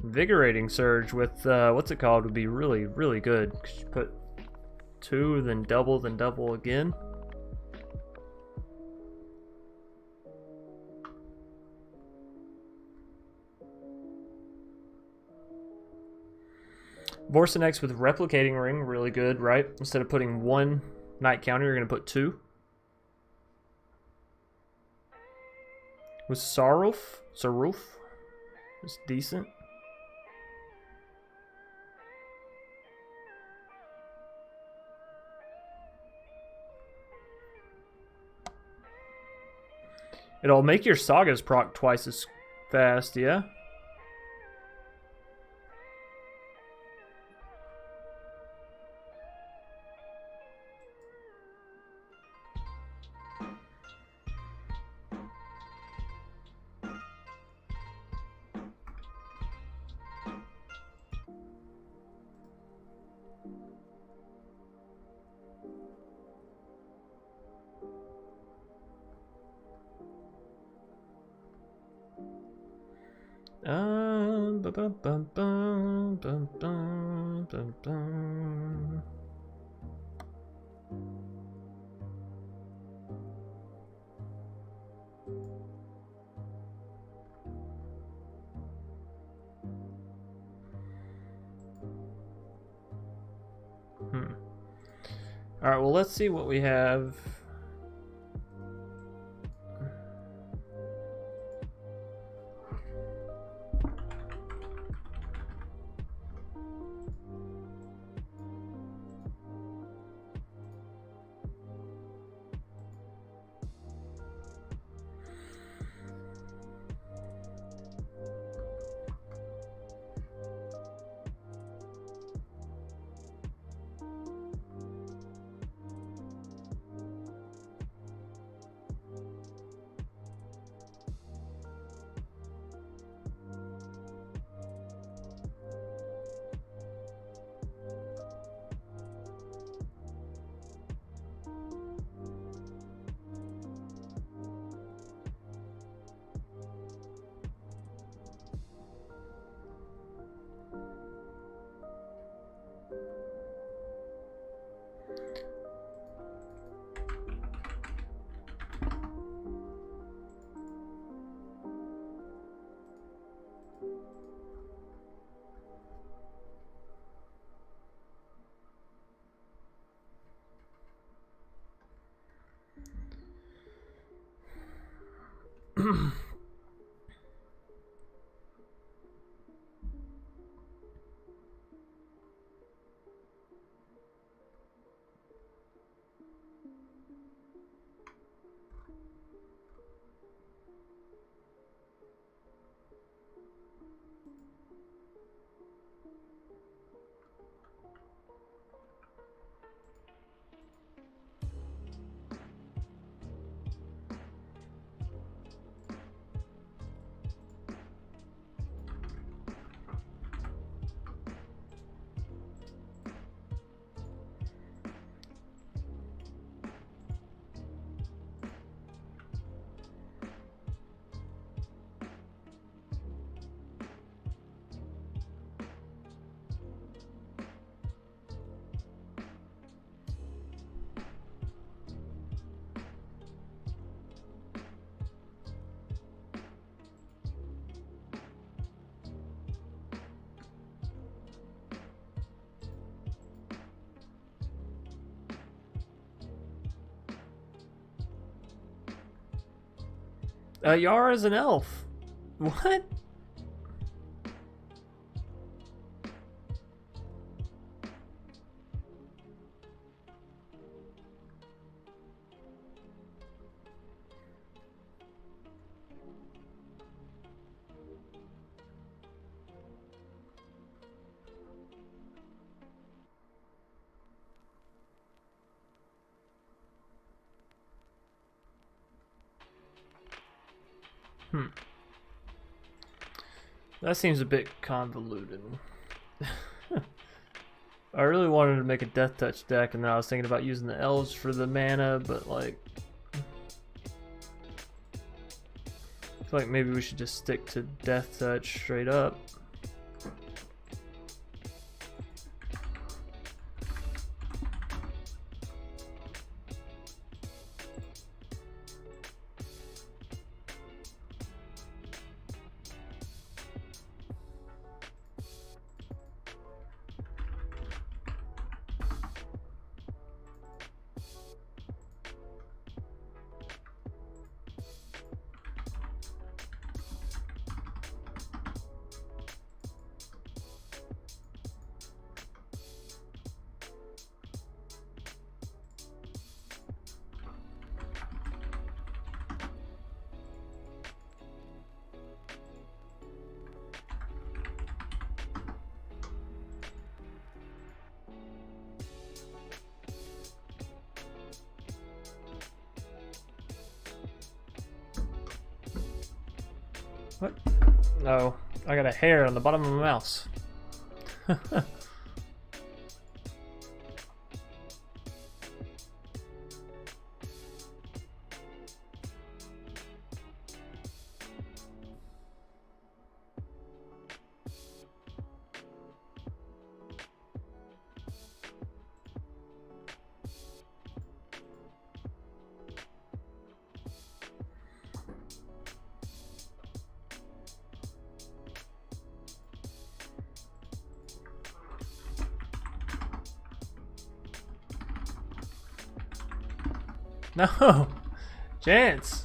Invigorating Surge with, what's it called, would be really, really good. You put 2, then double again. Vorsinex with Replicating Ring, really good, right? Instead of putting 1 night counter, you're going to put 2. With Sarulf, it's decent. It'll make your sagas proc twice as fast, yeah? Bum, bum, bum, bum, bum, bum, bum. All right, well, let's see what we have. Yara's an elf. What? That seems a bit convoluted. I really wanted to make a Death Touch deck, and then I was thinking about using the elves for the mana, but like, I feel like maybe we should just stick to Death Touch straight up. What? No, I got a hair on the bottom of my mouse. No, Chance.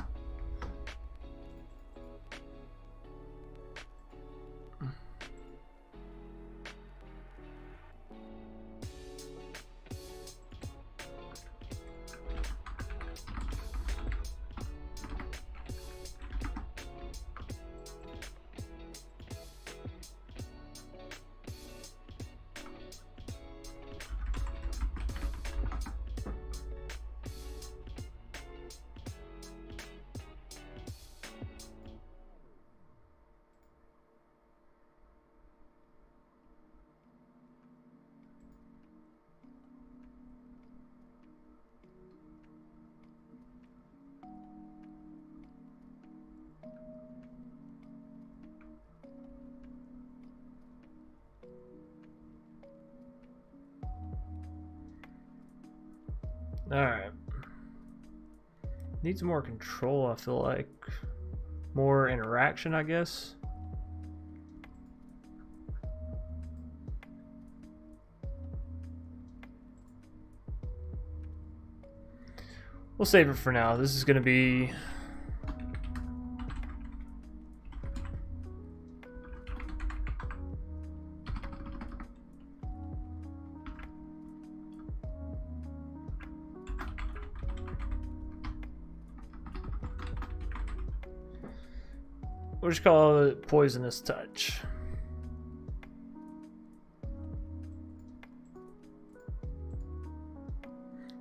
Alright. Needs more control, I feel like. More interaction, I guess. We'll save it for now. This is going to be... We'll just call it Poisonous Touch.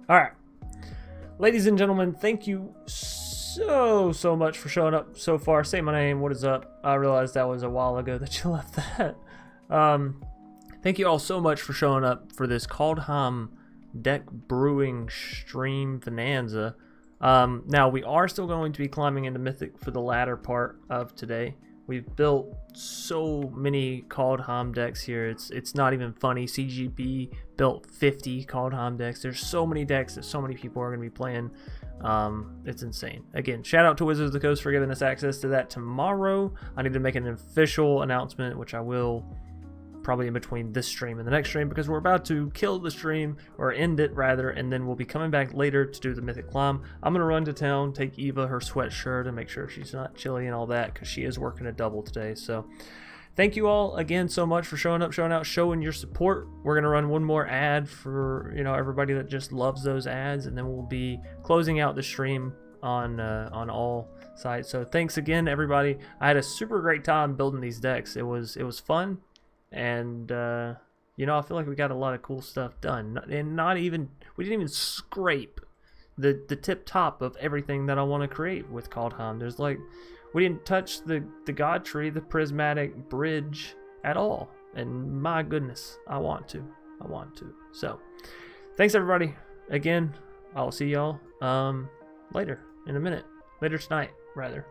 Alright. Ladies and gentlemen, thank you so much for showing up so far. Say my name, what is up? I realized that was a while ago that you left that. Thank you all so much for showing up for this Kaldheim Deck Brewing Stream Bonanza. Now, we are still going to be climbing into Mythic for the latter part of today. We've built so many Kaldheim decks here, it's not even funny. CGP built 50 Kaldheim decks. There's so many decks that so many people are going to be playing. It's insane. Again, shout out to Wizards of the Coast for giving us access to that tomorrow. I need to make an official announcement, which I will probably in between this stream and the next stream, because we're about to kill the stream, or end it rather, and then we'll be coming back later to do the Mythic climb. I'm gonna run to town, take Eva her sweatshirt, and make sure she's not chilly and all that, because she is working a double today. So thank you all again so much for showing up, showing out, showing your support. We're gonna run one more ad for, you know, everybody that just loves those ads, and then we'll be closing out the stream on all sides. So thanks again, everybody. I had a super great time building these decks. It was fun, and you know, I feel like we got a lot of cool stuff done, and we didn't even scrape the tip top of everything that I want to create with Kaldheim. There's like, we didn't touch the god tree, the prismatic bridge at all, and my goodness, I want to. So thanks everybody again. I'll see y'all later in a minute, later tonight rather.